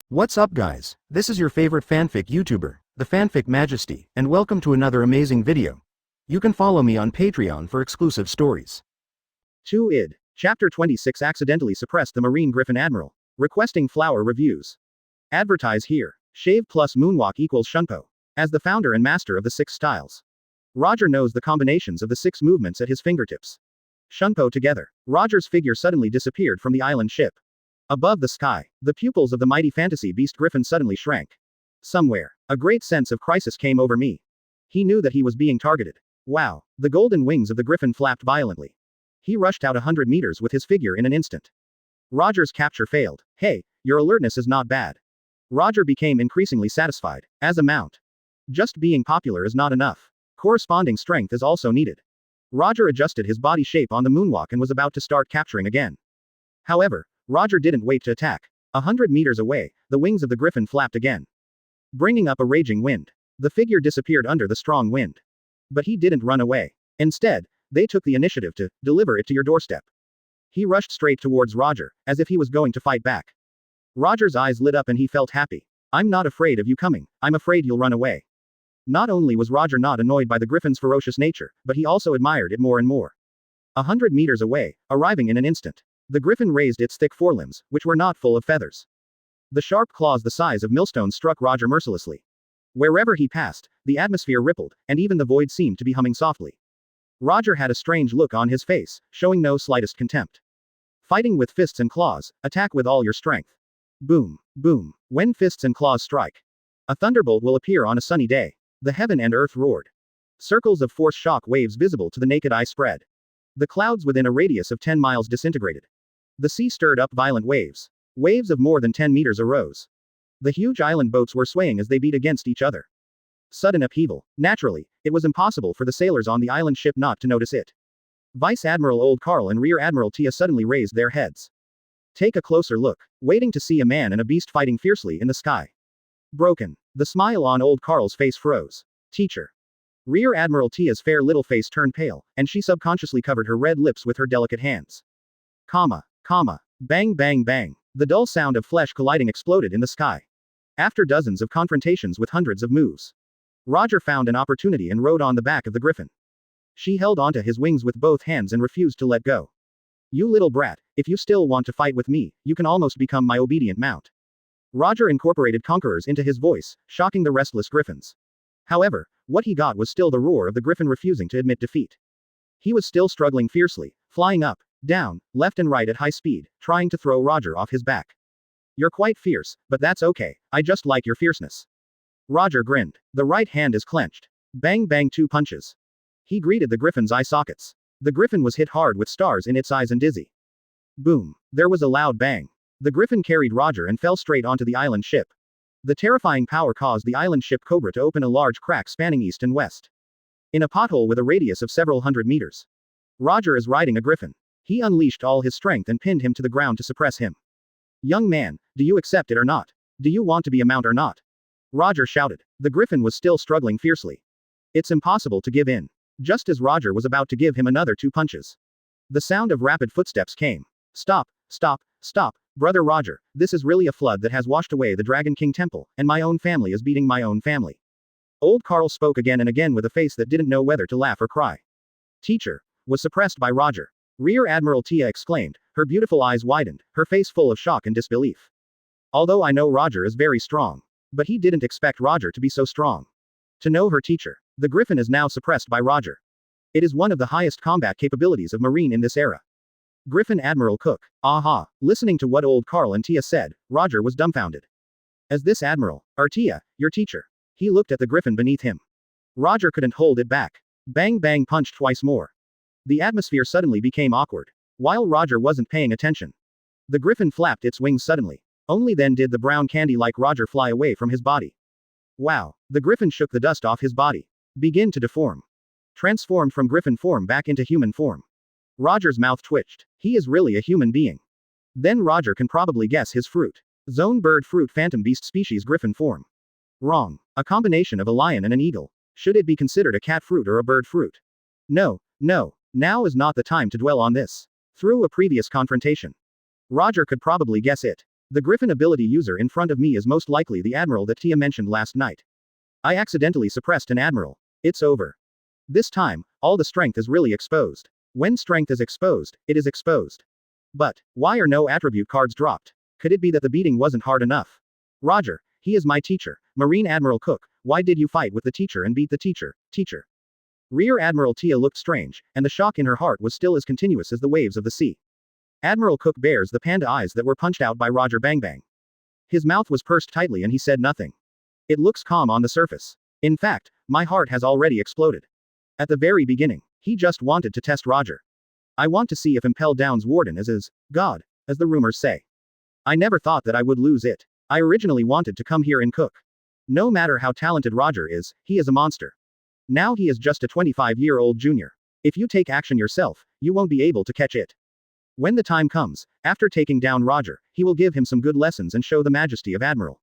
What's up guys, this is your favorite fanfic YouTuber, the Fanfic Majesty, and welcome to another amazing video. You can follow me on Patreon for exclusive stories. 2 id. Chapter 26 accidentally suppressed the Marine Griffin Admiral. Requesting flower reviews. Advertise here. Shave plus moonwalk equals Shunpo. As the founder and master of the 6 styles, Roger knows the combinations of the 6 movements at his fingertips. Shunpo together. Roger's figure suddenly disappeared from the island ship. Above the sky, the pupils of the mighty fantasy beast Griffin suddenly shrank. Somewhere, a great sense of crisis came over me. He knew that he was being targeted. Wow, the golden wings of the Griffin flapped violently. He rushed out 100 meters with his figure in an instant. Roger's capture failed. Hey, your alertness is not bad. Roger became increasingly satisfied. As a mount, just being popular is not enough. Corresponding strength is also needed. Roger adjusted his body shape on the moonwalk and was about to start capturing again. However, Roger didn't wait to attack. 100 meters away, the wings of the Griffin flapped again, bringing up a raging wind. The figure disappeared under the strong wind. But he didn't run away. Instead, they took the initiative to deliver it to your doorstep. He rushed straight towards Roger, as if he was going to fight back. Roger's eyes lit up and he felt happy. I'm not afraid of you coming, I'm afraid you'll run away. Not only was Roger not annoyed by the Griffin's ferocious nature, but he also admired it more and more. 100 meters away, arriving in an instant, the Griffin raised its thick forelimbs, which were not full of feathers. The sharp claws the size of millstones struck Roger mercilessly. Wherever he passed, the atmosphere rippled, and even the void seemed to be humming softly. Roger had a strange look on his face, showing no slightest contempt. Fighting with fists and claws, attack with all your strength. Boom, boom. When fists and claws strike, a thunderbolt will appear on a sunny day. The heaven and earth roared. Circles of force shock waves visible to the naked eye spread. The clouds within a radius of 10 miles disintegrated. The sea stirred up violent waves. Waves of more than 10 meters arose. The huge island boats were swaying as they beat against each other. Sudden upheaval. Naturally, it was impossible for the sailors on the island ship not to notice it. Vice Admiral Old Carl and Rear Admiral Tia suddenly raised their heads. Take a closer look, waiting to see a man and a beast fighting fiercely in the sky. Broken. The smile on Old Carl's face froze. Teacher. Rear Admiral Tia's fair little face turned pale, and she subconsciously covered her red lips with her delicate hands. Comma. Bang bang bang. The dull sound of flesh colliding exploded in the sky. After dozens of confrontations with hundreds of moves, Roger found an opportunity and rode on the back of the Griffin. She held onto his wings with both hands and refused to let go. You little brat, if you still want to fight with me, you can almost become my obedient mount. Roger incorporated conquerors into his voice, shocking the restless Griffins. However, what he got was still the roar of the Griffin refusing to admit defeat. He was still struggling fiercely, flying up, down, left and right at high speed, trying to throw Roger off his back. You're quite fierce, but that's okay, I just like your fierceness. Roger grinned. The right hand is clenched. Bang bang 2 punches. He greeted the Griffin's eye sockets. The Griffin was hit hard with stars in its eyes and dizzy. Boom. There was a loud bang. The Griffin carried Roger and fell straight onto the island ship. The terrifying power caused the island ship Cobra to open a large crack spanning east and west. In a pothole with a radius of several hundred meters, Roger is riding a Griffin. He unleashed all his strength and pinned him to the ground to suppress him. Young man, do you accept it or not? Do you want to be a mount or not? Roger shouted. The Griffin was still struggling fiercely. It's impossible to give in. Just as Roger was about to give him another 2 punches, the sound of rapid footsteps came. Stop, brother Roger, this is really a flood that has washed away the Dragon King Temple, and my own family is beating my own family. Old Carl spoke again and again with a face that didn't know whether to laugh or cry. Teacher was suppressed by Roger. Rear Admiral Tia exclaimed, her beautiful eyes widened, her face full of shock and disbelief. Although I know Roger is very strong, but he didn't expect Roger to be so strong. To know her teacher, the Griffin is now suppressed by Roger. It is one of the highest combat capabilities of Marine in this era. Griffin Admiral Cook. Aha. Listening to what Old Carl and Tia said, Roger was dumbfounded. As this Admiral, or Tia, your teacher. He looked at the Griffin beneath him. Roger couldn't hold it back. Bang bang punched twice more. The atmosphere suddenly became awkward. While Roger wasn't paying attention, the Griffin flapped its wings suddenly. Only then did the brown candy-like Roger fly away from his body. Wow. The Griffin shook the dust off his body. Begin to deform. Transformed from Griffin form back into human form. Roger's mouth twitched. He is really a human being. Then Roger can probably guess his fruit. Zone bird fruit phantom beast species Griffin form. Wrong. A combination of a lion and an eagle. Should it be considered a cat fruit or a bird fruit? No. Now is not the time to dwell on this. Through a previous confrontation, Roger could probably guess it. The Griffin ability user in front of me is most likely the admiral that Tia mentioned last night. I accidentally suppressed an admiral. It's over. This time, all the strength is really exposed. When strength is exposed, it is exposed. But, why are no attribute cards dropped? Could it be that the beating wasn't hard enough? Roger, he is my teacher, Marine Admiral Cook. Why did you fight with the teacher and beat the teacher, teacher? Rear Admiral Tia looked strange, and the shock in her heart was still as continuous as the waves of the sea. Admiral Cook bears the panda eyes that were punched out by Roger Bang Bang. His mouth was pursed tightly and he said nothing. It looks calm on the surface. In fact, my heart has already exploded. At the very beginning, he just wanted to test Roger. I want to see if Impel Down's warden is God, as the rumors say. I never thought that I would lose it. I originally wanted to come here and cook. No matter how talented Roger is, he is a monster. Now he is just a 25-year-old junior. If you take action yourself, you won't be able to catch it. When the time comes, after taking down Roger, he will give him some good lessons and show the majesty of Admiral.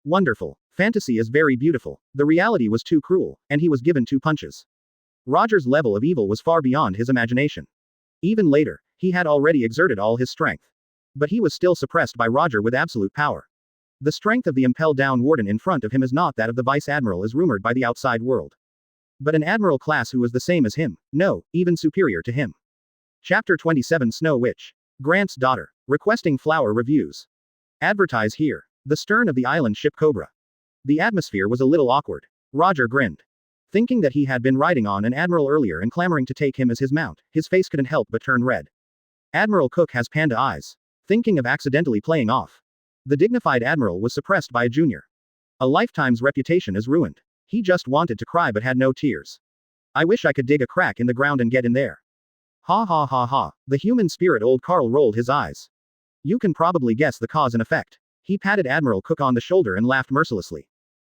Wonderful. Fantasy is very beautiful. The reality was too cruel, and he was given 2 punches. Roger's level of evil was far beyond his imagination. Even later, he had already exerted all his strength. But he was still suppressed by Roger with absolute power. The strength of the Impel Down warden in front of him is not that of the Vice Admiral as rumored by the outside world. But an admiral class who is the same as him, no, even superior to him. Chapter 27 Snow Witch. Grant's daughter. Requesting flower reviews. Advertise here. The stern of the island ship Cobra. The atmosphere was a little awkward. Roger grinned. Thinking that he had been riding on an admiral earlier and clamoring to take him as his mount, his face couldn't help but turn red. Admiral Cook has panda eyes. Thinking of accidentally playing off. The dignified admiral was suppressed by a junior. A lifetime's reputation is ruined. He just wanted to cry but had no tears. I wish I could dig a crack in the ground and get in there. Ha ha ha ha. The human spirit old Carl rolled his eyes. You can probably guess the cause and effect. He patted Admiral Cook on the shoulder and laughed mercilessly.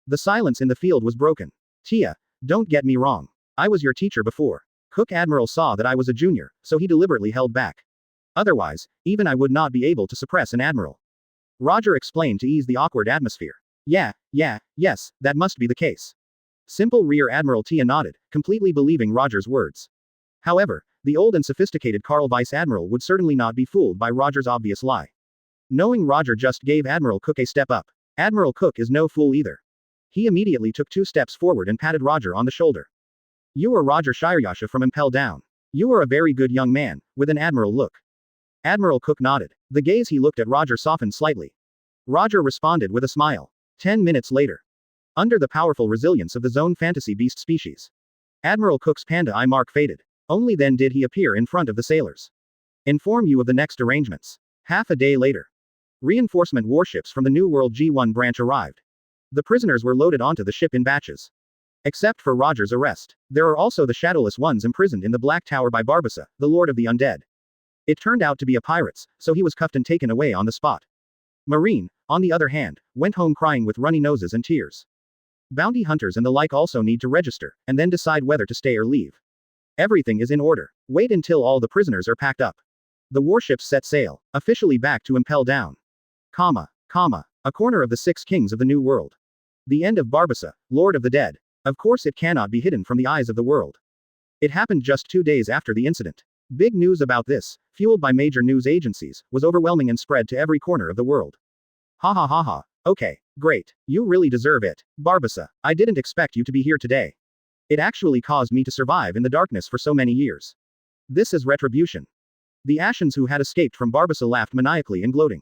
The silence in the field was broken. Tia, don't get me wrong. I was your teacher before. Cook Admiral saw that I was a junior, so he deliberately held back. Otherwise, even I would not be able to suppress an admiral. Roger explained to ease the awkward atmosphere. Yes, that must be the case. Simple Rear Admiral Tia nodded, completely believing Roger's words. However, the old and sophisticated Carl Vice Admiral would certainly not be fooled by Roger's obvious lie. Knowing Roger just gave Admiral Cook a step up. Admiral Cook is no fool either. He immediately took 2 steps forward and patted Roger on the shoulder. You are Roger Shireyasha from Impel Down. You are a very good young man, with an admiral look. Admiral Cook nodded. The gaze he looked at Roger softened slightly. Roger responded with a smile. 10 minutes later. Under the powerful resilience of the zone fantasy beast species. Admiral Cook's panda eye mark faded. Only then did he appear in front of the sailors. Inform you of the next arrangements. Half a day later. Reinforcement warships from the New World G1 branch arrived. The prisoners were loaded onto the ship in batches. Except for Roger's arrest. There are also the shadowless ones imprisoned in the Black Tower by Barbossa, the Lord of the Undead. It turned out to be a pirates, so he was cuffed and taken away on the spot. Marine, on the other hand, went home crying with runny noses and tears. Bounty hunters and the like also need to register, and then decide whether to stay or leave. Everything is in order. Wait until all the prisoners are packed up. The warships set sail, officially back to Impel Down. A corner of the 6 kings of the New World. The end of Barbossa, Lord of the Dead. Of course it cannot be hidden from the eyes of the world. It happened just 2 days after the incident. Big news about this, fueled by major news agencies, was overwhelming and spread to every corner of the world. Ha ha ha ha. Okay, great. You really deserve it, Barbossa. I didn't expect you to be here today. It actually caused me to survive in the darkness for so many years. This is retribution. The Ashens who had escaped from Barbossa laughed maniacally and gloating.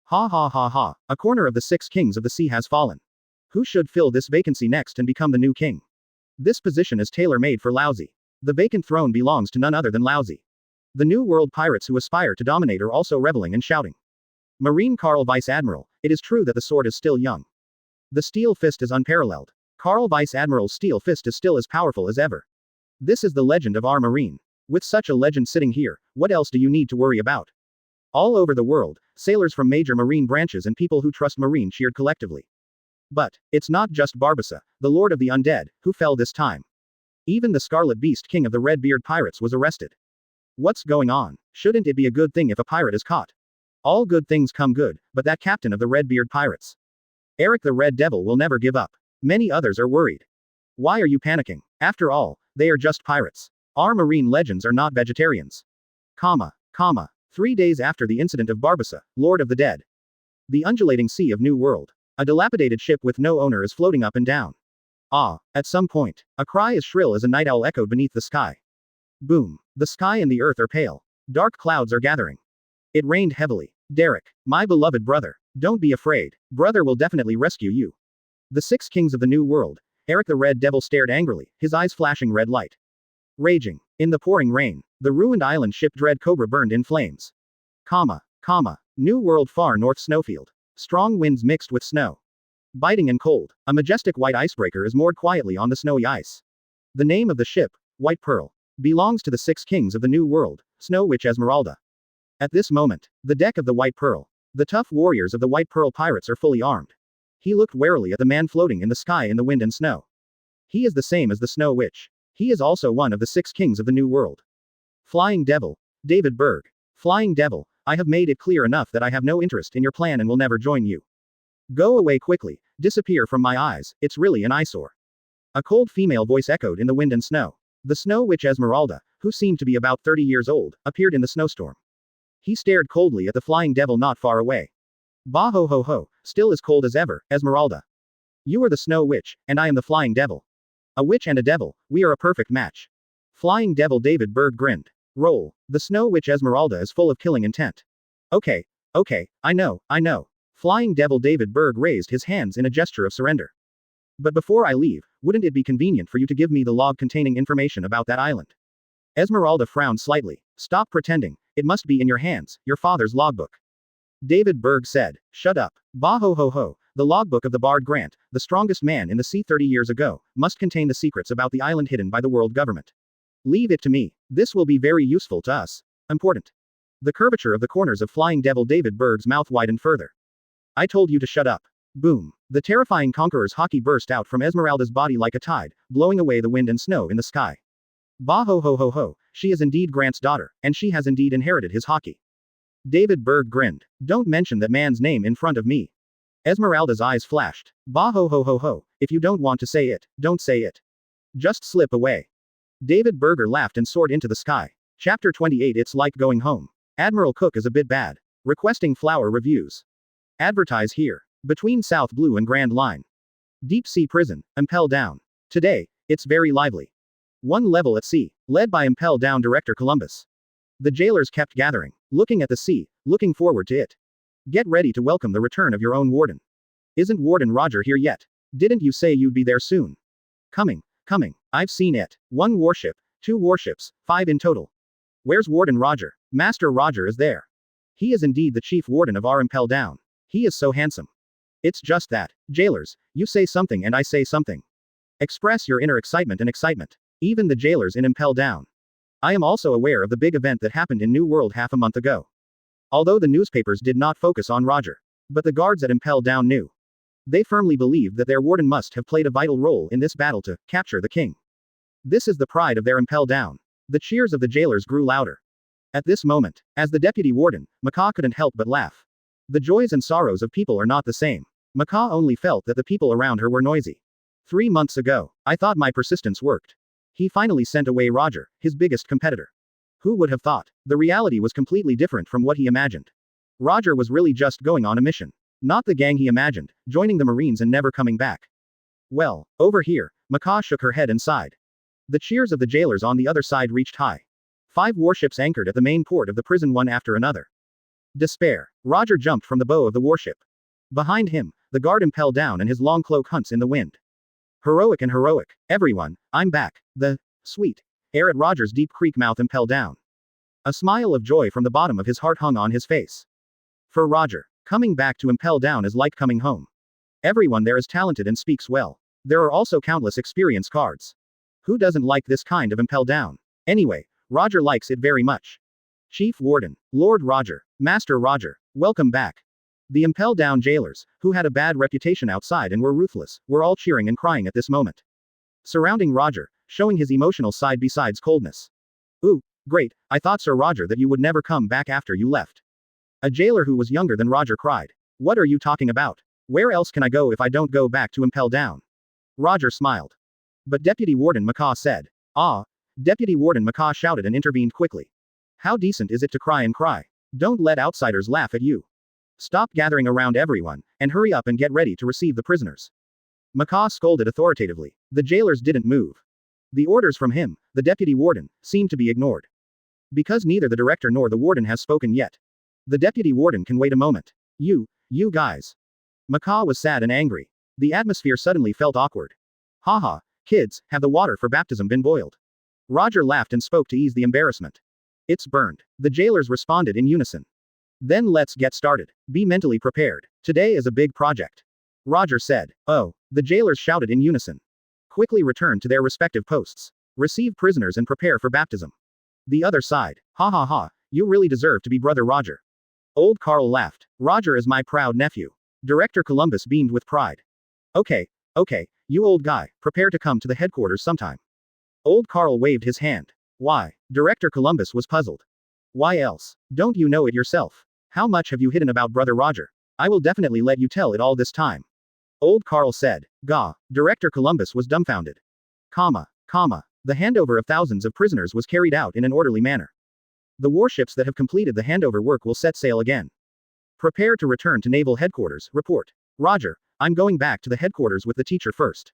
Ha ha ha ha. A corner of the 6 kings of the sea has fallen. Who should fill this vacancy next and become the new king? This position is tailor-made for Lousy. The vacant throne belongs to none other than Lousy. The New World pirates who aspire to dominate are also reveling and shouting. Marine Carl Vice Admiral, it is true that the sword is still young. The steel fist is unparalleled. Carl Vice Admiral's steel fist is still as powerful as ever. This is the legend of our Marine. With such a legend sitting here, what else do you need to worry about? All over the world, sailors from major Marine branches and people who trust Marine cheered collectively. But, it's not just Barbossa, the Lord of the Undead, who fell this time. Even the Scarlet Beast King of the Redbeard Pirates was arrested. What's going on? Shouldn't it be a good thing if a pirate is caught? All good things come good, but that captain of the Redbeard Pirates. Eric the Red Devil will never give up. Many others are worried. Why are you panicking? After all, they are just pirates. Our marine legends are not vegetarians. 3 days after the incident of Barbossa, Lord of the Dead. The undulating sea of New World. A dilapidated ship with no owner is floating up and down. At some point, a cry as shrill as a night owl echoed beneath the sky. Boom. The sky and the earth are pale. Dark clouds are gathering. It rained heavily. Derek, my beloved brother, don't be afraid. Brother will definitely rescue you. The 6 kings of the New World. Eric the Red Devil stared angrily, his eyes flashing red light. Raging. In the pouring rain, the ruined island ship Dread Cobra burned in flames. New World far north snowfield. Strong winds mixed with snow. Biting and cold, a majestic white icebreaker is moored quietly on the snowy ice. The name of the ship, White Pearl, belongs to the 6 kings of the New World, Snow Witch Esmeralda. At this moment, the deck of the White Pearl. The tough warriors of the White Pearl pirates are fully armed. He looked warily at the man floating in the sky in the wind and snow. He is the same as the Snow Witch. He is also one of the 6 kings of the New World. Flying Devil, David Berg. Flying Devil, I have made it clear enough that I have no interest in your plan and will never join you. Go away quickly, disappear from my eyes, it's really an eyesore. A cold female voice echoed in the wind and snow. The Snow Witch Esmeralda, who seemed to be about 30 years old, appeared in the snowstorm. He stared coldly at the flying devil not far away. Bah ho ho ho, still as cold as ever, Esmeralda. You are the Snow Witch, and I am the Flying Devil. A witch and a devil, we are a perfect match. Flying Devil David Berg grinned. Roll. The Snow Witch Esmeralda is full of killing intent. Okay, I know. Flying Devil David Berg raised his hands in a gesture of surrender. But before I leave, wouldn't it be convenient for you to give me the log containing information about that island? Esmeralda frowned slightly. Stop pretending, it must be in your hands, your father's logbook. David Berg said, shut up. Bah ho ho ho, the logbook of the Bard Grant, the strongest man in the sea 30 years ago, must contain the secrets about the island hidden by the world government. Leave it to me, this will be very useful to us. Important. The curvature of the corners of Flying Devil David Berg's mouth widened further. I told you to shut up. Boom. The terrifying conqueror's haki burst out from Esmeralda's body like a tide, blowing away the wind and snow in the sky. Bah ho ho ho ho, she is indeed Grant's daughter, and she has indeed inherited his haki. David Berg grinned. Don't mention that man's name in front of me. Esmeralda's eyes flashed. Bah ho ho ho ho, if you don't want to say it, don't say it. Just slip away. David Berger laughed and soared into the sky. Chapter 28 It's like going home. Admiral Cook is a bit bad. Requesting flower reviews. Advertise here. Between South Blue and Grand Line. Deep Sea Prison, Impel Down. Today, it's very lively. One level at sea, led by Impel Down director Columbus. The jailers kept gathering, looking at the sea, looking forward to it. Get ready to welcome the return of your own warden. Isn't Warden Roger here yet? Didn't you say you'd be there soon? Coming. I've seen it. 1 warship, 2 warships, 5 in total. Where's Warden Roger? Master Roger is there. He is indeed the chief warden of our Impel Down. He is so handsome. It's just that, jailers, you say something and I say something. Express your inner excitement and excitement. Even the jailers in Impel Down. I am also aware of the big event that happened in New World half a month ago. Although the newspapers did not focus on Roger. But the guards at Impel Down knew. They firmly believed that their warden must have played a vital role in this battle to capture the king. This is the pride of their Impel Down. The cheers of the jailers grew louder. At this moment, as the deputy warden, Macaw couldn't help but laugh. The joys and sorrows of people are not the same. Macaw only felt that the people around her were noisy. 3 months ago, I thought my persistence worked. He finally sent away Roger, his biggest competitor. Who would have thought? The reality was completely different from what he imagined. Roger was really just going on a mission. Not the gang he imagined, joining the Marines and never coming back. Well, over here, Macaw shook her head and sighed. The cheers of the jailers on the other side reached high. 5 warships anchored at the main port of the prison one after another. Despair. Roger jumped from the bow of the warship. Behind him, the guard Impel Down and his long cloak hunts in the wind. Heroic and heroic. Everyone, I'm back. The sweet air at Roger's deep creek mouth Impel Down. A smile of joy from the bottom of his heart hung on his face. For Roger, coming back to Impel Down is like coming home. Everyone there is talented and speaks well. There are also countless experience cards. Who doesn't like this kind of Impel Down? Anyway, Roger likes it very much. Chief Warden, Lord Roger, Master Roger, welcome back. The Impel Down jailers, who had a bad reputation outside and were ruthless, were all cheering and crying at this moment. Surrounding Roger, showing his emotional side besides coldness. Ooh, great, I thought Sir Roger that you would never come back after you left. A jailer who was younger than Roger cried. What are you talking about? Where else can I go if I don't go back to Impel Down? Roger smiled. But Deputy Warden Macaw said. Deputy Warden Macaw shouted and intervened quickly. How decent is it to cry and cry? Don't let outsiders laugh at you. Stop gathering around everyone, and hurry up and get ready to receive the prisoners. Macaw scolded authoritatively. The jailers didn't move. The orders from him, the deputy warden, seemed to be ignored. Because neither the director nor the warden has spoken yet. The deputy warden can wait a moment. You guys. Macaw was sad and angry. The atmosphere suddenly felt awkward. Haha, kids, have the water for baptism been boiled? Roger laughed and spoke to ease the embarrassment. It's burned. The jailers responded in unison. Then let's get started. Be mentally prepared. Today is a big project. Roger said. Oh, the jailers shouted in unison. Quickly return to their respective posts. Receive prisoners and prepare for baptism. The other side. Ha ha ha, you really deserve to be Brother Roger. Old Carl laughed. Roger is my proud nephew. Director Columbus beamed with pride. Okay, you old guy, prepare to come to the headquarters sometime. Old Carl waved his hand. Why? Director Columbus was puzzled. Why else? Don't you know it yourself? How much have you hidden about Brother Roger? I will definitely let you tell it all this time. Old Carl said. Gah. Director Columbus was dumbfounded. The handover of thousands of prisoners was carried out in an orderly manner. The warships that have completed the handover work will set sail again. Prepare to return to Naval Headquarters, report. Roger, I'm going back to the headquarters with the teacher first.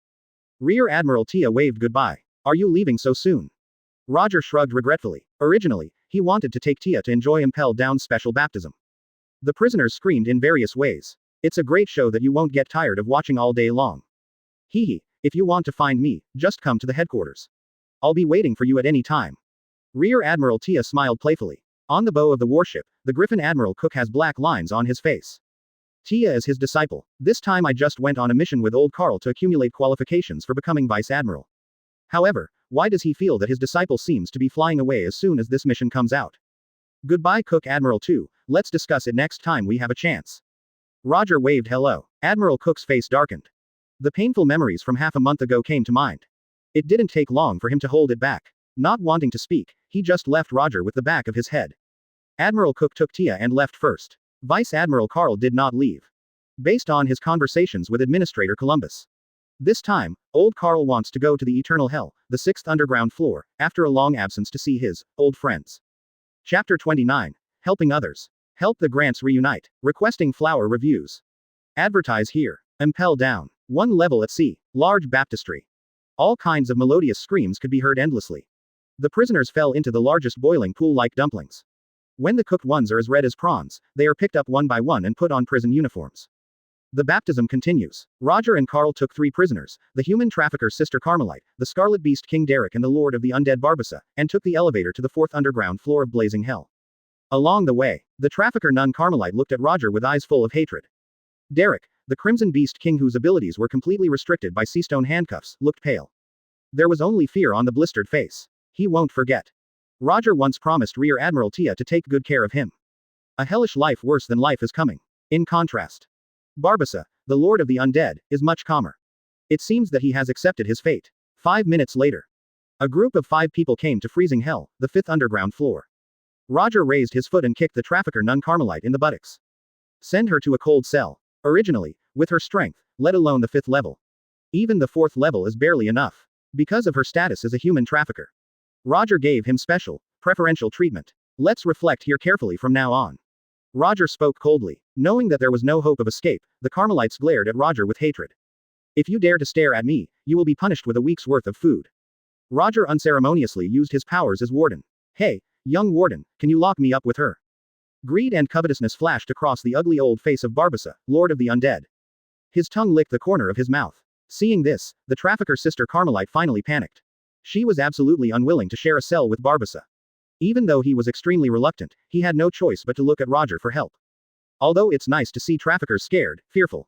Rear Admiral Tia waved goodbye. Are you leaving so soon? Roger shrugged regretfully. Originally, he wanted to take Tia to enjoy Impel Down's special baptism. The prisoners screamed in various ways. It's a great show that you won't get tired of watching all day long. Hee, if you want to find me, just come to the headquarters. I'll be waiting for you at any time. Rear Admiral Tia smiled playfully. On the bow of the warship, the Griffin Admiral Cook has black lines on his face. Tia is his disciple. This time I just went on a mission with old Carl to accumulate qualifications for becoming Vice Admiral. However, why does he feel that his disciple seems to be flying away as soon as this mission comes out? Goodbye Cook Admiral 2, let's discuss it next time we have a chance. Roger waved hello. Admiral Cook's face darkened. The painful memories from half a month ago came to mind. It didn't take long for him to hold it back. Not wanting to speak, he just left Roger with the back of his head. Admiral Cook took Tia and left first. Vice Admiral Carl did not leave. Based on his conversations with Administrator Columbus. This time, old Carl wants to go to the Eternal Hell, the 6th underground floor, after a long absence to see his old friends. Chapter 29. Helping Others. Help the Grants reunite. Requesting flower reviews. Advertise here. Impel Down. One level at sea. Large baptistry. All kinds of melodious screams could be heard endlessly. The prisoners fell into the largest boiling pool like dumplings. When the cooked ones are as red as prawns, they are picked up one by one and put on prison uniforms. The baptism continues. Roger and Carl took 3 prisoners, the human trafficker Sister Carmelite, the Scarlet Beast King Derek and the Lord of the Undead Barbassa, and took the elevator to the 4th underground floor of Blazing Hell. Along the way, the trafficker nun Carmelite looked at Roger with eyes full of hatred. Derek, the Crimson Beast King whose abilities were completely restricted by seastone handcuffs, looked pale. There was only fear on the blistered face. He won't forget. Roger once promised Rear Admiral Tia to take good care of him. A hellish life worse than life is coming. In contrast, Barbassa, the Lord of the Undead, is much calmer. It seems that he has accepted his fate. 5 minutes later, a group of 5 people came to Freezing Hell, the 5th underground floor. Roger raised his foot and kicked the trafficker nun Carmelite in the buttocks. Send her to a cold cell. Originally, with her strength, let alone the 5th level. Even the 4th level is barely enough. Because of her status as a human trafficker. Roger gave him special, preferential treatment. Let's reflect here carefully from now on. Roger spoke coldly. Knowing that there was no hope of escape, the Carmelites glared at Roger with hatred. If you dare to stare at me, you will be punished with a week's worth of food. Roger unceremoniously used his powers as warden. Hey, young warden, can you lock me up with her? Greed and covetousness flashed across the ugly old face of Barbassa, Lord of the Undead. His tongue licked the corner of his mouth. Seeing this, the trafficker Sister Carmelite finally panicked. She was absolutely unwilling to share a cell with Barbassa. Even though he was extremely reluctant, he had no choice but to look at Roger for help. Although it's nice to see traffickers scared, fearful.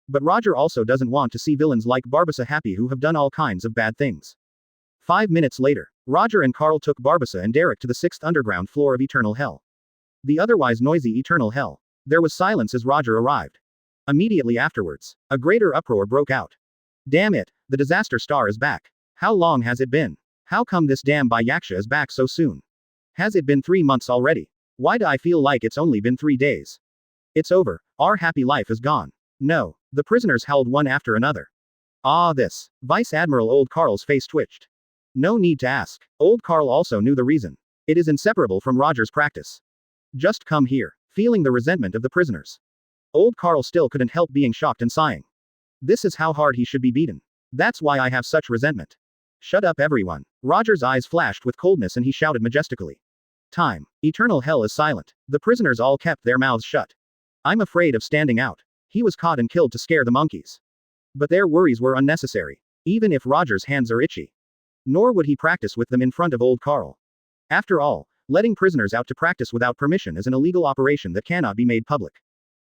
But Roger also doesn't want to see villains like Barbassa happy who have done all kinds of bad things. 5 minutes later, Roger and Carl took Barbassa and Derek to the 6th underground floor of Eternal Hell. The otherwise noisy Eternal Hell. There was silence as Roger arrived. Immediately afterwards, a greater uproar broke out. Damn it, the disaster star is back. How long has it been? How come this damn Yaksha is back so soon? Has it been 3 months already? Why do I feel like it's only been 3 days? It's over, our happy life is gone. No, the prisoners howled one after another. Ah, this. Vice Admiral Old Carl's face twitched. No need to ask. Old Carl also knew the reason. It is inseparable from Roger's practice. Just come here. Feeling the resentment of the prisoners. Old Carl still couldn't help being shocked and sighing. This is how hard he should be beaten. That's why I have such resentment. Shut up everyone. Roger's eyes flashed with coldness and he shouted majestically. Time. Eternal hell is silent. The prisoners all kept their mouths shut. I'm afraid of standing out. He was caught and killed to scare the monkeys. But their worries were unnecessary. Even if Roger's hands are itchy. Nor would he practice with them in front of old Carl. After all, letting prisoners out to practice without permission is an illegal operation that cannot be made public.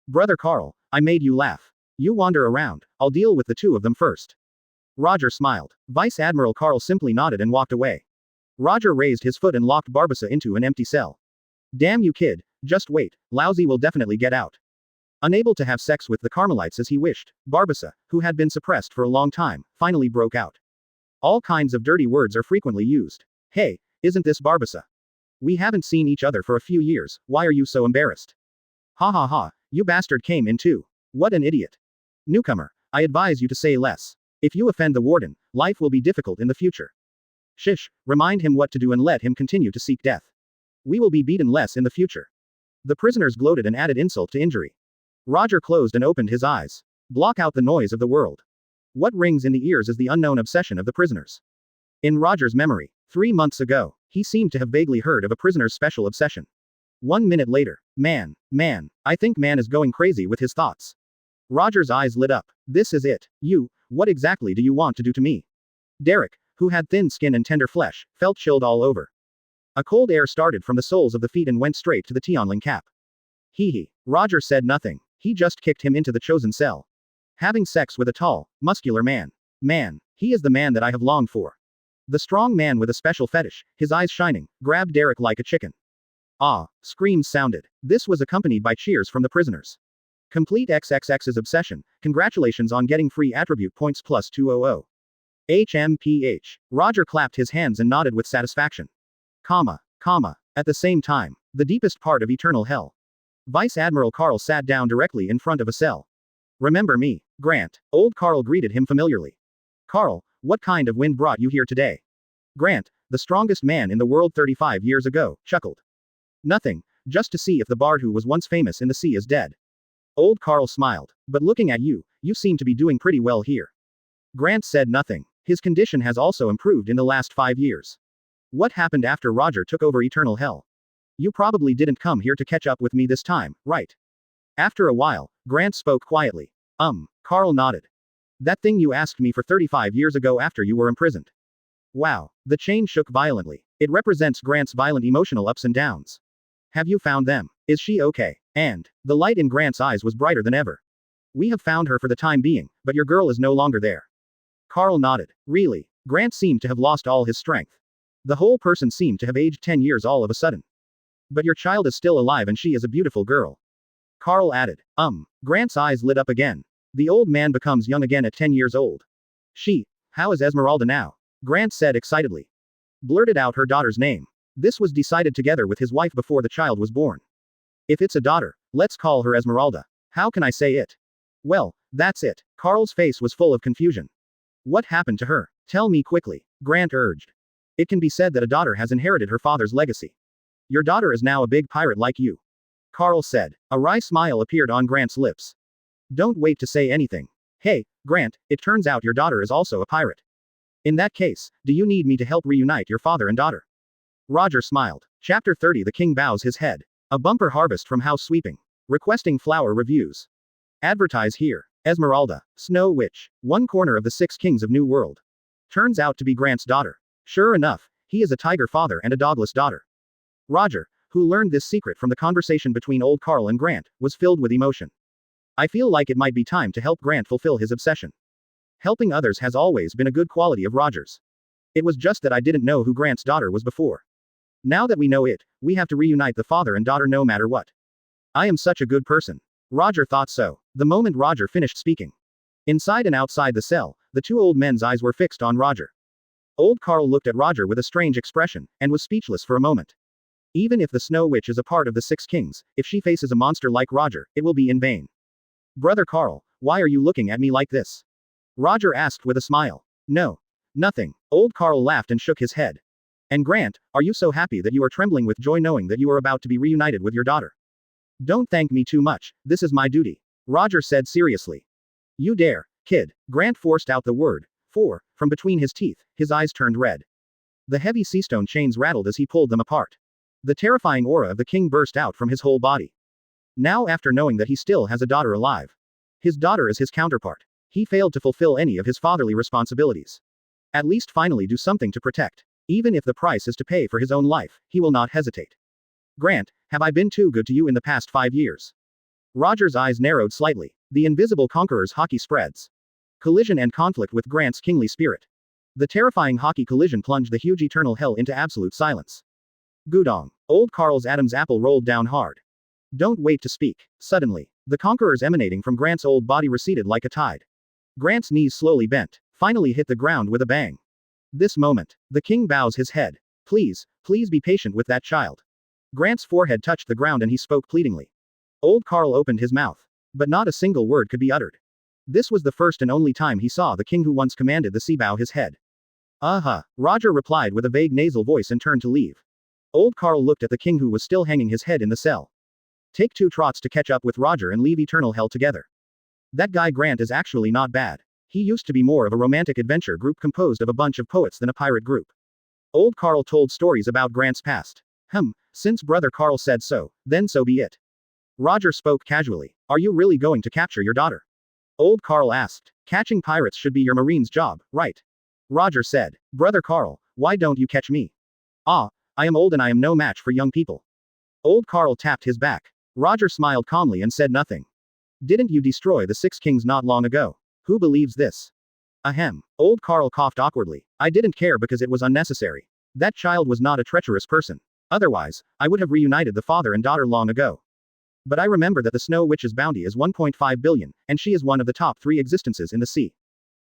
Brother Carl, I made you laugh. You wander around, I'll deal with the two of them first. Roger smiled. Vice Admiral Carl simply nodded and walked away. Roger raised his foot and locked Barbassa into an empty cell. Damn you kid, just wait, Lousy will definitely get out. Unable to have sex with the Carmelites as he wished, Barbassa, who had been suppressed for a long time, finally broke out. All kinds of dirty words are frequently used. Hey, isn't this Barbassa? We haven't seen each other for a few years, why are you so embarrassed? Ha ha ha, you bastard came in too. What an idiot. Newcomer, I advise you to say less. If you offend the warden, life will be difficult in the future. Shish, remind him what to do and let him continue to seek death. We will be beaten less in the future. The prisoners gloated and added insult to injury. Roger closed and opened his eyes. Block out the noise of the world. What rings in the ears is the unknown obsession of the prisoners. In Roger's memory, 3 months ago, he seemed to have vaguely heard of a prisoner's special obsession. 1 minute later, man, I think man is going crazy with his thoughts. Roger's eyes lit up. This is it. You, what exactly do you want to do to me? Derek, who had thin skin and tender flesh, felt chilled all over. A cold air started from the soles of the feet and went straight to the Tianling cap. Hee. Roger said nothing. He just kicked him into the chosen cell. Having sex with a tall, muscular man. Man, he is the man that I have longed for. The strong man with a special fetish, his eyes shining, grabbed Derek like a chicken. Ah, screams sounded. This was accompanied by cheers from the prisoners. Complete XXX's obsession, congratulations on getting free attribute points plus 200. HMPH. Roger clapped his hands and nodded with satisfaction. Comma. At the same time, the deepest part of eternal hell. Vice Admiral Carl sat down directly in front of a cell. Remember me, Grant. Old Carl greeted him familiarly. Carl, what kind of wind brought you here today? Grant, the strongest man in the world 35 years ago, chuckled. Nothing, just to see if the bard who was once famous in the sea is dead. Old Carl smiled. But looking at you, you seem to be doing pretty well here. Grant said nothing. His condition has also improved in the last 5 years. What happened after Roger took over Eternal Hell? You probably didn't come here to catch up with me this time, right? After a while, Grant spoke quietly. Carl nodded. That thing you asked me for 35 years ago after you were imprisoned. Wow, the chain shook violently. It represents Grant's violent emotional ups and downs. Have you found them? Is she okay? And the light in Grant's eyes was brighter than ever. We have found her for the time being, but your girl is no longer there. Carl nodded. Really? Grant seemed to have lost all his strength. The whole person seemed to have aged 10 years all of a sudden. But your child is still alive and she is a beautiful girl. Carl added. Grant's eyes lit up again. The old man becomes young again at 10 years old. How is Esmeralda now? Grant said excitedly. Blurted out her daughter's name. This was decided together with his wife before the child was born. If it's a daughter, let's call her Esmeralda. How can I say it? Well, that's it. Carl's face was full of confusion. What happened to her? Tell me quickly, Grant urged. It can be said that a daughter has inherited her father's legacy. Your daughter is now a big pirate like you. Carl said. A wry smile appeared on Grant's lips. Don't wait to say anything. Hey, Grant, it turns out your daughter is also a pirate. In that case, do you need me to help reunite your father and daughter? Roger smiled. Chapter 30. The King bows his head. A bumper harvest from House Sweeping. Requesting flower reviews. Advertise here. Esmeralda, Snow Witch, one corner of the 6 kings of New World. Turns out to be Grant's daughter. Sure enough, he is a tiger father and a dogless daughter. Roger, who learned this secret from the conversation between old Carl and Grant, was filled with emotion. I feel like it might be time to help Grant fulfill his obsession. Helping others has always been a good quality of Roger's. It was just that I didn't know who Grant's daughter was before. Now that we know it, we have to reunite the father and daughter no matter what. I am such a good person. Roger thought so, the moment Roger finished speaking. Inside and outside the cell, the 2 old men's eyes were fixed on Roger. Old Carl looked at Roger with a strange expression, and was speechless for a moment. Even if the Snow Witch is a part of the 6 kings, if she faces a monster like Roger, it will be in vain. Brother Carl, why are you looking at me like this? Roger asked with a smile. No. Nothing. Old Carl laughed and shook his head. And Grant, are you so happy that you are trembling with joy knowing that you are about to be reunited with your daughter? Don't thank me too much, this is my duty. Roger said seriously. You dare, kid. Grant forced out the word, for, from between his teeth, his eyes turned red. The heavy seastone chains rattled as he pulled them apart. The terrifying aura of the king burst out from his whole body. Now, after knowing that he still has a daughter alive, his daughter is his counterpart, he failed to fulfill any of his fatherly responsibilities. At least finally do something to protect. Even if the price is to pay for his own life, he will not hesitate. Grant, have I been too good to you in the past 5 years? Roger's eyes narrowed slightly. The invisible conqueror's haki spreads. Collision and conflict with Grant's kingly spirit. The terrifying haki collision plunged the huge eternal hell into absolute silence. Gudong. Old Carl's Adam's apple rolled down hard. Don't wait to speak. Suddenly, the conquerors emanating from Grant's old body receded like a tide. Grant's knees slowly bent, finally hit the ground with a bang. This moment, the king bows his head. Please, please be patient with that child. Grant's forehead touched the ground and he spoke pleadingly. Old Carl opened his mouth. But not a single word could be uttered. This was the first and only time he saw the king who once commanded the sea bow his head. Roger replied with a vague nasal voice and turned to leave. Old Carl looked at the king who was still hanging his head in the cell. Take 2 trots to catch up with Roger and leave eternal hell together. That guy Grant is actually not bad. He used to be more of a romantic adventure group composed of a bunch of poets than a pirate group. Old Carl told stories about Grant's past. Since brother Carl said so, then so be it. Roger spoke casually. Are you really going to capture your daughter? Old Carl asked. Catching pirates should be your marine's job, right? Roger said. Brother Carl, why don't you catch me? I am old and I am no match for young people. Old Carl tapped his back. Roger smiled calmly and said nothing. Didn't you destroy the 6 kings not long ago? Who believes this? Ahem. Old Carl coughed awkwardly. I didn't care because it was unnecessary. That child was not a treacherous person. Otherwise, I would have reunited the father and daughter long ago. But I remember that the Snow Witch's bounty is 1.5 billion, and she is one of the top 3 existences in the sea.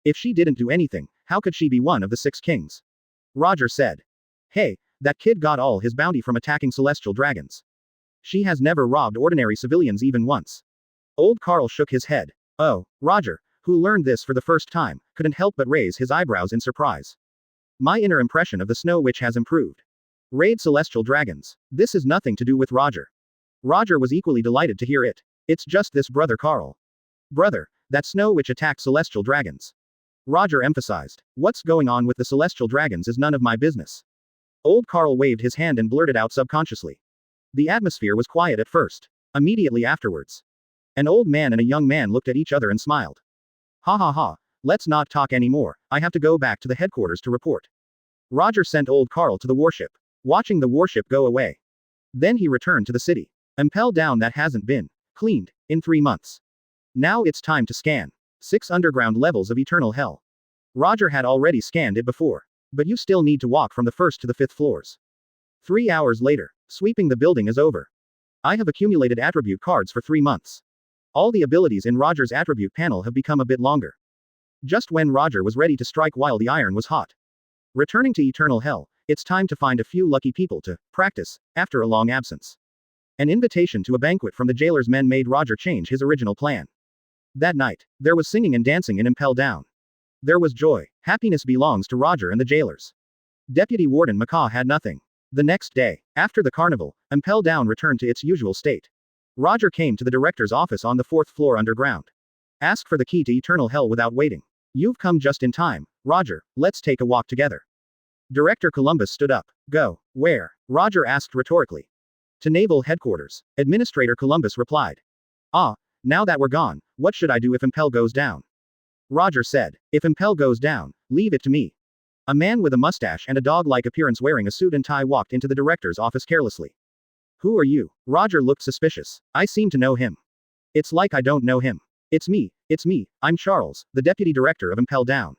If she didn't do anything, how could she be one of the 6 kings? Roger said. Hey, that kid got all his bounty from attacking celestial dragons. She has never robbed ordinary civilians even once. Old Carl shook his head. Oh, Roger, who learned this for the first time, couldn't help but raise his eyebrows in surprise. My inner impression of the Snow Witch has improved. Raid celestial dragons. This is nothing to do with Roger. Roger was equally delighted to hear it. It's just this brother Carl. Brother, that Snow Witch attacked celestial dragons. Roger emphasized. What's going on with the celestial dragons is none of my business. Old Carl waved his hand and blurted out subconsciously. The atmosphere was quiet at first. Immediately afterwards, an old man and a young man looked at each other and smiled. Ha, let's not talk anymore, I have to go back to the headquarters to report. Roger sent old Carl to the warship, watching the warship go away. Then he returned to the city. Impel Down that hasn't been cleaned in 3 months. Now it's time to scan 6 underground levels of eternal hell. Roger had already scanned it before. But you still need to walk from the 1st to the 5th floors. 3 hours later, sweeping the building is over. I have accumulated attribute cards for 3 months. All the abilities in Roger's attribute panel have become a bit longer. Just when Roger was ready to strike while the iron was hot. Returning to eternal hell, it's time to find a few lucky people to practice after a long absence. An invitation to a banquet from the jailer's men made Roger change his original plan. That night, there was singing and dancing in Impel Down. There was joy. Happiness belongs to Roger and the jailers. Deputy Warden Macaw had nothing. The next day, after the carnival, Impel Down returned to its usual state. Roger came to the director's office on the 4th floor underground. Ask for the key to eternal hell without waiting. You've come just in time, Roger, let's take a walk together. Director Columbus stood up. Go. Where? Roger asked rhetorically. To Naval Headquarters. Administrator Columbus replied. Now that we're gone, what should I do if Impel goes down? Roger said. If Impel goes down, leave it to me. A man with a mustache and a dog-like appearance wearing a suit and tie walked into the director's office carelessly. Who are you? Roger looked suspicious. I seem to know him. It's like I don't know him. It's me, I'm Charles, the deputy director of Impel Down.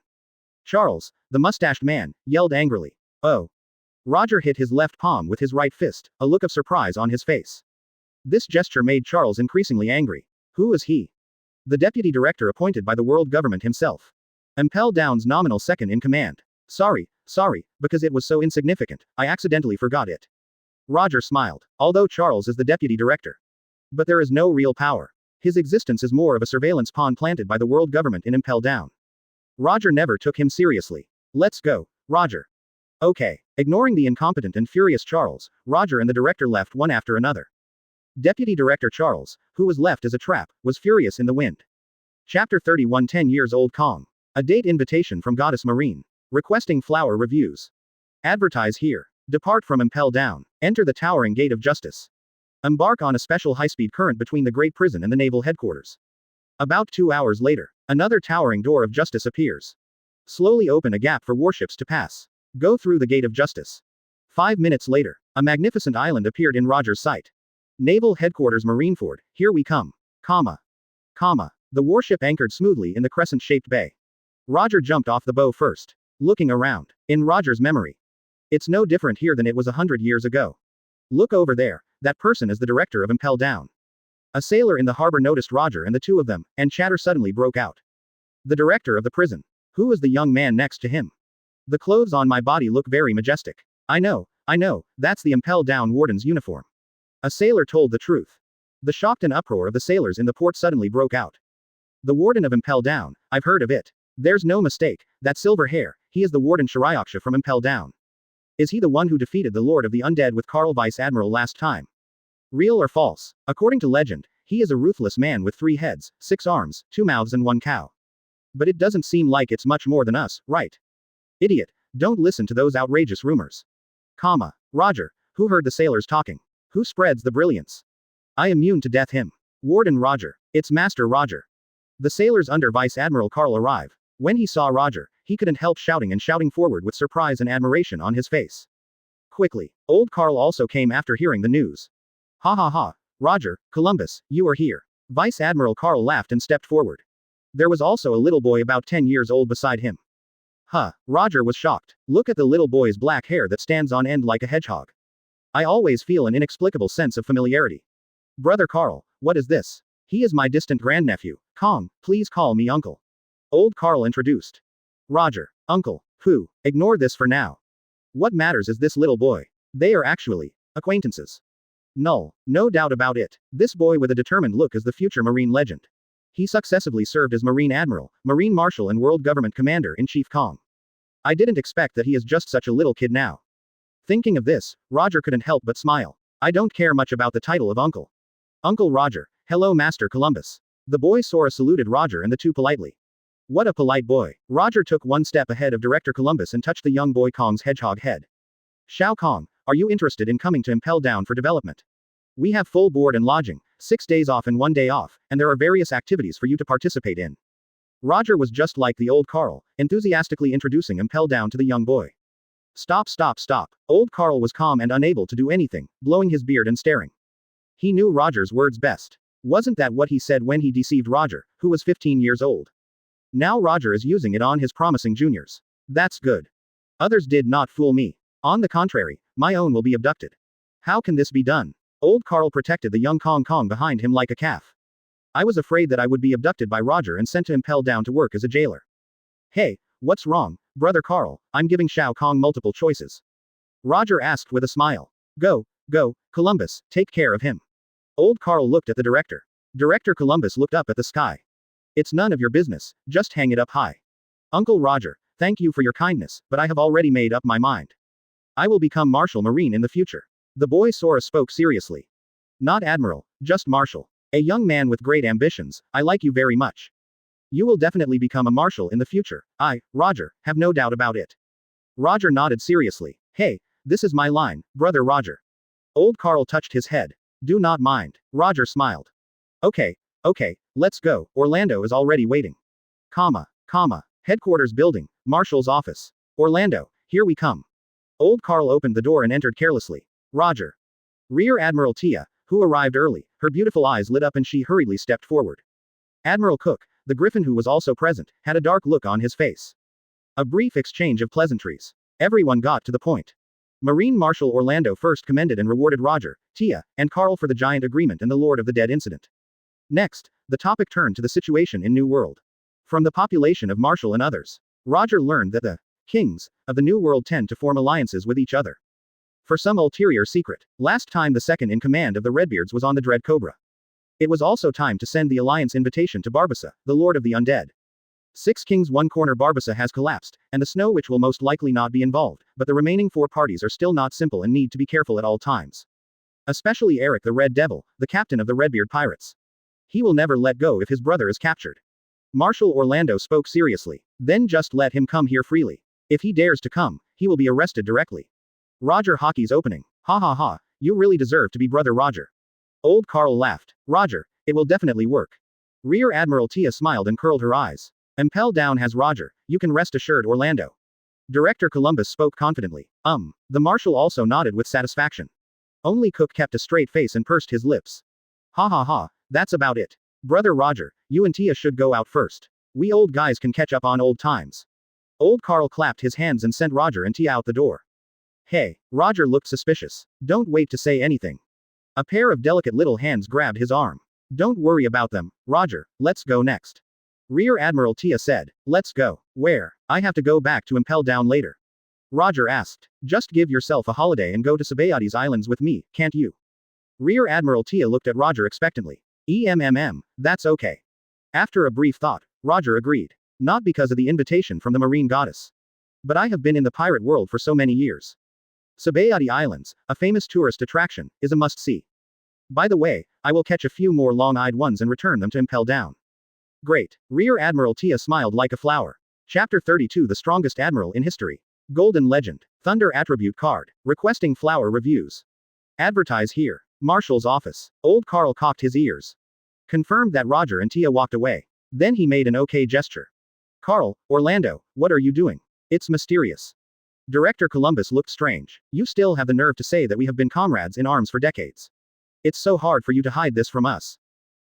Charles, the mustached man, yelled angrily. Oh. Roger hit his left palm with his right fist, a look of surprise on his face. This gesture made Charles increasingly angry. Who is he? The deputy director appointed by the world government himself. Impel Down's nominal second in command. Sorry, because it was so insignificant, I accidentally forgot it. Roger smiled. Although Charles is the deputy director. But there is no real power. His existence is more of a surveillance pawn planted by the world government in Impel Down. Roger never took him seriously. Let's go, Roger. Okay. Ignoring the incompetent and furious Charles, Roger and the director left one after another. Deputy Director Charles, who was left as a trap, was furious in the wind. Chapter 31 10 Years Old Kong. A date invitation from Goddess Marine. Requesting flower reviews. Advertise here. Depart from Impel Down. Enter the towering gate of justice. Embark on a special high-speed current between the Great Prison and the Naval Headquarters. About 2 hours later, another towering door of justice appears. Slowly open a gap for warships to pass. Go through the gate of justice. 5 minutes later, a magnificent island appeared in Roger's sight. Naval Headquarters Marineford, here we come. Comma. The warship anchored smoothly in the crescent-shaped bay. Roger jumped off the bow first. Looking around. In Roger's memory. It's no different here than it was 100 years ago. Look over there, that person is the director of Impel Down. A sailor in the harbor noticed Roger and the two of them, and chatter suddenly broke out. The director of the prison. Who is the young man next to him? The clothes on my body look very majestic. I know, that's the Impel Down warden's uniform. A sailor told the truth. The shocked and uproar of the sailors in the port suddenly broke out. The warden of Impel Down, I've heard of it. There's no mistake, that silver hair, he is the warden Shiraiaksha from Impel Down. Is he the one who defeated the Lord of the Undead with Carl Vice Admiral last time? Real or false? According to legend, he is a ruthless man with 3 heads, 6 arms, 2 mouths and 1 cow. But it doesn't seem like it's much more than us, right? Idiot, don't listen to those outrageous rumors. Roger, who heard the sailors talking? Who spreads the brilliance? I immune to death him. Warden Roger, it's Master Roger. The sailors under Vice Admiral Carl arrive. When he saw Roger, he couldn't help shouting forward with surprise and admiration on his face. Quickly, old Carl also came after hearing the news. Ha, Roger, Columbus, you are here. Vice Admiral Carl laughed and stepped forward. There was also a little boy about 10 years old beside him. Roger was shocked. Look at the little boy's black hair that stands on end like a hedgehog. I always feel an inexplicable sense of familiarity. Brother Carl, what is this? He is my distant grandnephew. Kong, please call me uncle. Old Carl introduced. Roger, uncle, who? Ignore this for now. What matters is this little boy. They are actually acquaintances. Null, no doubt about it. This boy with a determined look is the future Marine legend. He successively served as Marine Admiral, Marine Marshal and World Government Commander-in-Chief Kong. I didn't expect that he is just such a little kid now. Thinking of this, Roger couldn't help but smile. I don't care much about the title of uncle. Uncle Roger, hello Master Columbus. The boy Sora saluted Roger and the two politely. What a polite boy. Roger took one step ahead of Director Columbus and touched the young boy Kong's hedgehog head. Shao Kong, are you interested in coming to Impel Down for development? We have full board and lodging, 6 days off and 1 day off, and there are various activities for you to participate in. Roger was just like the old Carl, enthusiastically introducing Impel Down to the young boy. Stop. Old Carl was calm and unable to do anything, blowing his beard and staring. He knew Roger's words best. Wasn't that what he said when he deceived Roger, who was 15 years old? Now Roger is using it on his promising juniors. That's good. Others did not fool me. On the contrary, my own will be abducted. How can this be done? Old Carl protected the young Kong behind him like a calf. I was afraid that I would be abducted by Roger and sent to Impel Down to work as a jailer. Hey, what's wrong, Brother Carl? I'm giving Shao Kong multiple choices. Roger asked with a smile. Go, Columbus, take care of him. Old Carl looked at the director. Director Columbus looked up at the sky. It's none of your business, just hang it up high. Uncle Roger, thank you for your kindness, but I have already made up my mind. I will become Marshal Marine in the future. The boy Sora spoke seriously. Not Admiral, just Marshal. A young man with great ambitions, I like you very much. You will definitely become a Marshal in the future. I, Roger, have no doubt about it. Roger nodded seriously. Hey, this is my line, Brother Roger. Old Carl touched his head. Do not mind. Roger smiled. Okay, let's go, Orlando is already waiting. Headquarters building, Marshal's office. Orlando, here we come. Old Carl opened the door and entered carelessly. Roger. Rear Admiral Tia, who arrived early, her beautiful eyes lit up and she hurriedly stepped forward. Admiral Cook, the Griffin who was also present, had a dark look on his face. A brief exchange of pleasantries. Everyone got to the point. Marine Marshal Orlando first commended and rewarded Roger, Tia, and Carl for the giant agreement and the Lord of the Dead incident. Next, the topic turned to the situation in New World. From the population of Marshall and others, Roger learned that the kings of the New World tend to form alliances with each other. For some ulterior secret, last time the second in command of the Redbeards was on the Dread Cobra. It was also time to send the alliance invitation to Barbassa, the Lord of the Undead. 6 Kings 1 corner Barbassa has collapsed, and the Snow Witch will most likely not be involved, but the remaining 4 parties are still not simple and need to be careful at all times. Especially Eric the Red Devil, the captain of the Redbeard pirates. He will never let go if his brother is captured. Marshal Orlando spoke seriously. Then just let him come here freely. If he dares to come, he will be arrested directly. Roger Hockey's opening. Ha ha ha, you really deserve to be Brother Roger. Old Carl laughed. Roger, it will definitely work. Rear Admiral Tia smiled and curled her eyes. Impel Down has Roger, you can rest assured Orlando. Director Columbus spoke confidently. The Marshal also nodded with satisfaction. Only Cook kept a straight face and pursed his lips. Ha ha ha, that's about it. Brother Roger, you and Tia should go out first. We old guys can catch up on old times. Old Carl clapped his hands and sent Roger and Tia out the door. Hey, Roger looked suspicious. Don't wait to say anything. A pair of delicate little hands grabbed his arm. Don't worry about them, Roger, let's go next. Rear Admiral Tia said, let's go. Where? I have to go back to Impel Down later. Roger asked. Just give yourself a holiday and go to Sabayades Islands with me, can't you? Rear Admiral Tia looked at Roger expectantly. That's okay. After a brief thought, Roger agreed. Not because of the invitation from the marine goddess. But I have been in the pirate world for so many years. Sabayades Islands, a famous tourist attraction, is a must-see. By the way, I will catch a few more long-eyed ones and return them to Impel Down. Great. Rear Admiral Tia smiled like a flower. Chapter 32 The Strongest Admiral in History. Golden Legend. Thunder Attribute Card. Requesting flower reviews. Advertise here. Marshal's office. Old Carl cocked his ears. Confirmed that Roger and Tia walked away. Then he made an okay gesture. Carl, Orlando, what are you doing? It's mysterious. Director Columbus looked strange. You still have the nerve to say that we have been comrades in arms for decades. It's so hard for you to hide this from us.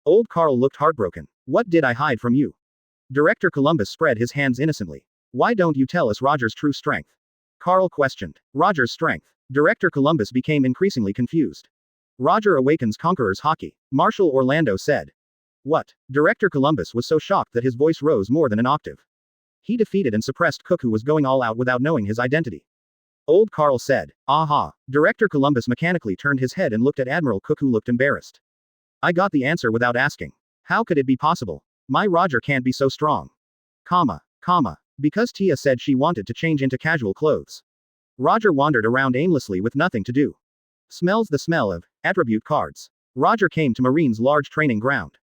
Old Carl looked heartbroken. What did I hide from you? Director Columbus spread his hands innocently. Why don't you tell us Roger's true strength? Carl questioned. Roger's strength. Director Columbus became increasingly confused. Roger awakens conqueror's hockey, Marshal Orlando said. What? Director Columbus was so shocked that his voice rose more than an octave. He defeated and suppressed Cook, who was going all out without knowing his identity. Old Carl said. Aha. Director Columbus mechanically turned his head and looked at Admiral Cook, who looked embarrassed. I got the answer without asking. How could it be possible? My Roger can't be so strong. Because Tia said she wanted to change into casual clothes. Roger wandered around aimlessly with nothing to do. Smells the smell of attribute cards. Roger came to Marine's large training ground.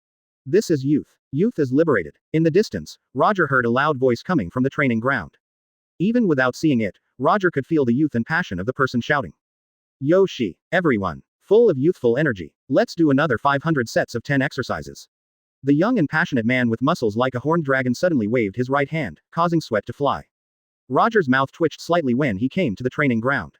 This is youth. Youth is liberated. In the distance, Roger heard a loud voice coming from the training ground. Even without seeing it, Roger could feel the youth and passion of the person shouting. Yoshi, everyone, full of youthful energy, let's do another 500 sets of 10 exercises. The young and passionate man with muscles like a horned dragon suddenly waved his right hand, causing sweat to fly. Roger's mouth twitched slightly when he came to the training ground.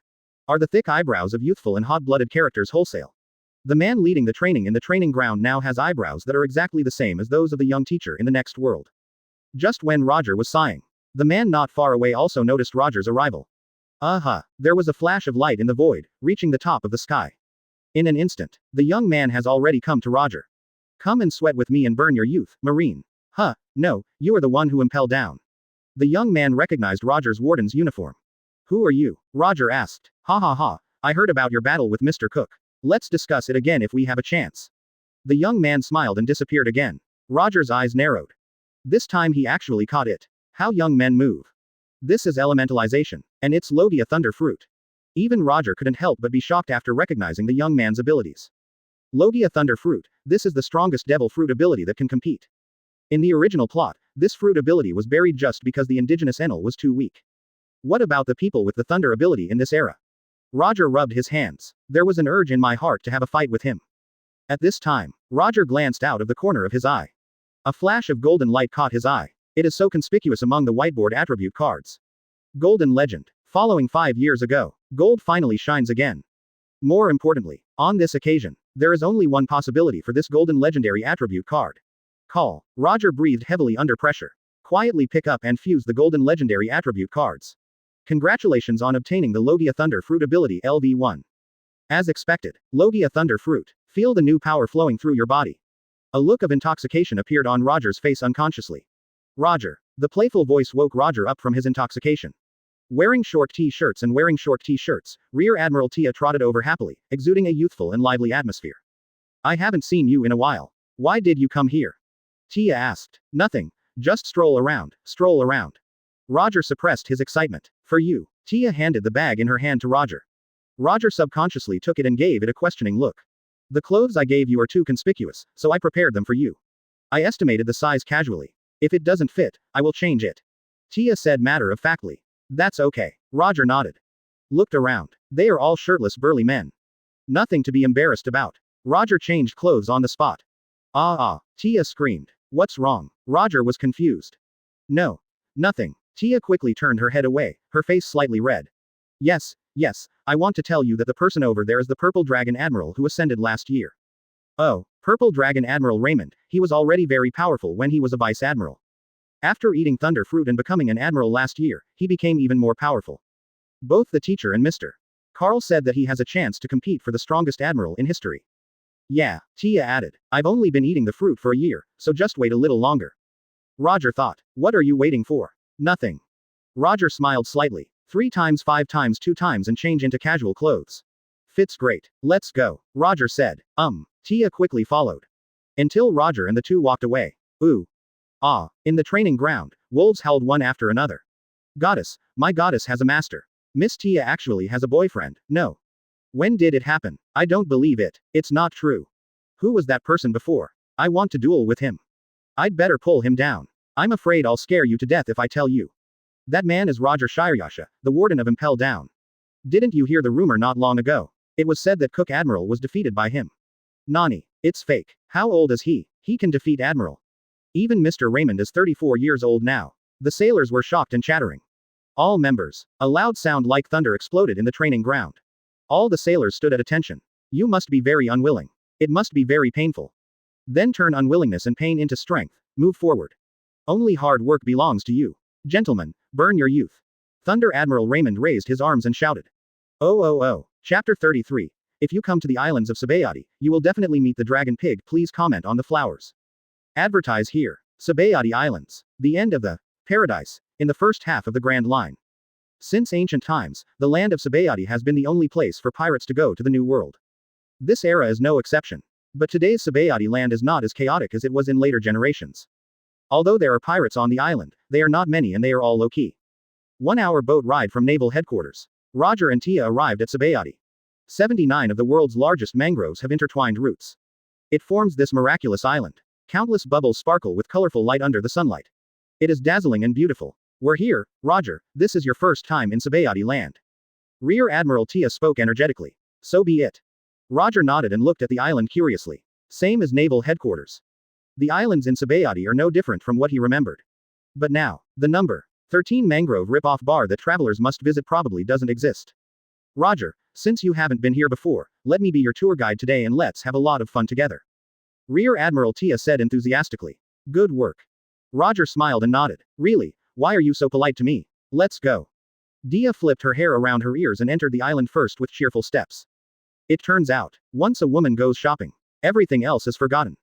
Are the thick eyebrows of youthful and hot-blooded characters wholesale? The man leading the training in the training ground now has eyebrows that are exactly the same as those of the young teacher in the next world. Just when Roger was sighing, the man not far away also noticed Roger's arrival. There was a flash of light in the void, reaching the top of the sky. In an instant, the young man has already come to Roger. Come and sweat with me and burn your youth, Marine. No, you are the one who Impel Down. The young man recognized Roger's warden's uniform. Who are you? Roger asked. I heard about your battle with Mr. Cook. Let's discuss it again if we have a chance. The young man smiled and disappeared again. Roger's eyes narrowed. This time he actually caught it. How young men move. This is elementalization, and it's Logia Thunder Fruit. Even Roger couldn't help but be shocked after recognizing the young man's abilities. Logia Thunder Fruit, this is the strongest devil fruit ability that can compete. In the original plot, this fruit ability was buried just because the indigenous Enel was too weak. What about the people with the thunder ability in this era? Roger rubbed his hands. There was an urge in my heart to have a fight with him. At this time, Roger glanced out of the corner of his eye. A flash of golden light caught his eye. It is so conspicuous among the whiteboard attribute cards. Golden Legend. Following 5 years ago, gold finally shines again. More importantly, on this occasion, there is only one possibility for this golden legendary attribute card. Call. Roger breathed heavily under pressure. Quietly pick up and fuse the golden legendary attribute cards. Congratulations on obtaining the Logia Thunder Fruit ability LV1. As expected, Logia Thunder Fruit. Feel the new power flowing through your body. A look of intoxication appeared on Roger's face unconsciously. Roger. The playful voice woke Roger up from his intoxication. Wearing short t-shirts and wearing short t-shirts, Rear Admiral Tia trotted over happily, exuding a youthful and lively atmosphere. I haven't seen you in a while. Why did you come here? Tia asked. Nothing. Just stroll around. Roger suppressed his excitement. For you. Tia handed the bag in her hand to Roger. Roger subconsciously took it and gave it a questioning look. The clothes I gave you are too conspicuous, so I prepared them for you. I estimated the size casually. If it doesn't fit, I will change it. Tia said matter-of-factly. That's okay. Roger nodded. Looked around. They are all shirtless burly men. Nothing to be embarrassed about. Roger changed clothes on the spot. Tia screamed. What's wrong? Roger was confused. No. Nothing. Tia quickly turned her head away, her face slightly red. Yes, I want to tell you that the person over there is the Purple Dragon Admiral who ascended last year. Oh, Purple Dragon Admiral Raymond, he was already very powerful when he was a Vice Admiral. After eating Thunder Fruit and becoming an Admiral last year, he became even more powerful. Both the teacher and Mr. Carl said that he has a chance to compete for the strongest Admiral in history. Yeah, Tia added. I've only been eating the fruit for a year, so just wait a little longer. Roger thought. What are you waiting for? Nothing. Roger smiled slightly. 3 times 5 times 2 times and change into casual clothes. Fits great. Let's go. Roger said. Tia quickly followed. Until Roger and the two walked away. Ooh. In the training ground, wolves howled one after another. Goddess, my goddess has a master. Miss Tia actually has a boyfriend. No. When did it happen? I don't believe it. It's not true. Who was that person before? I want to duel with him. I'd better pull him down. I'm afraid I'll scare you to death if I tell you. That man is Roger Shirayasha, the warden of Impel Down. Didn't you hear the rumor not long ago? It was said that Cook Admiral was defeated by him. Nani, it's fake. How old is he? He can defeat Admiral. Even Mr. Raymond is 34 years old now. The sailors were shocked and chattering. All members. A loud sound like thunder exploded in the training ground. All the sailors stood at attention. You must be very unwilling. It must be very painful. Then turn unwillingness and pain into strength. Move forward. Only hard work belongs to you. Gentlemen, burn your youth. Thunder Admiral Raymond raised his arms and shouted. Oh. Chapter 33. If you come to the islands of Sabayati, you will definitely meet the dragon pig. Please comment on the flowers. Advertise here. Sabayati Islands. The end of the paradise. In the first half of the Grand Line. Since ancient times, the land of Sabayati has been the only place for pirates to go to the New World. This era is no exception. But today's Sabayati land is not as chaotic as it was in later generations. Although there are pirates on the island, they are not many and they are all low-key. 1-hour boat ride from naval headquarters. Roger and Tia arrived at Sabayati. 79 of the world's largest mangroves have intertwined roots. It forms this miraculous island. Countless bubbles sparkle with colorful light under the sunlight. It is dazzling and beautiful. We're here, Roger, this is your first time in Sabayati land. Rear Admiral Tia spoke energetically. So be it. Roger nodded and looked at the island curiously. Same as naval headquarters. The islands in Sabayati are no different from what he remembered. But now, the number 13 mangrove rip-off bar that travelers must visit probably doesn't exist. Roger, since you haven't been here before, let me be your tour guide today and let's have a lot of fun together. Rear Admiral Tia said enthusiastically. Good work. Roger smiled and nodded. Really, why are you so polite to me? Let's go. Dia flipped her hair around her ears and entered the island first with cheerful steps. It turns out, once a woman goes shopping, everything else is forgotten.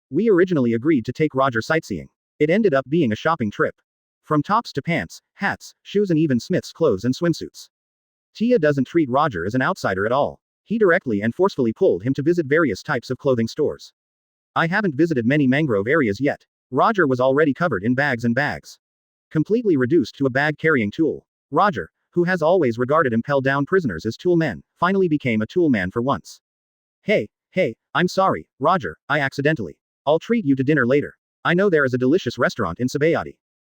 We originally agreed to take Roger sightseeing. It ended up being a shopping trip. From tops to pants, hats, shoes and even Smith's clothes and swimsuits. Tia doesn't treat Roger as an outsider at all. He directly and forcefully pulled him to visit various types of clothing stores. I haven't visited many mangrove areas yet. Roger was already covered in bags and bags. Completely reduced to a bag-carrying tool. Roger, who has always regarded Impel Down prisoners as tool men, finally became a tool man for once. Hey, I'm sorry, Roger, I accidentally. I'll treat you to dinner later. I know there is a delicious restaurant in Sabayati.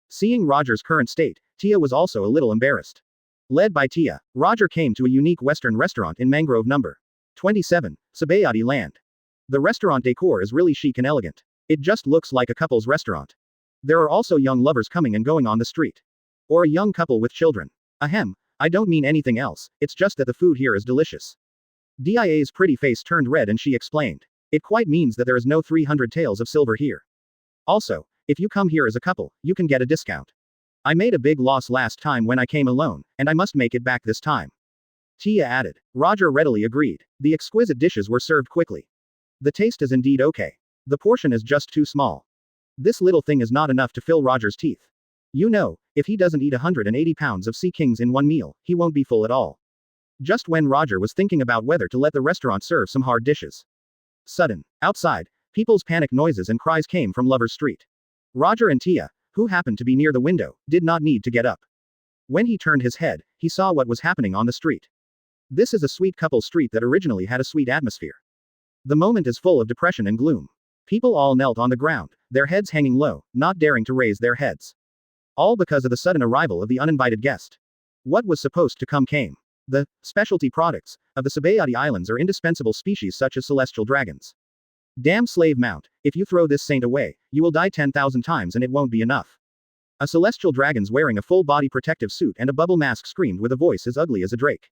Seeing Roger's current state, Tia was also a little embarrassed. Led by Tia, Roger came to a unique Western restaurant in Mangrove number 27, Sabayati Land. The restaurant decor is really chic and elegant. It just looks like a couple's restaurant. There are also young lovers coming and going on the street. Or a young couple with children. Ahem, I don't mean anything else, it's just that the food here is delicious. Dia's pretty face turned red and she explained. It quite means that there is no 300 taels of silver here. Also, if you come here as a couple, you can get a discount. I made a big loss last time when I came alone, and I must make it back this time. Tia added. Roger readily agreed. The exquisite dishes were served quickly. The taste is indeed okay. The portion is just too small. This little thing is not enough to fill Roger's teeth. You know, if he doesn't eat 180 pounds of sea kings in one meal, he won't be full at all. Just when Roger was thinking about whether to let the restaurant serve some hard dishes. Sudden, outside, people's panic noises and cries came from Lover's Street. Roger and Tia, who happened to be near the window, did not need to get up. When he turned his head, he saw what was happening on the street. This is a sweet couple street that originally had a sweet atmosphere. The moment is full of depression and gloom. People all knelt on the ground, their heads hanging low, not daring to raise their heads. All because of the sudden arrival of the uninvited guest. What was supposed to come came. The specialty products of the Sabayati Islands are indispensable species such as celestial dragons. Damn slave mount, if you throw this saint away, you will die 10,000 times and it won't be enough. A celestial dragon's wearing a full body protective suit and a bubble mask screamed with a voice as ugly as a drake.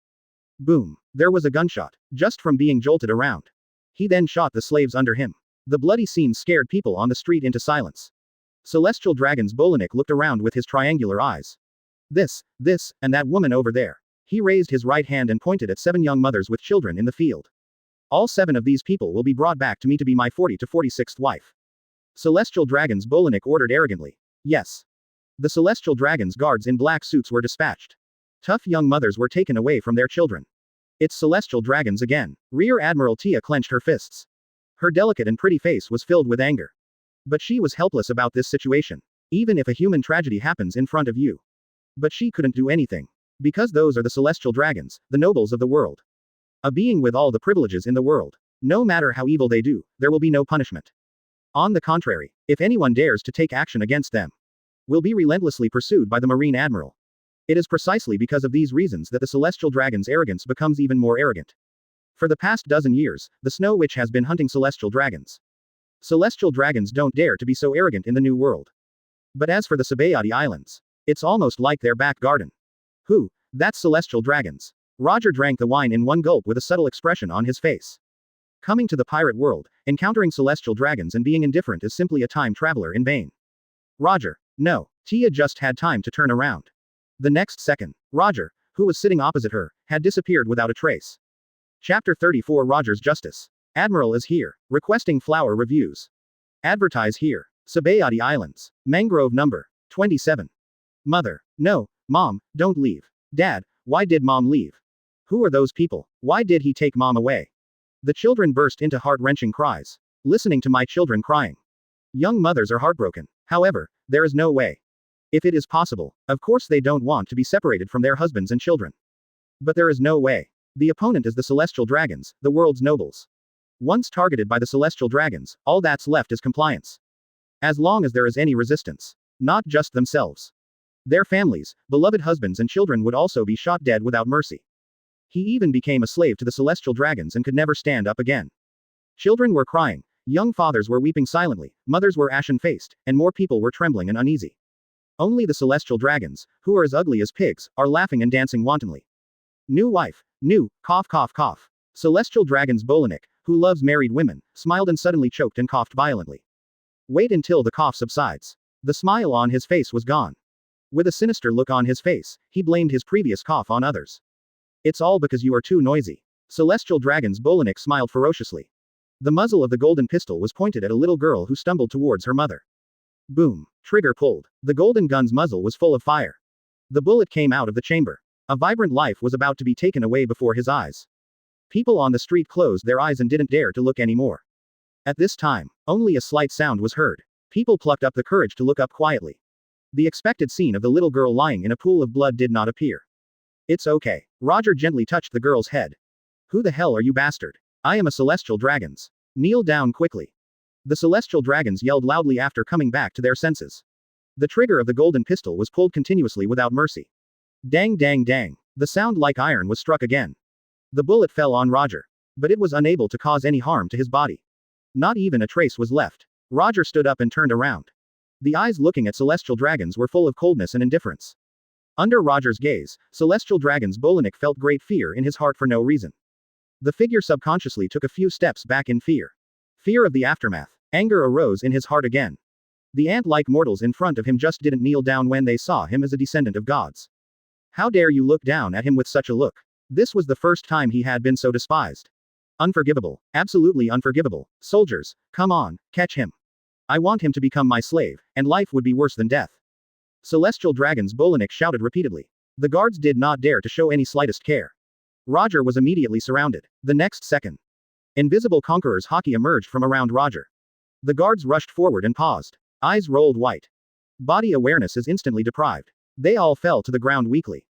Boom. There was a gunshot, just from being jolted around. He then shot the slaves under him. The bloody scene scared people on the street into silence. Celestial Dragon's Bolanik looked around with his triangular eyes. This, and that woman over there. He raised his right hand and pointed at 7 young mothers with children in the field. All 7 of these people will be brought back to me to be my 40 to 46th wife. Celestial Dragon's Bolanik ordered arrogantly. Yes. The Celestial Dragon's guards in black suits were dispatched. Tough young mothers were taken away from their children. It's Celestial Dragons again. Rear Admiral Tia clenched her fists. Her delicate and pretty face was filled with anger. But she was helpless about this situation. Even if a human tragedy happens in front of you. But she couldn't do anything. Because those are the Celestial Dragons, the nobles of the world. A being with all the privileges in the world. No matter how evil they do, there will be no punishment. On the contrary, if anyone dares to take action against them, will be relentlessly pursued by the Marine Admiral. It is precisely because of these reasons that the Celestial Dragon's arrogance becomes even more arrogant. For the past dozen years, the Snow Witch has been hunting Celestial Dragons. Celestial Dragons don't dare to be so arrogant in the New World. But as for the Sabayati Islands, it's almost like their back garden. Who? That's Celestial Dragons. Roger drank the wine in one gulp with a subtle expression on his face. Coming to the pirate world, encountering Celestial Dragons and being indifferent is simply a time traveler in vain. Roger. No. Tia just had time to turn around. The next second, Roger, who was sitting opposite her, had disappeared without a trace. Chapter 34 Roger's Justice. Admiral is here, requesting flower reviews. Advertise here. Sabayati Islands. Mangrove number 27. Mother. No, Mom, don't leave. Dad, why did Mom leave? Who are those people? Why did he take Mom away? The children burst into heart-wrenching cries. Listening to my children crying. Young mothers are heartbroken. However, there is no way. If it is possible, of course they don't want to be separated from their husbands and children. But there is no way. The opponent is the Celestial Dragons, the world's nobles. Once targeted by the Celestial Dragons, all that's left is compliance. As long as there is any resistance. Not just themselves. Their families, beloved husbands and children would also be shot dead without mercy. He even became a slave to the Celestial Dragons and could never stand up again. Children were crying, young fathers were weeping silently, mothers were ashen-faced, and more people were trembling and uneasy. Only the Celestial Dragons, who are as ugly as pigs, are laughing and dancing wantonly. New wife. New, cough cough cough. Celestial Dragon's Bolanik, who loves married women, smiled and suddenly choked and coughed violently. Wait until the cough subsides. The smile on his face was gone. With a sinister look on his face, he blamed his previous cough on others. It's all because you are too noisy. Celestial Dragon's Bolanik smiled ferociously. The muzzle of the golden pistol was pointed at a little girl who stumbled towards her mother. Boom. Trigger pulled. The golden gun's muzzle was full of fire. The bullet came out of the chamber. A vibrant life was about to be taken away before his eyes. People on the street closed their eyes and didn't dare to look anymore. At this time, only a slight sound was heard. People plucked up the courage to look up quietly. The expected scene of the little girl lying in a pool of blood did not appear. It's okay. Roger gently touched the girl's head. Who the hell are you, bastard? I am a Celestial Dragons. Kneel down quickly. The Celestial Dragons yelled loudly after coming back to their senses. The trigger of the golden pistol was pulled continuously without mercy. Dang dang dang. The sound like iron was struck again. The bullet fell on Roger. But it was unable to cause any harm to his body. Not even a trace was left. Roger stood up and turned around. The eyes looking at Celestial Dragons were full of coldness and indifference. Under Roger's gaze, Celestial Dragon's Bolanik felt great fear in his heart for no reason. The figure subconsciously took a few steps back in fear. Fear of the aftermath. Anger arose in his heart again. The ant-like mortals in front of him just didn't kneel down when they saw him as a descendant of gods. How dare you look down at him with such a look? This was the first time he had been so despised. Unforgivable. Absolutely unforgivable. Soldiers, come on, catch him. I want him to become my slave, and life would be worse than death. Celestial Dragon's Bolanik shouted repeatedly. The guards did not dare to show any slightest care. Roger was immediately surrounded. The next second, Invisible Conqueror's hockey emerged from around Roger. The guards rushed forward and paused. Eyes rolled white. Body awareness is instantly deprived. They all fell to the ground weakly.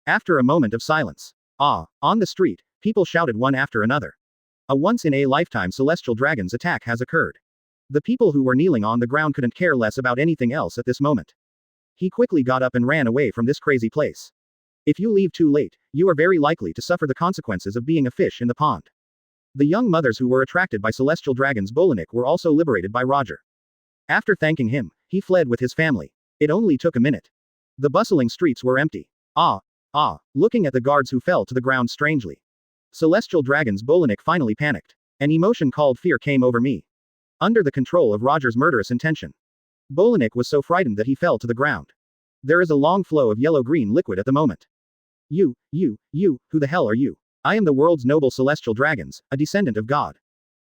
After a moment of silence, On the street, people shouted one after another. A once-in-a-lifetime celestial dragon's attack has occurred. The people who were kneeling on the ground couldn't care less about anything else at this moment. He quickly got up and ran away from this crazy place. If you leave too late, you are very likely to suffer the consequences of being a fish in the pond. The young mothers who were attracted by celestial dragons Bolanik were also liberated by Roger. After thanking him, he fled with his family. It only took a minute. The bustling streets were empty. Looking at the guards who fell to the ground strangely. Celestial dragons Bolanik finally panicked. An emotion called fear came over me. Under the control of Roger's murderous intention. Bolanik was so frightened that he fell to the ground. There is a long flow of yellow-green liquid at the moment. You, who the hell are you? I am the world's noble celestial dragons, a descendant of God.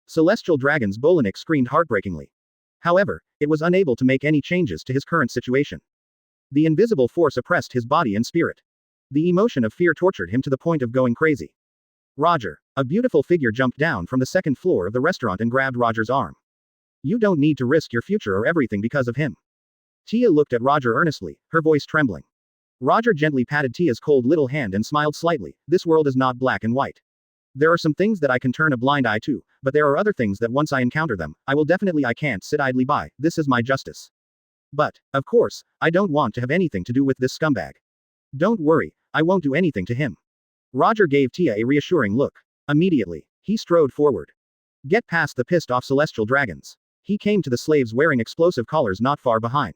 Celestial dragons Bolanik screamed heartbreakingly. However, it was unable to make any changes to his current situation. The invisible force oppressed his body and spirit. The emotion of fear tortured him to the point of going crazy. Roger. A beautiful figure jumped down from the second floor of the restaurant and grabbed Roger's arm. You don't need to risk your future or everything because of him. Tia looked at Roger earnestly, her voice trembling. Roger gently patted Tia's cold little hand and smiled slightly. This world is not black and white. There are some things that I can turn a blind eye to, but there are other things that once I encounter them, I can't sit idly by. This is my justice. But, of course, I don't want to have anything to do with this scumbag. Don't worry, I won't do anything to him. Roger gave Tia a reassuring look. Immediately, he strode forward. Get past the pissed off celestial dragons. He came to the slaves wearing explosive collars not far behind.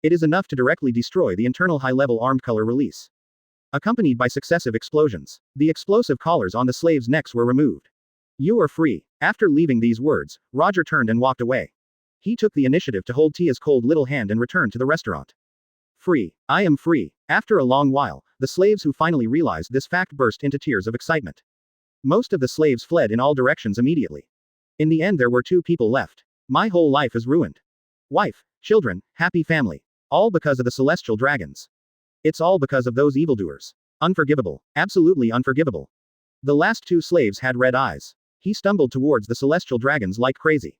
It is enough to directly destroy the internal high-level armed color release. Accompanied by successive explosions, the explosive collars on the slaves' necks were removed. You are free. After leaving these words, Roger turned and walked away. He took the initiative to hold Tia's cold little hand and returned to the restaurant. Free. I am free. After a long while, the slaves who finally realized this fact burst into tears of excitement. Most of the slaves fled in all directions immediately. In the end there were 2 people left. My whole life is ruined. Wife, children, happy family. All because of the celestial dragons. It's all because of those evildoers. Unforgivable. Absolutely unforgivable. The last 2 slaves had red eyes. He stumbled towards the celestial dragons like crazy.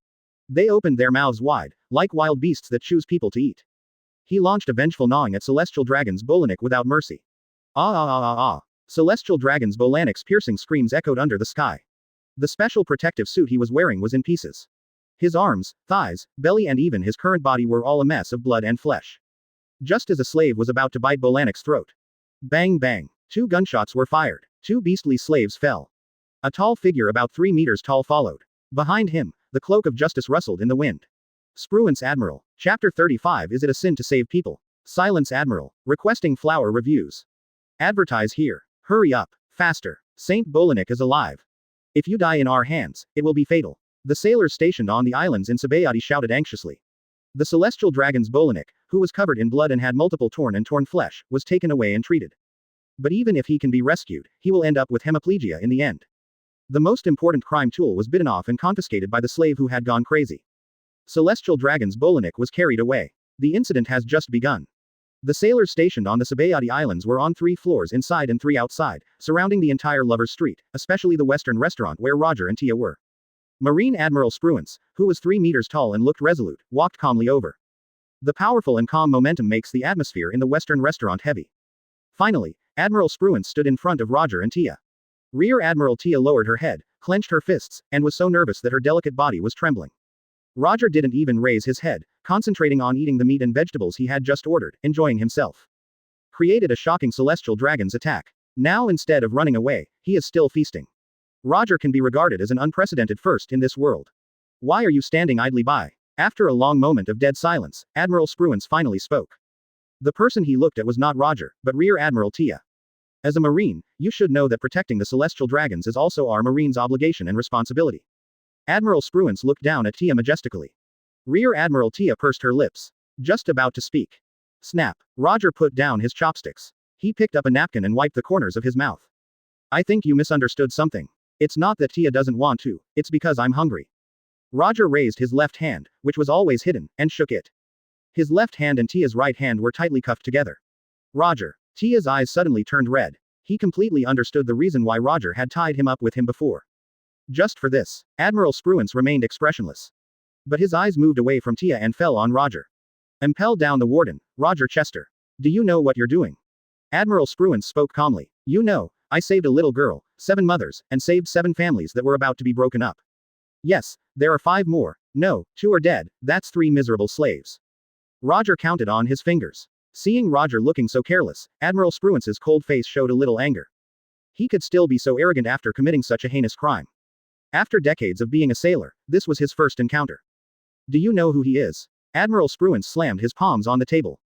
They opened their mouths wide, like wild beasts that choose people to eat. He launched a vengeful gnawing at celestial dragons Bolanik without mercy. Celestial dragons Bolanik's piercing screams echoed under the sky. The special protective suit he was wearing was in pieces. His arms, thighs, belly and even his current body were all a mess of blood and flesh. Just as a slave was about to bite Bolanik's throat. Bang bang. 2 gunshots were fired. 2 beastly slaves fell. A tall figure about 3 meters tall followed. Behind him, the cloak of justice rustled in the wind. Spruance Admiral. Chapter 35 Is it a sin to save people? Silence Admiral. Requesting flower reviews. Advertise here. Hurry up. Faster. Saint Bolanik is alive. If you die in our hands, it will be fatal. The sailors stationed on the islands in Sabayati shouted anxiously. The celestial dragon's Bolanik, who was covered in blood and had multiple torn flesh, was taken away and treated. But even if he can be rescued, he will end up with hemiplegia in the end. The most important crime tool was bitten off and confiscated by the slave who had gone crazy. Celestial dragon's Bolanik was carried away. The incident has just begun. The sailors stationed on the Sabayati Islands were on 3 floors inside and 3 outside, surrounding the entire Lover's Street, especially the Western restaurant where Roger and Tia were. Marine Admiral Spruance, who was 3 meters tall and looked resolute, walked calmly over. The powerful and calm momentum makes the atmosphere in the Western restaurant heavy. Finally, Admiral Spruance stood in front of Roger and Tia. Rear Admiral Tia lowered her head, clenched her fists, and was so nervous that her delicate body was trembling. Roger didn't even raise his head, concentrating on eating the meat and vegetables he had just ordered, enjoying himself. Created a shocking celestial dragon's attack. Now instead of running away, he is still feasting. Roger can be regarded as an unprecedented first in this world. Why are you standing idly by? After a long moment of dead silence, Admiral Spruance finally spoke. The person he looked at was not Roger, but Rear Admiral Tia. As a Marine, you should know that protecting the celestial dragons is also our Marine's obligation and responsibility. Admiral Spruance looked down at Tia majestically. Rear Admiral Tia pursed her lips. Just about to speak. Snap. Roger put down his chopsticks. He picked up a napkin and wiped the corners of his mouth. I think you misunderstood something. It's not that Tia doesn't want to, it's because I'm hungry. Roger raised his left hand, which was always hidden, and shook it. His left hand and Tia's right hand were tightly cuffed together. Roger. Tia's eyes suddenly turned red. He completely understood the reason why Roger had tied him up with him before. Just for this, Admiral Spruance remained expressionless. But his eyes moved away from Tia and fell on Roger. Impel Down the Warden, Roger Chester. Do you know what you're doing? Admiral Spruance spoke calmly. You know, I saved a little girl, 7 mothers, and saved 7 families that were about to be broken up. Yes, there are 5 more. No, 2 are dead, that's 3 miserable slaves. Roger counted on his fingers. Seeing Roger looking so careless, Admiral Spruance's cold face showed a little anger. He could still be so arrogant after committing such a heinous crime. After decades of being a sailor, this was his first encounter. Do you know who he is? Admiral Spruance slammed his palms on the table.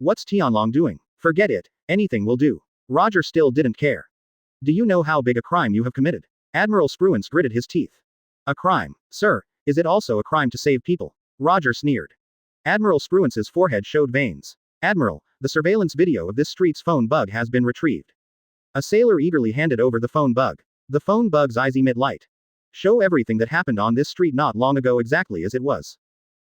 What's Tianlong doing? Forget it, anything will do. Roger still didn't care. Do you know how big a crime you have committed? Admiral Spruance gritted his teeth. A crime, sir, is it also a crime to save people? Roger sneered. Admiral Spruance's forehead showed veins. Admiral, the surveillance video of this street's phone bug has been retrieved. A sailor eagerly handed over the phone bug. The phone bug's eyes emit light. Show everything that happened on this street not long ago exactly as it was.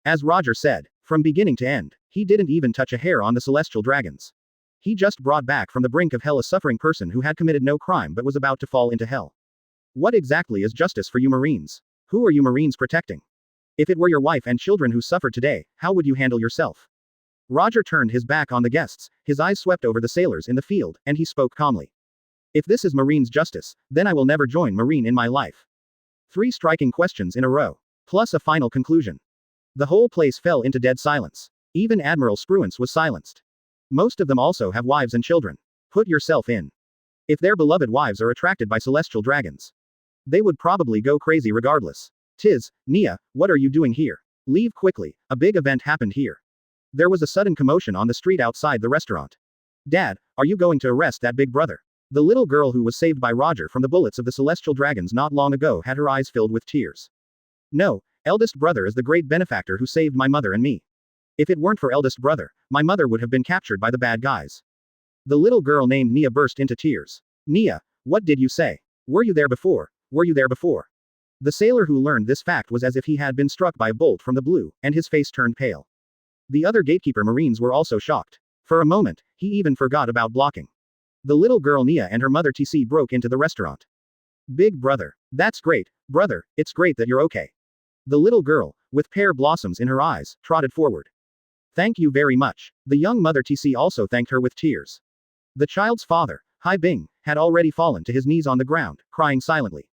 As Roger said, from beginning to end, he didn't even touch a hair on the celestial dragons. He just brought back from the brink of hell a suffering person who had committed no crime but was about to fall into hell. What exactly is justice for you Marines? Who are you Marines protecting? If it were your wife and children who suffered today, how would you handle yourself? Roger turned his back on the guests, his eyes swept over the sailors in the field, and he spoke calmly. If this is Marines' justice, then I will never join Marine in my life. 3 striking questions in a row. Plus a final conclusion. The whole place fell into dead silence. Even Admiral Spruance was silenced. Most of them also have wives and children. Put yourself in. If their beloved wives are attracted by celestial dragons, they would probably go crazy regardless. Tis, Nia, what are you doing here? Leave quickly, a big event happened here. There was a sudden commotion on the street outside the restaurant. Dad, are you going to arrest that big brother? The little girl who was saved by Roger from the bullets of the celestial dragons not long ago had her eyes filled with tears. No, eldest brother is the great benefactor who saved my mother and me. If it weren't for eldest brother, my mother would have been captured by the bad guys. The little girl named Nia burst into tears. Nia, what did you say? Were you there before? Were you there before? The sailor who learned this fact was as if he had been struck by a bolt from the blue, and his face turned pale. The other gatekeeper Marines were also shocked. For a moment, he even forgot about blocking. The little girl Nia and her mother TC broke into the restaurant. Big brother. That's great, brother, it's great that you're okay. The little girl, with pear blossoms in her eyes, trotted forward. Thank you very much. The young mother TC also thanked her with tears. The child's father, Hai Bing, had already fallen to his knees on the ground, crying silently.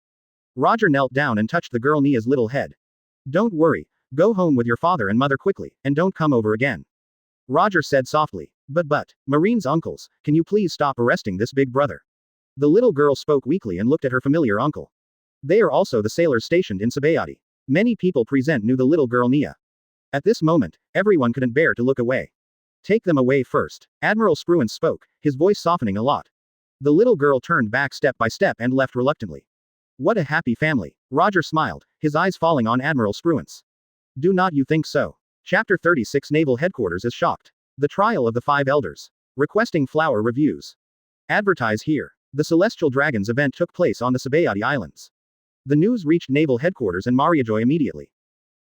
Roger knelt down and touched the girl Nia's little head. Don't worry, go home with your father and mother quickly, and don't come over again. Roger said softly. But, Marines uncles, can you please stop arresting this big brother? The little girl spoke weakly and looked at her familiar uncle. They are also the sailors stationed in Sabayati. Many people present knew the little girl Nia. At this moment, everyone couldn't bear to look away. Take them away first. Admiral Spruance spoke, his voice softening a lot. The little girl turned back step by step and left reluctantly. What a happy family. Roger smiled, his eyes falling on Admiral Spruance. Do not you think so? Chapter 36 Naval Headquarters is shocked. The trial of the 5 elders. Requesting flower reviews. Advertise here. The Celestial Dragons event took place on the Sabayati Islands. The news reached Naval Headquarters and Mariajoy immediately.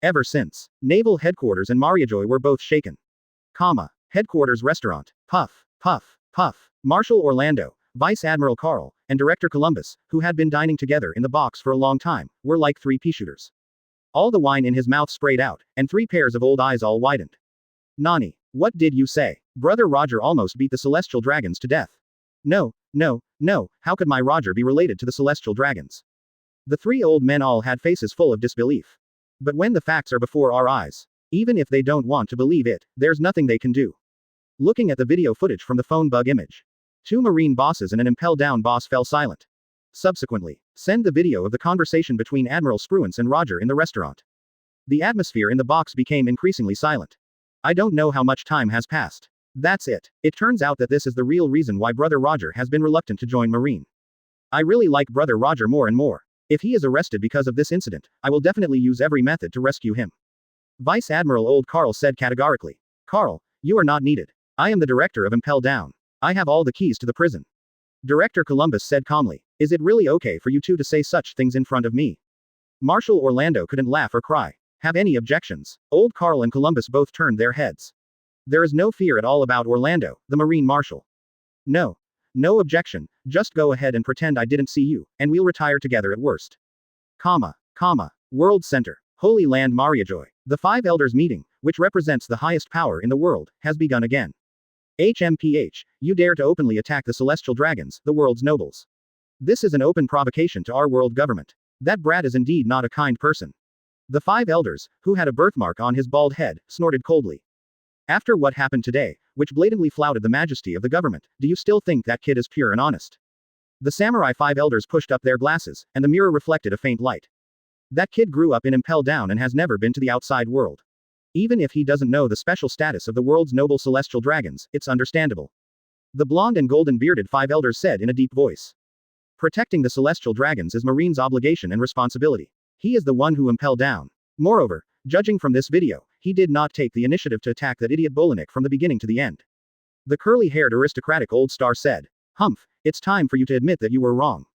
Ever since, Naval Headquarters and Mariajoy were both shaken. Headquarters Restaurant. Puff, puff, puff. Marshal Orlando, Vice Admiral Carl, and Director Columbus, who had been dining together in the box for a long time, were like 3 pea-shooters. All the wine in his mouth sprayed out, and 3 pairs of old eyes all widened. Nani, what did you say? Brother Roger almost beat the Celestial Dragons to death. No, how could my Roger be related to the Celestial Dragons? The 3 old men all had faces full of disbelief. But when the facts are before our eyes, even if they don't want to believe it, there's nothing they can do. Looking at the video footage from the phone bug image, 2 Marine bosses and an Impel Down boss fell silent. Subsequently, send the video of the conversation between Admiral Spruance and Roger in the restaurant. The atmosphere in the box became increasingly silent. I don't know how much time has passed. That's it. It turns out that this is the real reason why Brother Roger has been reluctant to join Marine. I really like Brother Roger more and more. If he is arrested because of this incident, I will definitely use every method to rescue him. Vice Admiral Old Carl said categorically. Carl, you are not needed. I am the director of Impel Down. I have all the keys to the prison. Director Columbus said calmly. Is it really okay for you 2 to say such things in front of me? Marshal Orlando couldn't laugh or cry. Have any objections? Old Carl and Columbus both turned their heads. There is no fear at all about Orlando, the Marine Marshal. No objection, just go ahead and pretend I didn't see you, and we'll retire together at worst. World Center. Holy Land Mariajoy. The 5 Elders meeting, which represents the highest power in the world, has begun again. HMPH, you dare to openly attack the Celestial Dragons, the world's nobles. This is an open provocation to our world government. That brat is indeed not a kind person. The 5 elders, who had a birthmark on his bald head, snorted coldly. After what happened today, which blatantly flouted the majesty of the government, do you still think that kid is pure and honest? The samurai 5 elders pushed up their glasses, and the mirror reflected a faint light. That kid grew up in Impel Down and has never been to the outside world. Even if he doesn't know the special status of the world's noble celestial dragons, it's understandable. The blonde and golden bearded 5 elders said in a deep voice. Protecting the celestial dragons is Marine's obligation and responsibility. He is the one who Impel Down. Moreover, judging from this video, he did not take the initiative to attack that idiot Bolanik from the beginning to the end. The curly-haired aristocratic old star said. Humph, it's time for you to admit that you were wrong.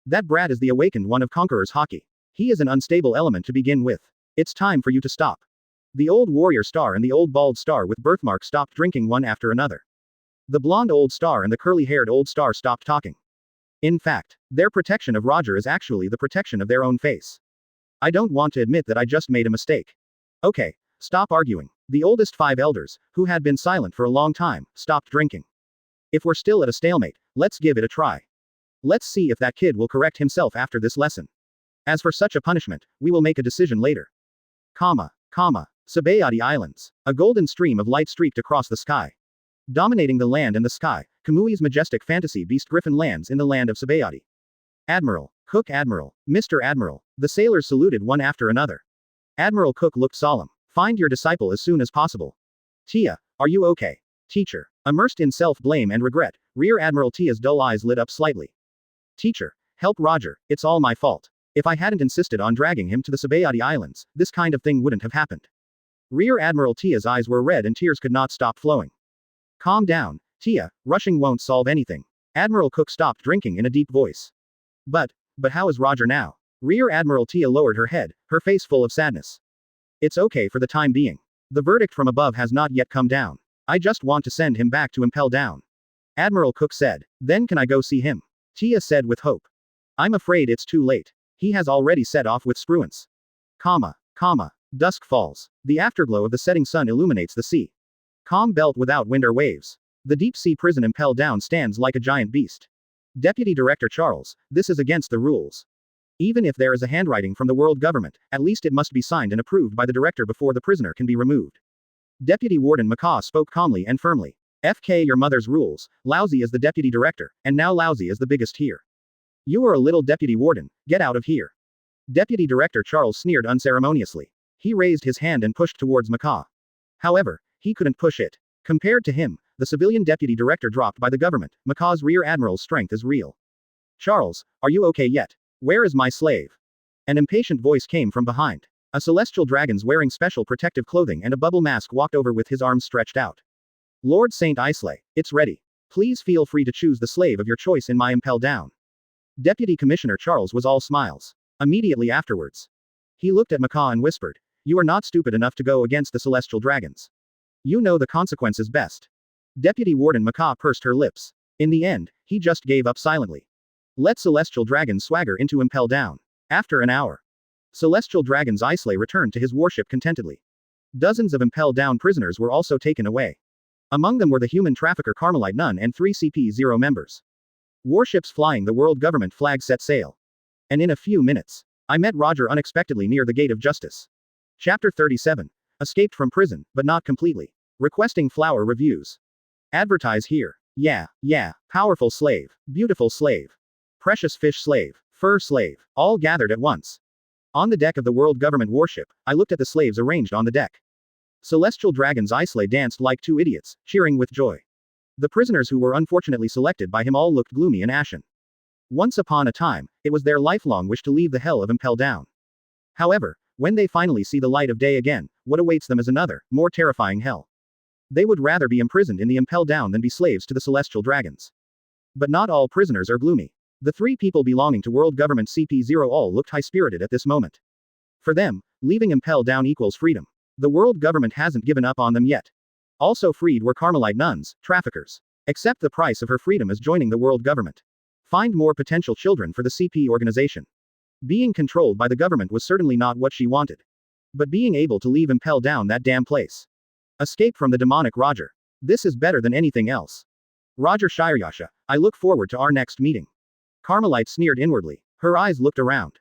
That brat is the awakened one of Conqueror's hockey. He is an unstable element to begin with. It's time for you to stop. The old warrior star and the old bald star with birthmark stopped drinking one after another. The blonde old star and the curly-haired old star stopped talking. In fact, their protection of Roger is actually the protection of their own face. I don't want to admit that I just made a mistake. Okay, stop arguing. The oldest 5 elders, who had been silent for a long time, stopped drinking. If we're still at a stalemate, let's give it a try. Let's see if that kid will correct himself after this lesson. As for such a punishment, we will make a decision later. Sabayati Islands. A golden stream of light streaked across the sky. Dominating the land and the sky, Kamui's majestic fantasy beast Griffin lands in the land of Sabayati. Admiral, Cook Admiral, Mr. Admiral. The sailors saluted one after another. Admiral Cook looked solemn. Find your disciple as soon as possible. Tia, are you okay? Teacher. Immersed in self-blame and regret, Rear Admiral Tia's dull eyes lit up slightly. Teacher, help Roger, it's all my fault. If I hadn't insisted on dragging him to the Sabayati Islands, this kind of thing wouldn't have happened. Rear Admiral Tia's eyes were red and tears could not stop flowing. Calm down, Tia, rushing won't solve anything. Admiral Cook stopped drinking in a deep voice. But how is Roger now? Rear Admiral Tia lowered her head, her face full of sadness. It's okay for the time being. The verdict from above has not yet come down. I just want to send him back to Impel Down. Admiral Cook said. Then can I go see him? Tia said with hope. I'm afraid it's too late. He has already set off with Spruance. Dusk falls. The afterglow of the setting sun illuminates the sea. Calm belt without wind or waves. The deep sea prison Impel Down stands like a giant beast. Deputy Director Charles, this is against the rules. Even if there is a handwriting from the world government, at least it must be signed and approved by the director before the prisoner can be removed. Deputy Warden Macaw spoke calmly and firmly. FK your mother's rules, Lousy is the deputy director, and now Lousy is the biggest here. You are a little deputy warden, get out of here. Deputy Director Charles sneered unceremoniously. He raised his hand and pushed towards Macaw. However, he couldn't push it. Compared to him, the civilian deputy director dropped by the government, Macaw's rear admiral's strength is real. Charles, are you okay yet? Where is my slave? An impatient voice came from behind. A celestial dragon wearing special protective clothing and a bubble mask walked over with his arms stretched out. Lord Saint Islay, it's ready. Please feel free to choose the slave of your choice in my Impel Down. Deputy Commissioner Charles was all smiles. Immediately afterwards, he looked at Macaw and whispered, you are not stupid enough to go against the celestial dragons. You know the consequences best. Deputy Warden Macaw pursed her lips. In the end, he just gave up silently. Let celestial dragons swagger into Impel Down. After an hour, celestial dragons Islay returned to his warship contentedly. Dozens of Impel Down prisoners were also taken away. Among them were the human trafficker Carmelite Nun and 3 CP-0 members. Warships flying the world government flag set sail. And in a few minutes, I met Roger unexpectedly near the gate of justice. Chapter 37. Escaped from prison, but not completely. Requesting flower reviews. Advertise here. Yeah. Powerful slave. Beautiful slave. Precious fish slave. Fur slave. All gathered at once. On the deck of the world government warship, I looked at the slaves arranged on the deck. Celestial dragons Islay danced like 2 idiots, cheering with joy. The prisoners who were unfortunately selected by him all looked gloomy and ashen. Once upon a time, it was their lifelong wish to leave the hell of Impel Down. However, when they finally see the light of day again, what awaits them is another, more terrifying hell. They would rather be imprisoned in the Impel Down than be slaves to the celestial dragons. But not all prisoners are gloomy. The 3 people belonging to world government CP-0 all looked high-spirited at this moment. For them, leaving Impel Down equals freedom. The world government hasn't given up on them yet. Also freed were Carmelite nuns, traffickers. Accept the price of her freedom as joining the world government. Find more potential children for the CP organization. Being controlled by the government was certainly not what she wanted. But being able to leave Impel Down that damn place. Escape from the demonic Roger. This is better than anything else. Roger Shireyasha, I look forward to our next meeting. Carmelite sneered inwardly. Her eyes looked around.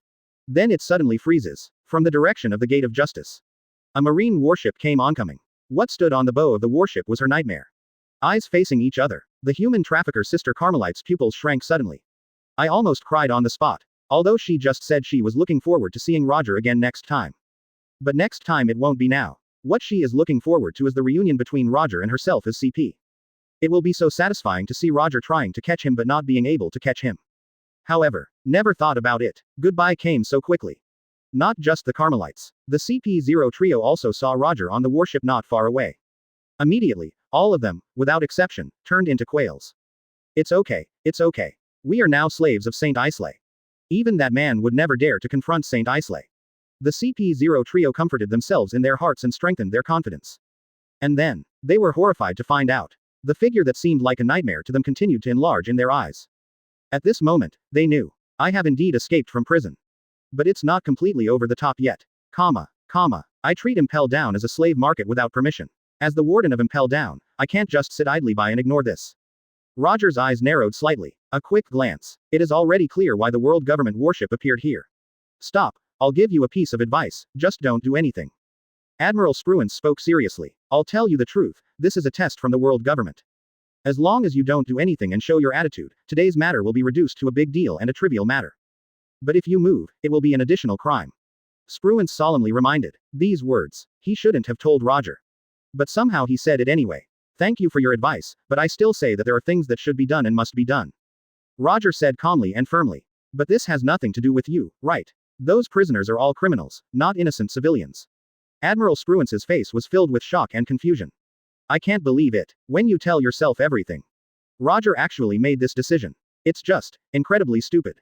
Then it suddenly freezes. From the direction of the Gate of Justice. A marine warship came oncoming. What stood on the bow of the warship was her nightmare. Eyes facing each other. The human trafficker's sister Carmelite's pupils shrank suddenly. I almost cried on the spot. Although she just said she was looking forward to seeing Roger again next time. But next time it won't be now. What she is looking forward to is the reunion between Roger and herself as CP. It will be so satisfying to see Roger trying to catch him but not being able to catch him. However, never thought about it. Goodbye came so quickly. Not just the Carmelites. The CP0 trio also saw Roger on the warship not far away. Immediately, all of them, without exception, turned into quails. It's okay, it's okay. We are now slaves of Saint Islay. Even that man would never dare to confront Saint Islay. The CP0 trio comforted themselves in their hearts and strengthened their confidence. And then, they were horrified to find out. The figure that seemed like a nightmare to them continued to enlarge in their eyes. At this moment, they knew. I have indeed escaped from prison. But it's not completely over the top yet. I treat Impel Down as a slave market without permission. As the warden of Impel Down, I can't just sit idly by and ignore this. Roger's eyes narrowed slightly. A quick glance. It is already clear why the world government warship appeared here. Stop. I'll give you a piece of advice, just don't do anything. Admiral Spruance spoke seriously. I'll tell you the truth, this is a test from the world government. As long as you don't do anything and show your attitude, today's matter will be reduced to a big deal and a trivial matter. But if you move, it will be an additional crime. Spruance solemnly reminded. These words, he shouldn't have told Roger. But somehow he said it anyway. Thank you for your advice, but I still say that there are things that should be done and must be done. Roger said calmly and firmly. But this has nothing to do with you, right? Those prisoners are all criminals, not innocent civilians. Admiral Spruance's face was filled with shock and confusion. I can't believe it. When you tell yourself everything. Roger actually made this decision. It's just, incredibly stupid.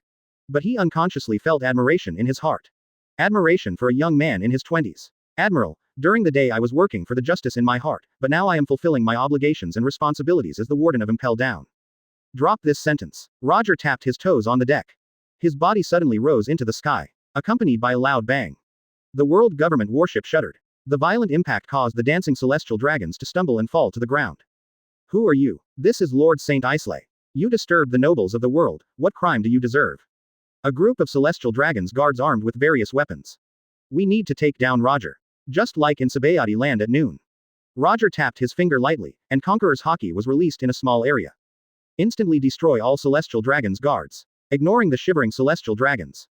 But he unconsciously felt admiration in his heart. Admiration for a young man in his 20s. Admiral, during the day I was working for the justice in my heart, but now I am fulfilling my obligations and responsibilities as the warden of Impel Down. Drop this sentence. Roger tapped his toes on the deck. His body suddenly rose into the sky, accompanied by a loud bang. The world government warship shuddered. The violent impact caused the dancing celestial dragons to stumble and fall to the ground. Who are you? This is Lord Saint Islay. You disturbed the nobles of the world, what crime do you deserve? A group of celestial dragons guards armed with various weapons. We need to take down Roger. Just like in Sabayati land at noon. Roger tapped his finger lightly, and Conqueror's Hockey was released in a small area. Instantly destroy all celestial dragons guards. Ignoring the shivering celestial dragons.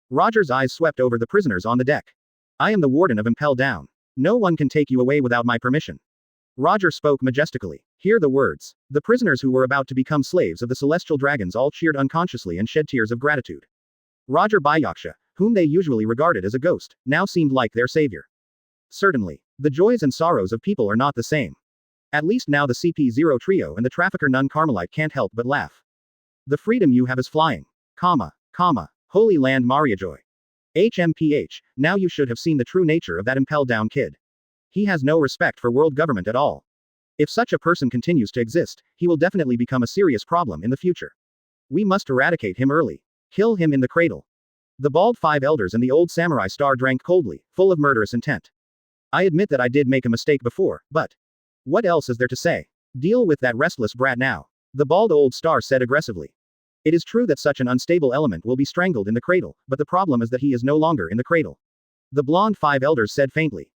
Roger's eyes swept over the prisoners on the deck. I am the warden of Impel Down. No one can take you away without my permission. Roger spoke majestically. Hear the words. The prisoners who were about to become slaves of the celestial dragons all cheered unconsciously and shed tears of gratitude. Roger Byaksha, whom they usually regarded as a ghost, now seemed like their savior. Certainly, the joys and sorrows of people are not the same. At least now the CP0 trio and the trafficker nun Carmelite can't help but laugh. The freedom you have is flying. Holy land Mariajoy. HMPH, now you should have seen the true nature of that Impel Down kid. He has no respect for world government at all. If such a person continues to exist, he will definitely become a serious problem in the future. We must eradicate him early. Kill him in the cradle. The bald five elders and the old samurai star drank coldly, full of murderous intent. I admit that I did make a mistake before, but what else is there to say? Deal with that restless brat now. The bald old star said aggressively. It is true that such an unstable element will be strangled in the cradle, but the problem is that he is no longer in the cradle. The blonde five elders said faintly.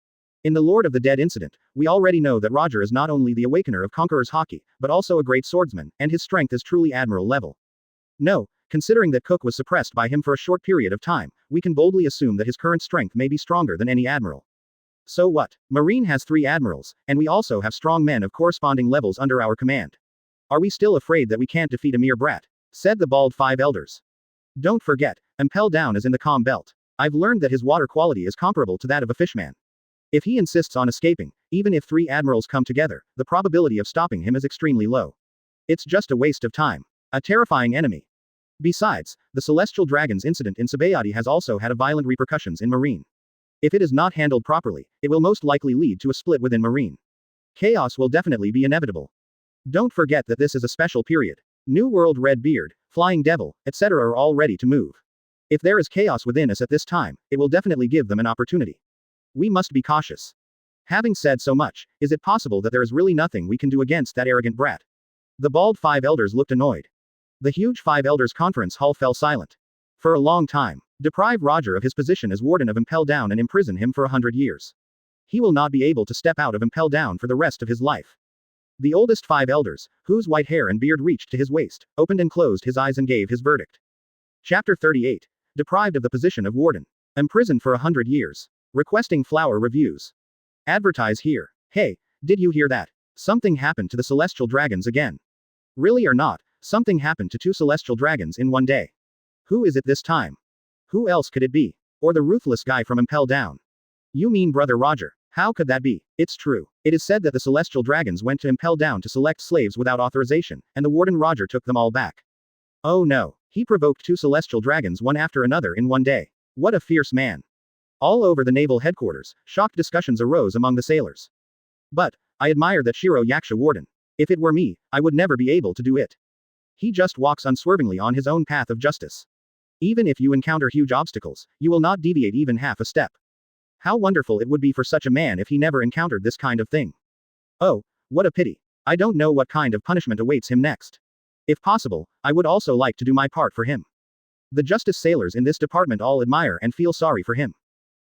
In the Lord of the Dead incident, we already know that Roger is not only the awakener of Conqueror's Hockey, but also a great swordsman, and his strength is truly admiral level. No, considering that Cook was suppressed by him for a short period of time, we can boldly assume that his current strength may be stronger than any admiral. So what? Marine has 3 admirals, and we also have strong men of corresponding levels under our command. Are we still afraid that we can't defeat a mere brat? Said the bald five elders. Don't forget, Impel Down is in the calm belt. I've learned that his water quality is comparable to that of a fishman. If he insists on escaping, even if 3 admirals come together, the probability of stopping him is extremely low. It's just a waste of time. A terrifying enemy. Besides, the Celestial Dragons incident in Sabayati has also had violent repercussions in Marine. If it is not handled properly, it will most likely lead to a split within Marine. Chaos will definitely be inevitable. Don't forget that this is a special period. New World Redbeard, Flying Devil, etc. are all ready to move. If there is chaos within us at this time, it will definitely give them an opportunity. We must be cautious. Having said so much, is it possible that there is really nothing we can do against that arrogant brat? The bald five elders looked annoyed. The huge Five Elders conference hall fell silent. For a long time. Deprive Roger of his position as warden of Impel Down and imprison him for 100 years. He will not be able to step out of Impel Down for the rest of his life. The oldest Five Elders, whose white hair and beard reached to his waist, opened and closed his eyes and gave his verdict. Chapter 38. Deprived of the position of warden. Imprisoned for 100 years. Requesting flower reviews. Advertise here. Hey, did you hear that? Something happened to the celestial dragons again. Really or not, something happened to 2 celestial dragons in one day. Who is it this time? Who else could it be? Or the ruthless guy from Impel Down? You mean Brother Roger? How could that be? It's true. It is said that the celestial dragons went to Impel Down to select slaves without authorization, and the warden Roger took them all back. Oh no. He provoked 2 celestial dragons one after another in one day. What a fierce man. All over the naval headquarters, shocked discussions arose among the sailors. But, I admire that Shiro Yakusha warden. If it were me, I would never be able to do it. He just walks unswervingly on his own path of justice. Even if you encounter huge obstacles, you will not deviate even half a step. How wonderful it would be for such a man if he never encountered this kind of thing. Oh, what a pity. I don't know what kind of punishment awaits him next. If possible, I would also like to do my part for him. The justice sailors in this department all admire and feel sorry for him.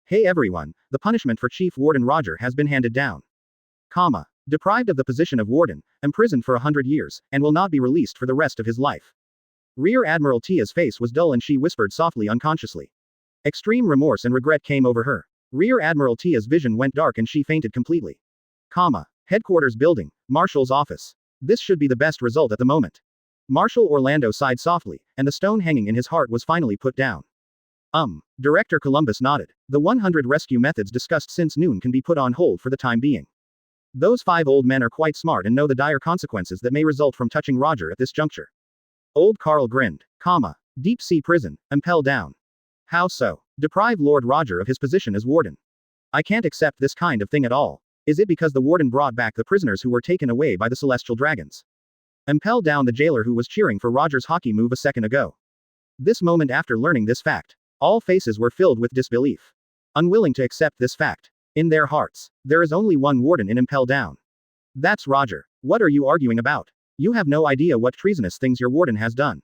Hey everyone, the punishment for Chief Warden Roger has been handed down. Deprived of the position of warden, imprisoned for 100 years, and will not be released for the rest of his life. Rear Admiral Tia's face was dull and she whispered softly unconsciously. Extreme remorse and regret came over her. Rear Admiral Tia's vision went dark and she fainted completely. Headquarters building, Marshal's office. This should be the best result at the moment. Marshal Orlando sighed softly, and the stone hanging in his heart was finally put down. Director Columbus nodded. The 100 rescue methods discussed since noon can be put on hold for the time being. Those 5 old men are quite smart and know the dire consequences that may result from touching Roger at this juncture. Old Carl grinned. Deep sea prison, Impel Down. How so? Deprive Lord Roger of his position as warden. I can't accept this kind of thing at all. Is it because the warden brought back the prisoners who were taken away by the celestial dragons? Impel Down the jailer who was cheering for Roger's hockey move a second ago. This moment after learning this fact, all faces were filled with disbelief. Unwilling to accept this fact. In their hearts, there is only one warden in Impel Down. That's Roger. What are you arguing about? You have no idea what treasonous things your warden has done.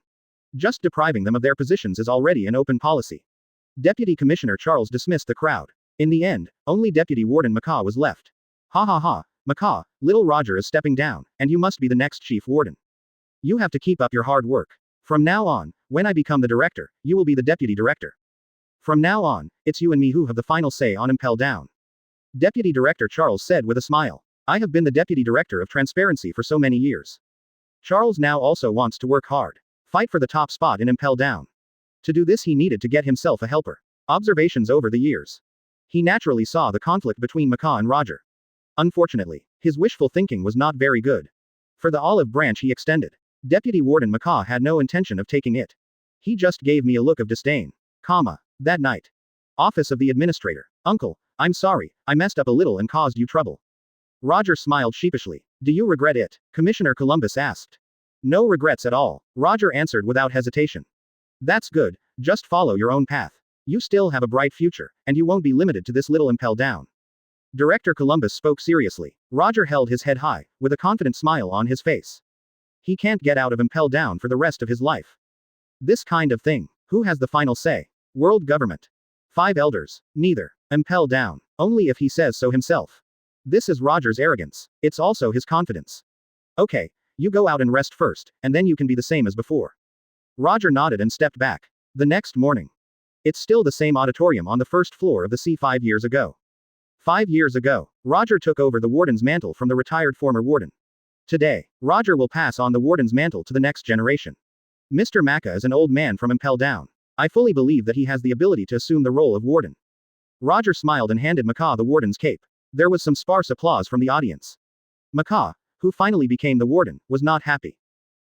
Just depriving them of their positions is already an open policy. Deputy Commissioner Charles dismissed the crowd. In the end, only Deputy Warden Macaw was left. Ha ha ha, Macaw, little Roger is stepping down, and you must be the next chief warden. You have to keep up your hard work. From now on, when I become the director, you will be the deputy director. From now on, it's you and me who have the final say on Impel Down. Deputy Director Charles said with a smile. I have been the Deputy Director of Transparency for so many years. Charles now also wants to work hard. Fight for the top spot in Impel Down. To do this he needed to get himself a helper. Observations over the years. He naturally saw the conflict between Macaw and Roger. Unfortunately, his wishful thinking was not very good. For the olive branch he extended, Deputy Warden Macaw had no intention of taking it. He just gave me a look of disdain. That night. Office of the Administrator. Uncle, I'm sorry, I messed up a little and caused you trouble. Roger smiled sheepishly. Do you regret it? Commissioner Columbus asked. No regrets at all, Roger answered without hesitation. That's good, just follow your own path. You still have a bright future, and you won't be limited to this little Impel Down. Director Columbus spoke seriously. Roger held his head high, with a confident smile on his face. He can't get out of Impel Down for the rest of his life. This kind of thing. Who has the final say? World government. 5 elders. Neither. Impel Down. Only if he says so himself. This is Roger's arrogance. It's also his confidence. Okay, you go out and rest first, and then you can be the same as before. Roger nodded and stepped back. The next morning. It's still the same auditorium on the first floor of the C 5 years ago. 5 years ago, Roger took over the warden's mantle from the retired former warden. Today, Roger will pass on the warden's mantle to the next generation. Mr. Maka is an old man from Impel Down. I fully believe that he has the ability to assume the role of warden. Roger smiled and handed Macaw the warden's cape. There was some sparse applause from the audience. Macaw, who finally became the warden, was not happy.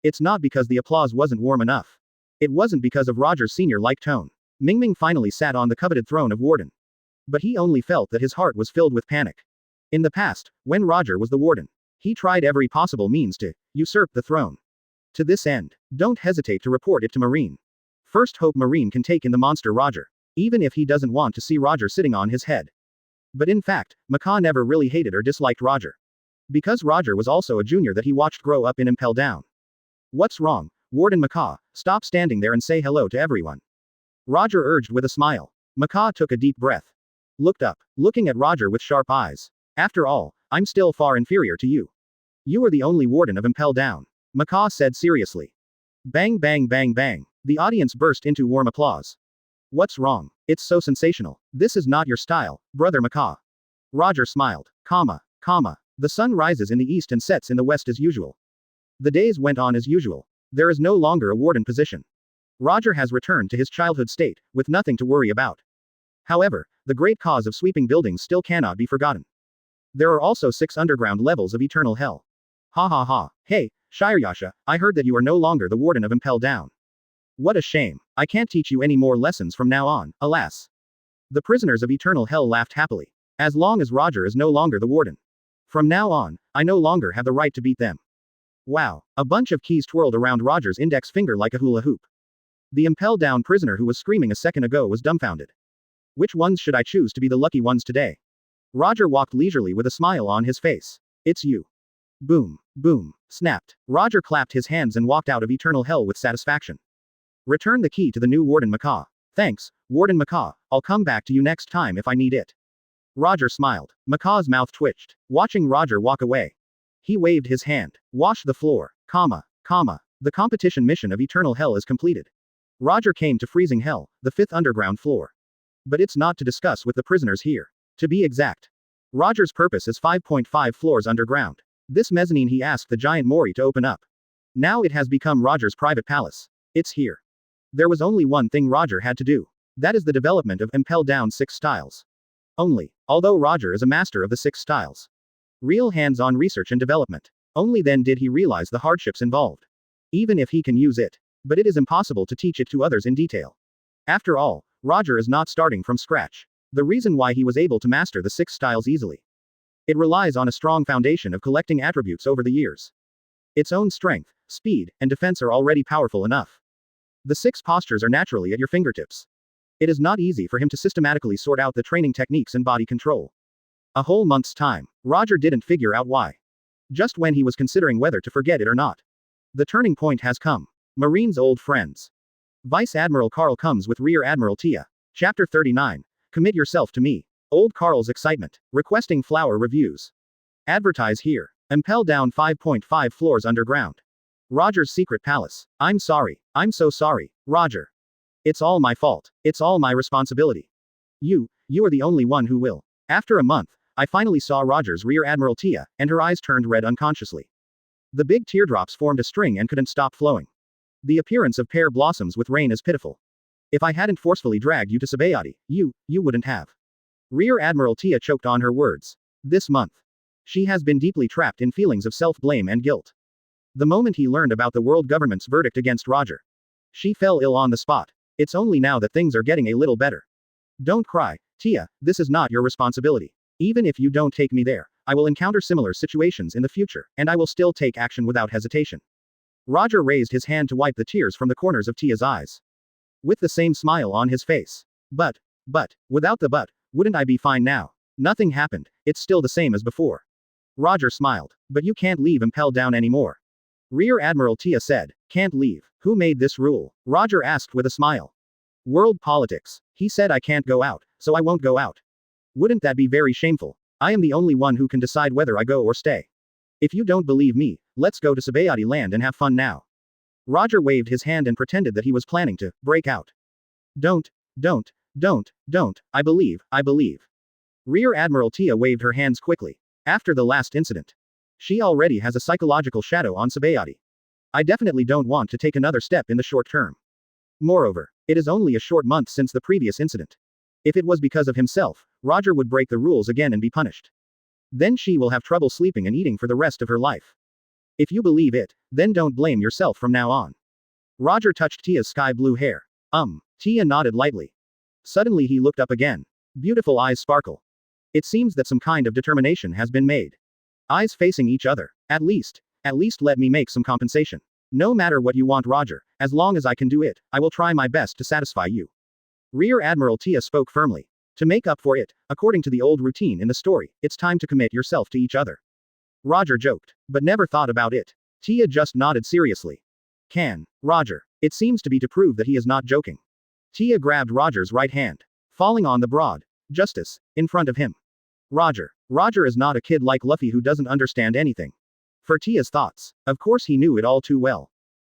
It's not because the applause wasn't warm enough. It wasn't because of Roger's senior-like tone. Mingming finally sat on the coveted throne of warden. But he only felt that his heart was filled with panic. In the past, when Roger was the warden, he tried every possible means to usurp the throne. To this end, don't hesitate to report it to Marine. First hope Marine can take in the monster Roger, even if he doesn't want to see Roger sitting on his head. But in fact, Macaw never really hated or disliked Roger. Because Roger was also a junior that he watched grow up in Impel Down. What's wrong? Warden Macaw, stop standing there and say hello to everyone. Roger urged with a smile. Macaw took a deep breath. Looked up, looking at Roger with sharp eyes. After all, I'm still far inferior to you. You are the only warden of Impel Down. Macaw said seriously. Bang bang bang bang. The audience burst into warm applause. What's wrong? It's so sensational. This is not your style, Brother Macaw. Roger smiled. The sun rises in the east and sets in the west as usual. The days went on as usual. There is no longer a warden position. Roger has returned to his childhood state, with nothing to worry about. However, the great cause of sweeping buildings still cannot be forgotten. There are also 6 underground levels of eternal hell. Ha ha ha. Hey, Shirayasha, I heard that you are no longer the warden of Impel Down. What a shame. I can't teach you any more lessons from now on, alas. The prisoners of eternal hell laughed happily. As long as Roger is no longer the warden. From now on, I no longer have the right to beat them. Wow. A bunch of keys twirled around Roger's index finger like a hula hoop. The Impel Down prisoner who was screaming a second ago was dumbfounded. Which ones should I choose to be the lucky ones today? Roger walked leisurely with a smile on his face. It's you. Boom, boom, snapped. Roger clapped his hands and walked out of eternal hell with satisfaction. Return the key to the new Warden Macaw. Thanks, Warden Macaw, I'll come back to you next time if I need it. Roger smiled. Macaw's mouth twitched, watching Roger walk away. He waved his hand. Wash the floor, the competition mission of eternal hell is completed. Roger came to freezing hell, the 5th underground floor. But it's not to discuss with the prisoners here. To be exact. Roger's purpose is 5.5 floors underground. This mezzanine he asked the giant Mori to open up. Now it has become Roger's private palace. It's here. There was only one thing Roger had to do. That is the development of Impel Down 6 styles. Only. Although Roger is a master of the 6 styles. Real hands-on research and development. Only then did he realize the hardships involved. Even if he can use it. But it is impossible to teach it to others in detail. After all, Roger is not starting from scratch. The reason why he was able to master the 6 styles easily. It relies on a strong foundation of collecting attributes over the years. Its own strength, speed, and defense are already powerful enough. The 6 postures are naturally at your fingertips. It is not easy for him to systematically sort out the training techniques and body control. A whole month's time. Roger didn't figure out why. Just when he was considering whether to forget it or not. The turning point has come. Marine's old friends. Vice Admiral Carl comes with Rear Admiral Tia. Chapter 39. Commit yourself to me. Old Carl's excitement. Requesting flower reviews. Advertise here. Impel Down 5.5 floors underground. Roger's secret palace. I'm sorry. I'm so sorry, Roger. It's all my fault. It's all my responsibility. You are the only one who will. After a month, I finally saw Roger's Rear Admiral Tia, and her eyes turned red unconsciously. The big teardrops formed a string and couldn't stop flowing. The appearance of pear blossoms with rain is pitiful. If I hadn't forcefully dragged you to Sabayati, you wouldn't have. Rear Admiral Tia choked on her words. This month. She has been deeply trapped in feelings of self-blame and guilt. The moment he learned about the world government's verdict against Roger. She fell ill on the spot. It's only now that things are getting a little better. Don't cry, Tia, this is not your responsibility. Even if you don't take me there, I will encounter similar situations in the future, and I will still take action without hesitation. Roger raised his hand to wipe the tears from the corners of Tia's eyes. With the same smile on his face. But, without the but, wouldn't I be fine now? Nothing happened, it's still the same as before. Roger smiled. But you can't leave Impel Down anymore. Rear Admiral Tia said. Can't leave. Who made this rule? Roger asked with a smile. World politics. He said I can't go out, so I won't go out. Wouldn't that be very shameful? I am the only one who can decide whether I go or stay. If you don't believe me, let's go to Sabayati Land and have fun now. Roger waved his hand and pretended that he was planning to break out. Don't, I believe. Rear Admiral Tia waved her hands quickly. After the last incident. She already has a psychological shadow on Sabayati. I definitely don't want to take another step in the short term. Moreover, it is only a short month since the previous incident. If it was because of himself, Roger would break the rules again and be punished. Then she will have trouble sleeping and eating for the rest of her life. If you believe it, then don't blame yourself from now on. Roger touched Tia's sky blue hair. Tia nodded lightly. Suddenly he looked up again. Beautiful eyes sparkle. It seems that some kind of determination has been made. Eyes facing each other. At least let me make some compensation. No matter what you want, Roger, as long as I can do it, I will try my best to satisfy you. Rear Admiral Tia spoke firmly. To make up for it, according to the old routine in the story, it's time to commit yourself to each other. Roger joked, but never thought about it. Tia just nodded seriously. Roger. It seems to be to prove that he is not joking. Tia grabbed Roger's right hand, falling on the broad justice in front of him. Roger is not a kid like Luffy who doesn't understand anything. For Tia's thoughts, of course he knew it all too well.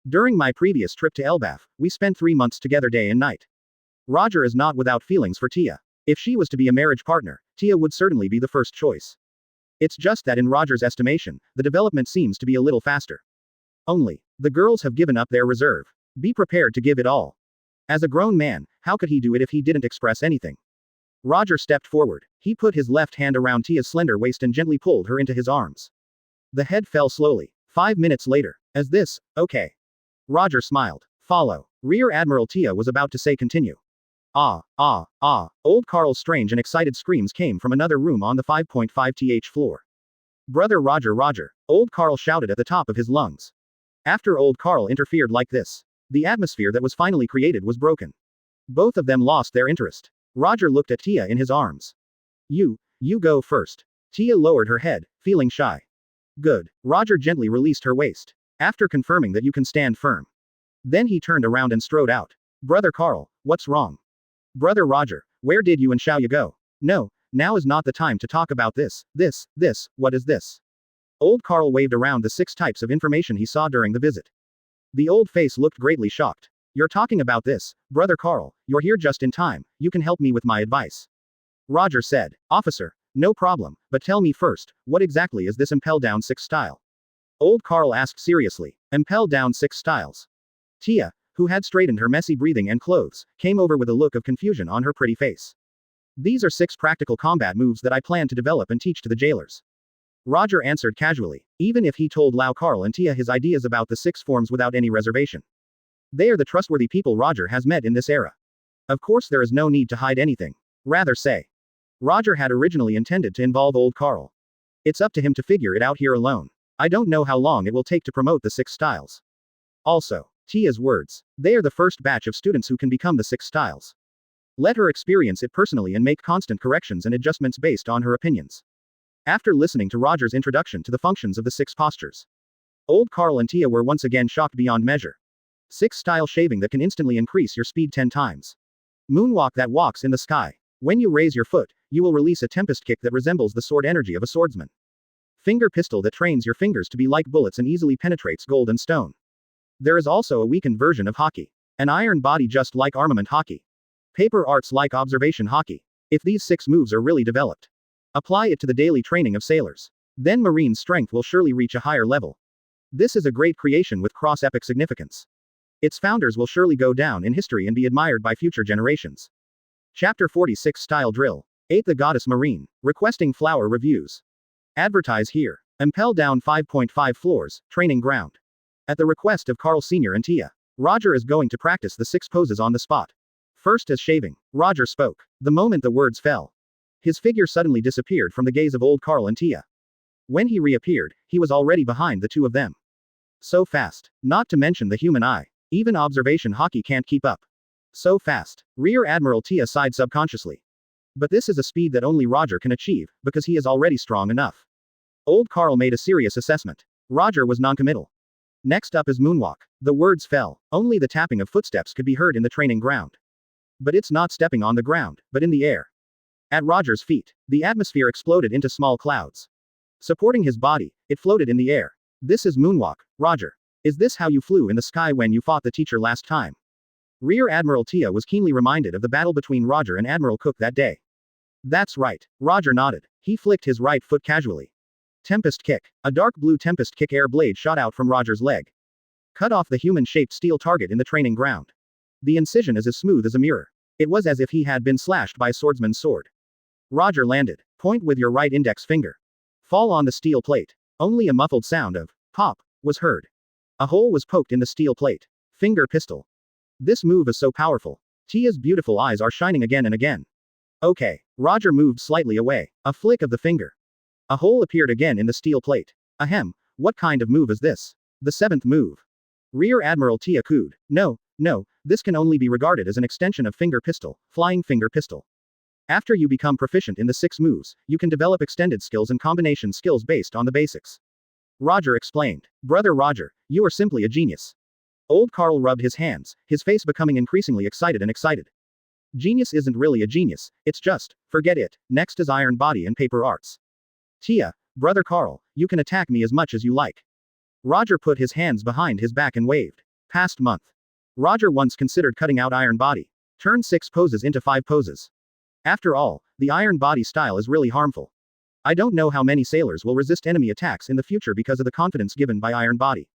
During my previous trip to Elbaf, we spent 3 months together day and night. Roger is not without feelings for Tia. If she was to be a marriage partner, Tia would certainly be the first choice. It's just that in Roger's estimation, the development seems to be a little faster. Only, the girls have given up their reserve. Be prepared to give it all. As a grown man, how could he do it if he didn't express anything? Roger stepped forward. He put his left hand around Tia's slender waist and gently pulled her into his arms. The head fell slowly. 5 minutes later. Is this okay? Roger smiled. Follow. Rear Admiral Tia was about to say continue. Old Carl's strange and excited screams came from another room on the 5.5th floor. Brother Roger, Old Carl shouted at the top of his lungs. After Old Carl interfered like this, the atmosphere that was finally created was broken. Both of them lost their interest. Roger looked at Tia in his arms. You go first. Tia lowered her head, feeling shy. Good. Roger gently released her waist. After confirming that you can stand firm. Then he turned around and strode out. Brother Carl, what's wrong? Brother Roger, where did you and Xiaoya go? No, now is not the time to talk about this, what is this? Old Carl waved around the 6 types of information he saw during the visit. The old face looked greatly shocked. You're talking about this, Brother Carl, you're here just in time, you can help me with my advice. Roger said, Officer, no problem, but tell me first, what exactly is this Impel Down 6 style? Old Carl asked seriously. Impel Down 6 styles. Tia, who had straightened her messy breathing and clothes, came over with a look of confusion on her pretty face. These are 6 practical combat moves that I plan to develop and teach to the jailers. Roger answered casually, even if he told Lau Carl and Tia his ideas about the 6 forms without any reservation. They are the trustworthy people Roger has met in this era. Of course there is no need to hide anything. Rather say. Roger had originally intended to involve Old Carl. It's up to him to figure it out here alone. I don't know how long it will take to promote the 6 styles. Also, Tia's words. They are the first batch of students who can become the 6 styles. Let her experience it personally and make constant corrections and adjustments based on her opinions. After listening to Roger's introduction to the functions of the 6 postures, Old Carl and Tia were once again shocked beyond measure. 6 style shaving that can instantly increase your speed 10 times. Moonwalk that walks in the sky. When you raise your foot, you will release a tempest kick that resembles the sword energy of a swordsman. Finger pistol that trains your fingers to be like bullets and easily penetrates gold and stone. There is also a weakened version of hockey. An iron body just like armament hockey. Paper arts like observation hockey. If these 6 moves are really developed, apply it to the daily training of sailors. Then marine strength will surely reach a higher level. This is a great creation with cross-epic significance. Its founders will surely go down in history and be admired by future generations. Chapter 46 Style Drill. 8 The Goddess Marine. Requesting flower reviews. Advertise here. Impel Down 5.5 floors, training ground. At the request of Carl Sr. and Tia, Roger is going to practice the 6 poses on the spot. First as shaving. Roger spoke. The moment the words fell, his figure suddenly disappeared from the gaze of Old Carl and Tia. When he reappeared, he was already behind the 2 of them. So fast. Not to mention the human eye. Even observation hockey can't keep up. So fast. Rear Admiral Tia sighed subconsciously. But this is a speed that only Roger can achieve, because he is already strong enough. Old Carl made a serious assessment. Roger was noncommittal. Next up is moonwalk. The words fell. Only the tapping of footsteps could be heard in the training ground. But it's not stepping on the ground, but in the air. At Roger's feet, the atmosphere exploded into small clouds. Supporting his body, it floated in the air. This is moonwalk, Roger. Is this how you flew in the sky when you fought the teacher last time? Rear Admiral Tia was keenly reminded of the battle between Roger and Admiral Cook that day. That's right. Roger nodded. He flicked his right foot casually. Tempest kick. A dark blue tempest kick air blade shot out from Roger's leg. Cut off the human-shaped steel target in the training ground. The incision is as smooth as a mirror. It was as if he had been slashed by a swordsman's sword. Roger landed. Point with your right index finger. Fall on the steel plate. Only a muffled sound of pop was heard. A hole was poked in the steel plate. Finger pistol. This move is so powerful. Tia's beautiful eyes are shining again and again. Okay. Roger moved slightly away. A flick of the finger. A hole appeared again in the steel plate. Ahem. What kind of move is this? The 7th move. Rear Admiral Tia cooed. No, this can only be regarded as an extension of finger pistol, flying finger pistol. After you become proficient in the 6 moves, you can develop extended skills and combination skills based on the basics. Roger explained. Brother Roger, you are simply a genius. Old Carl rubbed his hands, his face becoming increasingly excited and excited. Genius isn't really a genius, it's just, forget it, next is iron body and paper arts. Tia, brother Carl, you can attack me as much as you like. Roger put his hands behind his back and waved. Past month. Roger once considered cutting out iron body. Turn 6 poses into 5 poses. After all, the iron body style is really harmful. I don't know how many sailors will resist enemy attacks in the future because of the confidence given by iron body.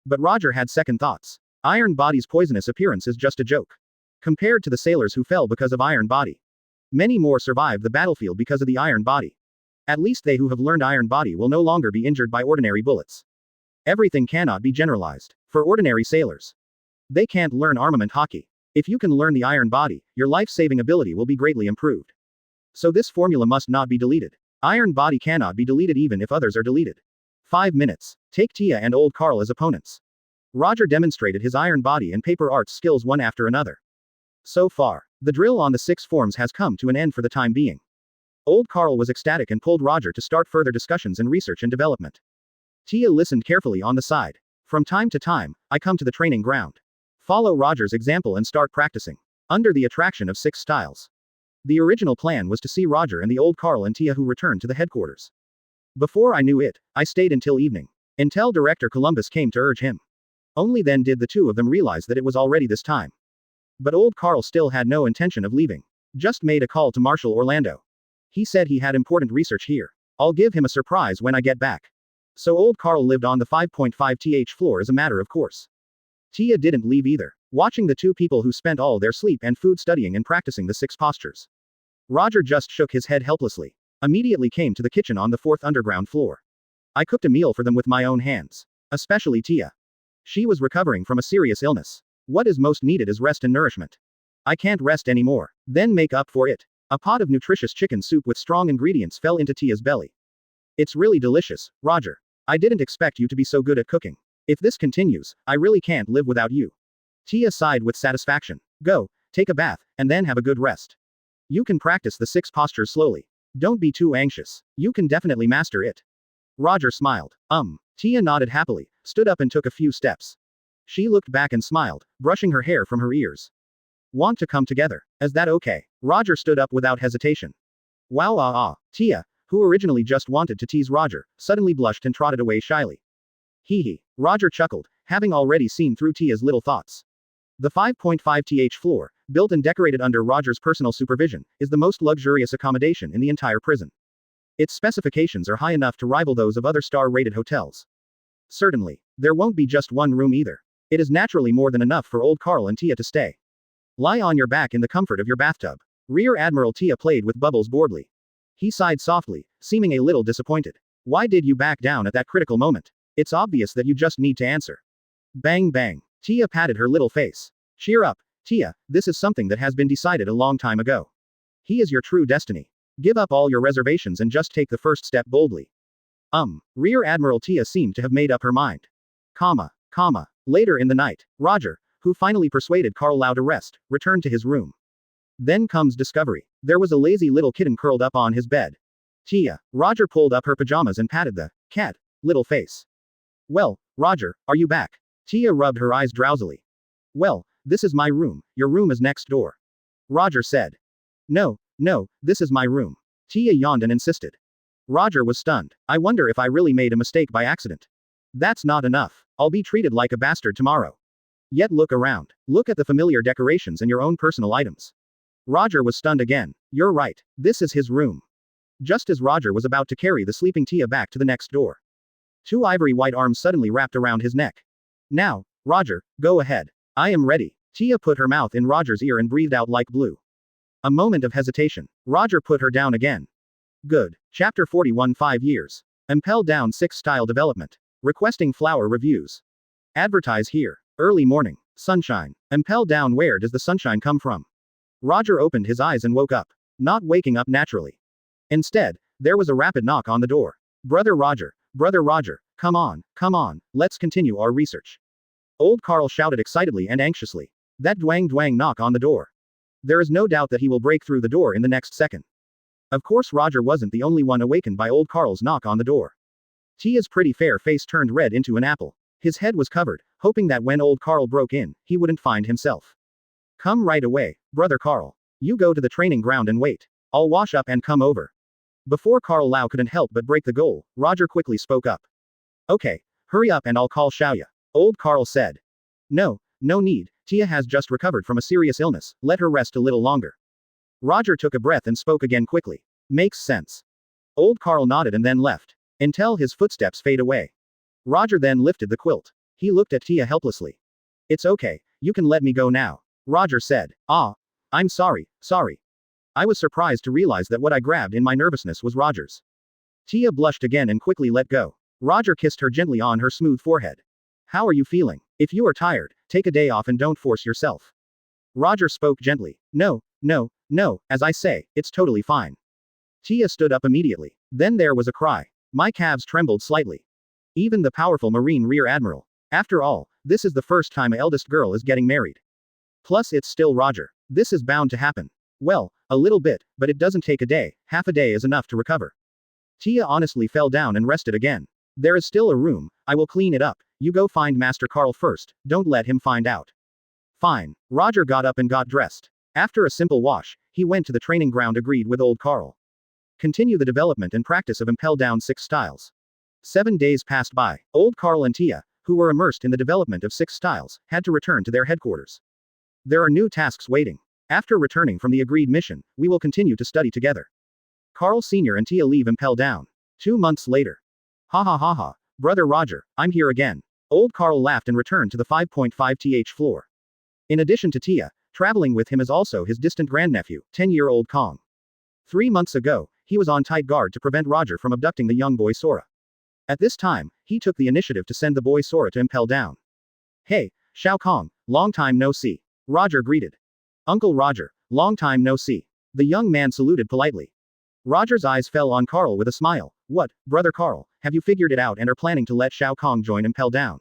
But Roger had second thoughts. Iron body's poisonous appearance is just a joke. Compared to the sailors who fell because of iron body. Many more survived the battlefield because of the iron body. At least they who have learned iron body will no longer be injured by ordinary bullets. Everything cannot be generalized. For ordinary sailors, they can't learn armament hockey. If you can learn the iron body, your life-saving ability will be greatly improved. So this formula must not be deleted. Iron body cannot be deleted even if others are deleted. 5 minutes. Take Tia and Old Carl as opponents. Roger demonstrated his iron body and paper arts skills one after another. So far, the drill on the 6 forms has come to an end for the time being. Old Carl was ecstatic and pulled Roger to start further discussions in research and development. Tia listened carefully on the side. From time to time, I come to the training ground. Follow Roger's example and start practicing. Under the attraction of 6 styles. The original plan was to see Roger and the Old Carl and Tia who returned to the headquarters. Before I knew it, I stayed until evening. Until Director Columbus came to urge him. Only then did the two of them realize that it was already this time. But Old Carl still had no intention of leaving. Just made a call to Marshal Orlando. He said he had important research here. I'll give him a surprise when I get back. So Old Carl lived on the 5.5th floor as a matter of course. Tia didn't leave either, watching the two people who spent all their sleep and food studying and practicing the 6 postures. Roger just shook his head helplessly. Immediately came to the kitchen on the 4th underground floor. I cooked a meal for them with my own hands. Especially Tia. She was recovering from a serious illness. What is most needed is rest and nourishment. I can't rest anymore. Then make up for it. A pot of nutritious chicken soup with strong ingredients fell into Tia's belly. It's really delicious, Roger. I didn't expect you to be so good at cooking. If this continues, I really can't live without you. Tia sighed with satisfaction. Go, take a bath, and then have a good rest. You can practice the 6 postures slowly. Don't be too anxious. You can definitely master it. Roger smiled. Tia nodded happily, stood up and took a few steps. She looked back and smiled, brushing her hair from her ears. Want to come together? Is that okay? Roger stood up without hesitation. Wow. Tia, who originally just wanted to tease Roger, suddenly blushed and trotted away shyly. Hee. Roger chuckled, having already seen through Tia's little thoughts. The 5.5th floor, built and decorated under Roger's personal supervision, is the most luxurious accommodation in the entire prison. Its specifications are high enough to rival those of other star-rated hotels. Certainly, there won't be just one room either. It is naturally more than enough for Old Carl and Tia to stay. Lie on your back in the comfort of your bathtub. Rear Admiral Tia played with Bubbles boredly. He sighed softly, seeming a little disappointed. Why did you back down at that critical moment? It's obvious that you just need to answer. Bang bang. Tia patted her little face. Cheer up, Tia, this is something that has been decided a long time ago. He is your true destiny. Give up all your reservations and just take the first step boldly. Rear Admiral Tia seemed to have made up her mind. Later in the night, Roger, who finally persuaded Carl Lau to rest, returned to his room. Then comes discovery. There was a lazy little kitten curled up on his bed. Tia, Roger pulled up her pajamas and patted the cat little face. Well, Roger, are you back? Tia rubbed her eyes drowsily. Well, this is my room, your room is next door. Roger said. No, this is my room. Tia yawned and insisted. Roger was stunned. I wonder if I really made a mistake by accident. That's not enough. I'll be treated like a bastard tomorrow. Yet look around. Look at the familiar decorations and your own personal items. Roger was stunned again. You're right. This is his room. Just as Roger was about to carry the sleeping Tia back to the next door. 2 ivory white arms suddenly wrapped around his neck. Now, Roger, go ahead. I am ready. Tia put her mouth in Roger's ear and breathed out like blue. A moment of hesitation. Roger put her down again. Good. Chapter 41 5 years. Impel Down 6 style development. Requesting flower reviews. Advertise here. Early morning. Sunshine. Impel Down. Where does the sunshine come from? Roger opened his eyes and woke up. Not waking up naturally. Instead, there was a rapid knock on the door. Brother Roger, come on, let's continue our research. Old Carl shouted excitedly and anxiously. That dwang knock on the door. There is no doubt that he will break through the door in the next second. Of course Roger wasn't the only one awakened by Old Carl's knock on the door. Tia's pretty fair face turned red into an apple. His head was covered, hoping that when old Carl broke in, he wouldn't find himself. Come right away, brother Carl. You go to the training ground and wait. I'll wash up and come over. Before Carl Lau couldn't help but break the goal, Roger quickly spoke up. Okay, hurry up and I'll call Xiaoya. Old Carl said. No, no need, Tia has just recovered from a serious illness, let her rest a little longer. Roger took a breath and spoke again quickly. Makes sense. Old Carl nodded and then left. Until his footsteps fade away. Roger then lifted the quilt. He looked at Tia helplessly. It's okay, you can let me go now. Roger said. Ah. I'm sorry. I was surprised to realize that what I grabbed in my nervousness was Roger's. Tia blushed again and quickly let go. Roger kissed her gently on her smooth forehead. How are you feeling? If you are tired, take a day off and don't force yourself. Roger spoke gently. No, as I say, it's totally fine. Tia stood up immediately. Then there was a cry. My calves trembled slightly. Even the powerful Marine Rear Admiral. After all, this is the first time my eldest girl is getting married. Plus it's still Roger. This is bound to happen. Well, a little bit, but it doesn't take a day, half a day is enough to recover. Tia honestly fell down and rested again. There is still a room, I will clean it up, you go find Master Carl first, don't let him find out. Fine. Roger got up and got dressed. After a simple wash, he went to the training ground agreed with old Carl. Continue the development and practice of Impel Down 6 styles. 7 days passed by. Old Carl and Tia, who were immersed in the development of 6 styles, had to return to their headquarters. There are new tasks waiting. After returning from the agreed mission, we will continue to study together. Carl Sr. and Tia leave Impel Down. 2 months later. Ha, brother Roger, I'm here again. Old Carl laughed and returned to the 5.5th floor. In addition to Tia, traveling with him is also his distant grandnephew, 10-year-old Kong. 3 months ago, he was on tight guard to prevent Roger from abducting the young boy Sora. At this time, he took the initiative to send the boy Sora to Impel Down. Hey, Shao Kong, long time no see. Roger greeted. Uncle Roger, long time no see. The young man saluted politely. Roger's eyes fell on Carl with a smile. What, brother Carl, have you figured it out and are planning to let Shao Kong join Impel Down?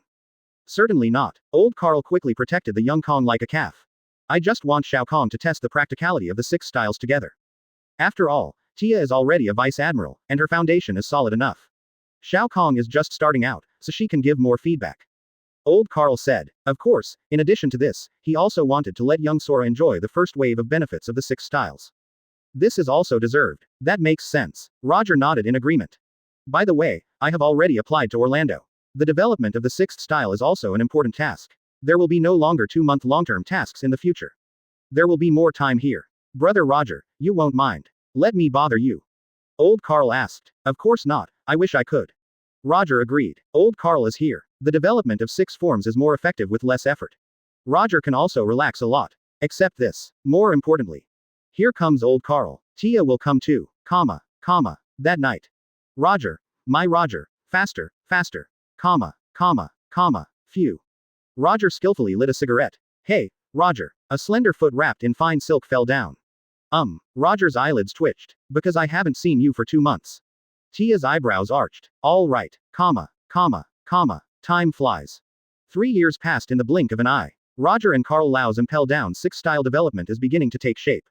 Certainly not. Old Carl quickly protected the young Kong like a calf. I just want Shao Kong to test the practicality of the 6 styles together. After all, Tia is already a Vice Admiral, and her foundation is solid enough. Shao Kong is just starting out, so she can give more feedback. Old Carl said. Of course, in addition to this, he also wanted to let young Sora enjoy the first wave of benefits of the 6 styles. This is also deserved. That makes sense. Roger nodded in agreement. By the way, I have already applied to Orlando. The development of the 6th style is also an important task. There will be no longer 2-month long-term tasks in the future. There will be more time here. Brother Roger, you won't mind. Let me bother you. Old Carl asked. Of course not, I wish I could. Roger agreed. Old Carl is here. The development of 6 forms is more effective with less effort. Roger can also relax a lot. Except this. More importantly. Here comes old Carl. Tia will come too. That night. Roger. My Roger. Faster. Phew. Roger skillfully lit a cigarette. Hey, Roger. A slender foot wrapped in fine silk fell down. Roger's eyelids twitched. Because I haven't seen you for 2 months. Tia's eyebrows arched. All right. Time flies. 3 years passed in the blink of an eye. Roger and Carl Lau's Impel Down 6 style development is beginning to take shape.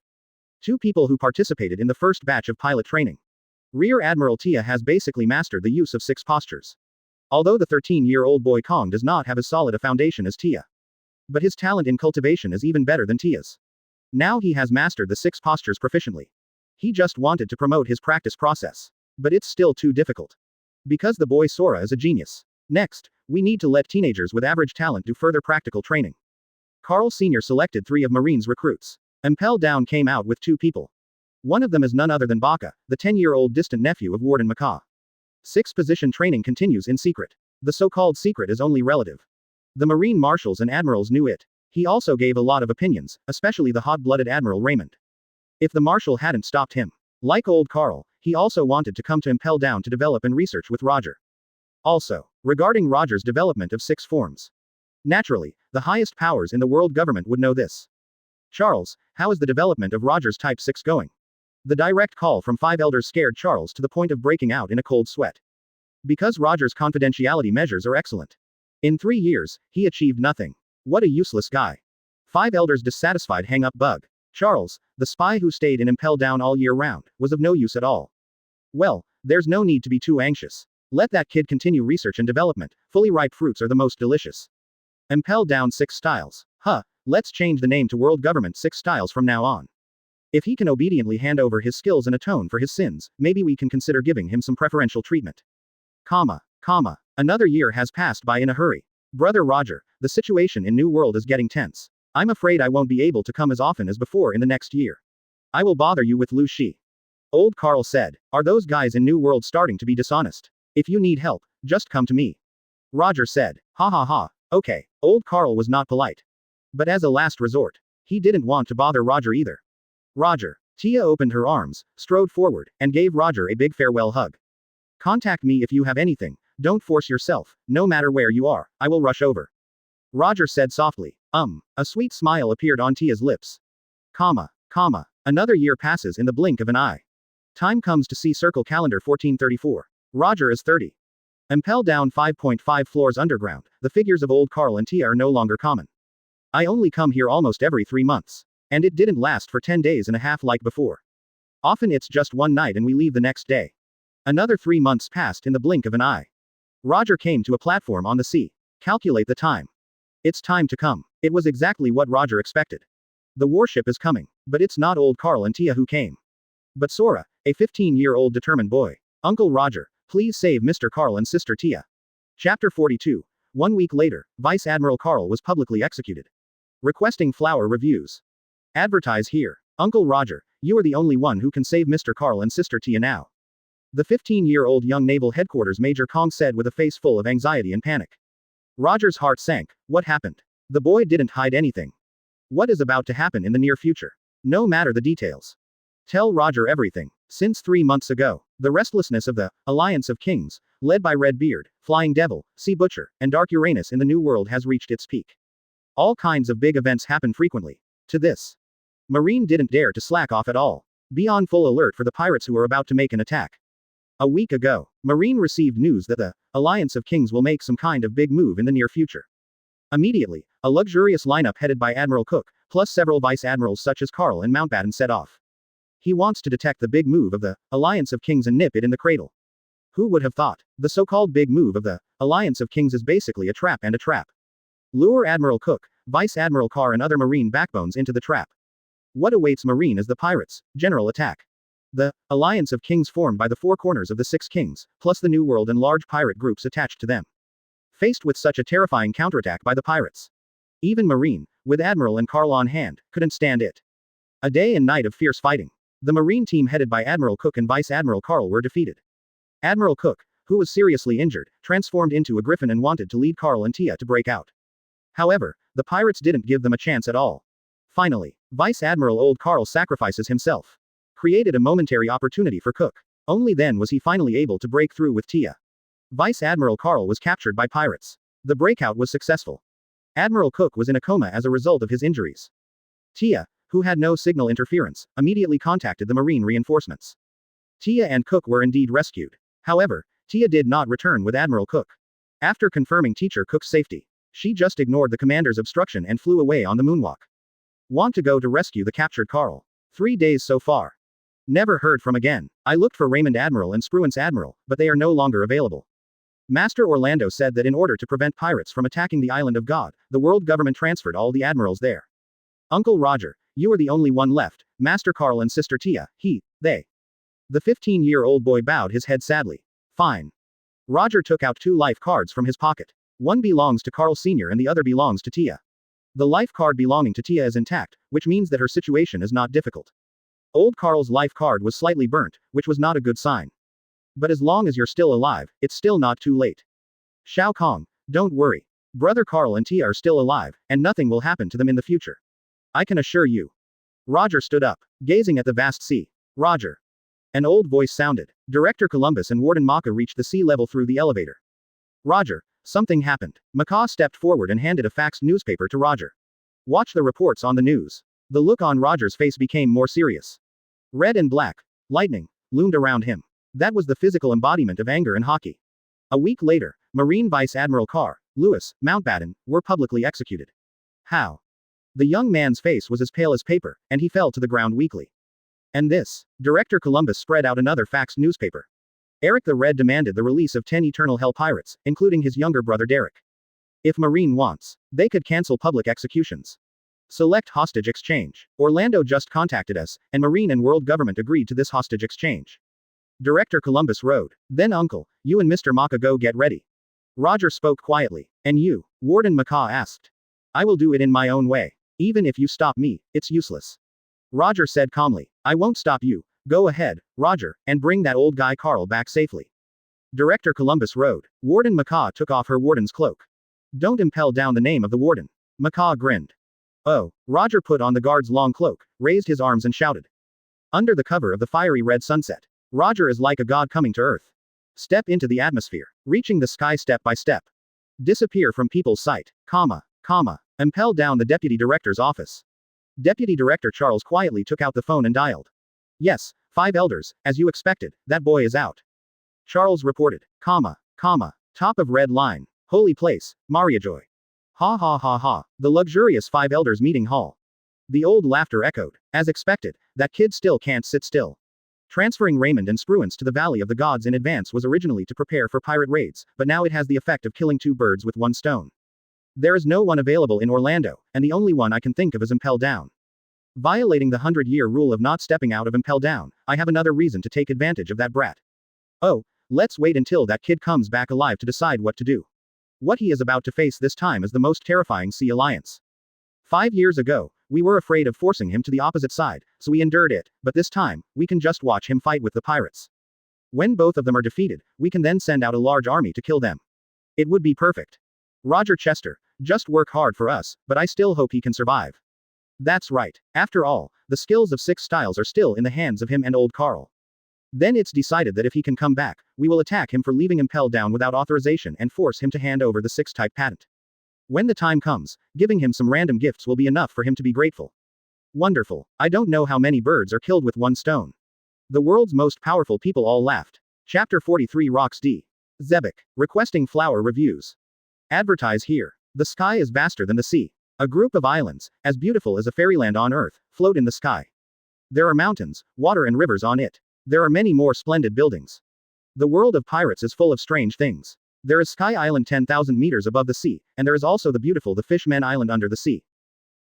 2 people who participated in the first batch of pilot training. Rear Admiral Tia has basically mastered the use of 6 postures. Although the 13-year-old boy Kong does not have as solid a foundation as Tia. But his talent in cultivation is even better than Tia's. Now he has mastered the 6 postures proficiently. He just wanted to promote his practice process. But it's still too difficult. Because the boy Sora is a genius. Next, we need to let teenagers with average talent do further practical training. Carl Sr. selected 3 of Marines recruits. Impel Down came out with 2 people. One of them is none other than Baka, the 10-year-old distant nephew of Warden Macaw. 6 position training continues in secret. The so-called secret is only relative. The Marine Marshals and Admirals knew it. He also gave a lot of opinions, especially the hot-blooded Admiral Raymond. If the Marshal hadn't stopped him. Like old Carl, he also wanted to come to Impel Down to develop and research with Roger. Also, regarding Roger's development of 6 forms. Naturally, the highest powers in the world government would know this. Charles, how is the development of Roger's Type 6 going? The direct call from 5 elders scared Charles to the point of breaking out in a cold sweat. Because Roger's confidentiality measures are excellent. In 3 years, he achieved nothing. What a useless guy. 5 elders dissatisfied hang up bug. Charles, the spy who stayed in Impel Down all year round, was of no use at all. Well, there's no need to be too anxious. Let that kid continue research and development, fully ripe fruits are the most delicious. Impel Down 6 Styles. Huh, let's change the name to World Government 6 Styles from now on. If he can obediently hand over his skills and atone for his sins, maybe we can consider giving him some preferential treatment. Another year has passed by in a hurry. Brother Roger, the situation in New World is getting tense. I'm afraid I won't be able to come as often as before in the next year. I will bother you with Lu Shi. Old Carl said, are those guys in New World starting to be dishonest? If you need help, just come to me. Roger said, ha ha ha, okay. Old Carl was not polite. But as a last resort, he didn't want to bother Roger either. Roger. Tia opened her arms, strode forward, and gave Roger a big farewell hug. Contact me if you have anything, don't force yourself, no matter where you are, I will rush over. Roger said softly. A sweet smile appeared on Tia's lips. Another year passes in the blink of an eye. Time comes to see Circle Calendar 1434. Roger is 30. Impel Down 5.5 floors underground, the figures of Old Carl and Tia are no longer common. I only come here almost every 3 months. And it didn't last for 10 days and a half like before. Often it's just one night and we leave the next day. Another 3 months passed in the blink of an eye. Roger came to a platform on the sea. Calculate the time. It's time to come. It was exactly what Roger expected. The warship is coming, but it's not Old Carl and Tia who came. But Sora, a 15-year-old determined boy. Uncle Roger, please save Mr. Carl and Sister Tia. Chapter 42. 1 week later, Vice Admiral Carl was publicly executed. Requesting flower reviews. Advertise here. Uncle Roger, you are the only one who can save Mr. Carl and Sister Tia now. The 15-year-old young Naval Headquarters Major Kong said with a face full of anxiety and panic. Roger's heart sank. What happened? The boy didn't hide anything. What is about to happen in the near future? No matter the details. Tell Roger everything. Since 3 months ago, the restlessness of the Alliance of Kings, led by Redbeard, Flying Devil, Sea Butcher, and Dark Uranus in the New World has reached its peak. All kinds of big events happen frequently. To this, Marine didn't dare to slack off at all. Be on full alert for the pirates who are about to make an attack. A week ago, Marine received news that the Alliance of Kings will make some kind of big move in the near future. Immediately, a luxurious lineup headed by Admiral Cook, plus several Vice Admirals such as Carl and Mountbatten set off. He wants to detect the big move of the Alliance of Kings and nip it in the cradle. Who would have thought? The so-called big move of the Alliance of Kings is basically a trap and a trap. Lure Admiral Cook, Vice Admiral Carr and other Marine backbones into the trap. What awaits Marine is the pirates' general attack. The Alliance of Kings formed by the 4 corners of the 6 kings, plus the New World and large pirate groups attached to them. Faced with such a terrifying counterattack by the pirates, even Marine, with Admiral and Carl on hand, couldn't stand it. A day and night of fierce fighting. The Marine team headed by Admiral Cook and Vice Admiral Carl were defeated. Admiral Cook, who was seriously injured, transformed into a griffin and wanted to lead Carl and Tia to break out. However, the pirates didn't give them a chance at all. Finally, Vice Admiral Old Carl sacrifices himself. Created a momentary opportunity for Cook. Only then was he finally able to break through with Tia. Vice Admiral Carl was captured by pirates. The breakout was successful. Admiral Cook was in a coma as a result of his injuries. Tia, who had no signal interference, immediately contacted the Marine reinforcements. Tia and Cook were indeed rescued. However, Tia did not return with Admiral Cook. After confirming Teacher Cook's safety, she just ignored the commander's obstruction and flew away on the moonwalk. Want to go to rescue the captured Carl. 3 days so far. Never heard from again. I looked for Raymond Admiral and Spruance Admiral, but they are no longer available. Master Orlando said that in order to prevent pirates from attacking the Island of God, the world government transferred all the admirals there. Uncle Roger, you are the only one left, Master Carl and Sister Tia, they. The 15-year-old boy bowed his head sadly. Fine. Roger took out 2 life cards from his pocket. One belongs to Carl Sr. and the other belongs to Tia. The life card belonging to Tia is intact, which means that her situation is not difficult. Old Carl's life card was slightly burnt, which was not a good sign. But as long as you're still alive, it's still not too late. Shao Kong, don't worry. Brother Carl and Tia are still alive, and nothing will happen to them in the future. I can assure you. Roger stood up, gazing at the vast sea. Roger. An old voice sounded. Director Columbus and Warden Maka reached the sea level through the elevator. Roger, something happened. Maka stepped forward and handed a faxed newspaper to Roger. Watch the reports on the news. The look on Roger's face became more serious. Red and black lightning loomed around him. That was the physical embodiment of anger and hockey. A week later, Marine Vice Admiral Carr, Lewis, Mountbatten, were publicly executed. How? The young man's face was as pale as paper, and he fell to the ground weakly. And this? Director Columbus spread out another faxed newspaper. Eric the Red demanded the release of 10 Eternal Hell pirates, including his younger brother Derek. If Marine wants, they could cancel public executions. Select hostage exchange. Orlando just contacted us, and Marine and World Government agreed to this hostage exchange. Director Columbus Road. Then Uncle, you and Mr. Maka go get ready. Roger spoke quietly. And you? Warden Maka asked. I will do it in my own way. Even if you stop me, it's useless. Roger said calmly. I won't stop you. Go ahead, Roger, and bring that old guy Carl back safely. Director Columbus Road. Warden Maka took off her warden's cloak. Don't impel down the name of the warden. Maka grinned. Oh, Roger put on the guard's long cloak, raised his arms and shouted. Under the cover of the fiery red sunset, Roger is like a god coming to earth. Step into the atmosphere, reaching the sky step by step. Disappear from people's sight, impel down the deputy director's office. Deputy Director Charles quietly took out the phone and dialed. Yes, 5 elders, as you expected, that boy is out. Charles reported, top of red line, holy place, Mariajoy. Ha ha ha ha, the luxurious 5 elders meeting hall. The old laughter echoed. As expected, that kid still can't sit still. Transferring Raymond and Spruance to the Valley of the Gods in advance was originally to prepare for pirate raids, but now it has the effect of killing 2 birds with 1 stone. There is no one available in Orlando, and the only one I can think of is Impel Down. Violating the 100-year rule of not stepping out of Impel Down, I have another reason to take advantage of that brat. Oh, let's wait until that kid comes back alive to decide what to do. What he is about to face this time is the most terrifying Sea Alliance. 5 years ago, we were afraid of forcing him to the opposite side, so we endured it, but this time, we can just watch him fight with the pirates. When both of them are defeated, we can then send out a large army to kill them. It would be perfect. Roger Chester, just work hard for us, but I still hope he can survive. That's right. After all, the skills of 6 styles are still in the hands of him and old Carl. Then it's decided that if he can come back, we will attack him for leaving Impel Down without authorization and force him to hand over the 6-type patent. When the time comes, giving him some random gifts will be enough for him to be grateful. Wonderful. I don't know how many birds are killed with 1 stone. The world's most powerful people all laughed. Chapter 43 Rocks D. Zebek. Requesting flower reviews. Advertise here. The sky is vaster than the sea. A group of islands, as beautiful as a fairyland on Earth, float in the sky. There are mountains, water and rivers on it. There are many more splendid buildings. The world of pirates is full of strange things. There is Sky Island 10,000 meters above the sea, and there is also the Fishmen Island under the sea.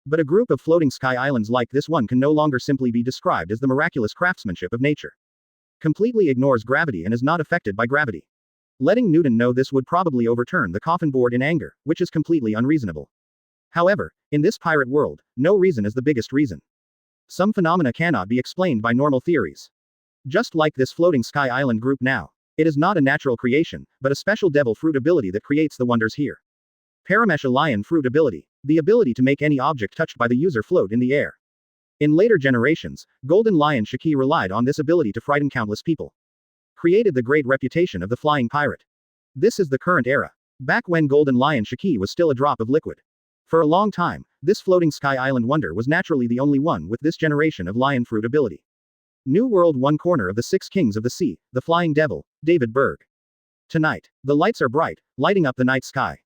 But a group of floating sky islands like this one can no longer simply be described as the miraculous craftsmanship of nature. Completely ignores gravity and is not affected by gravity. Letting Newton know this would probably overturn the coffin board in anger, which is completely unreasonable. However, in this pirate world, no reason is the biggest reason. Some phenomena cannot be explained by normal theories. Just like this floating sky island group now. It is not a natural creation, but a special devil fruit ability that creates the wonders here. Paramesha lion fruit ability. The ability to make any object touched by the user float in the air. In later generations, Golden Lion Shiki relied on this ability to frighten countless people. Created the great reputation of the flying pirate. This is the current era. Back when Golden Lion Shiki was still a drop of liquid. For a long time, this floating sky island wonder was naturally the only one with this generation of lion fruit ability. New World, one corner of the 6 kings of the sea, the flying devil, David Berg. Tonight, the lights are bright, lighting up the night sky.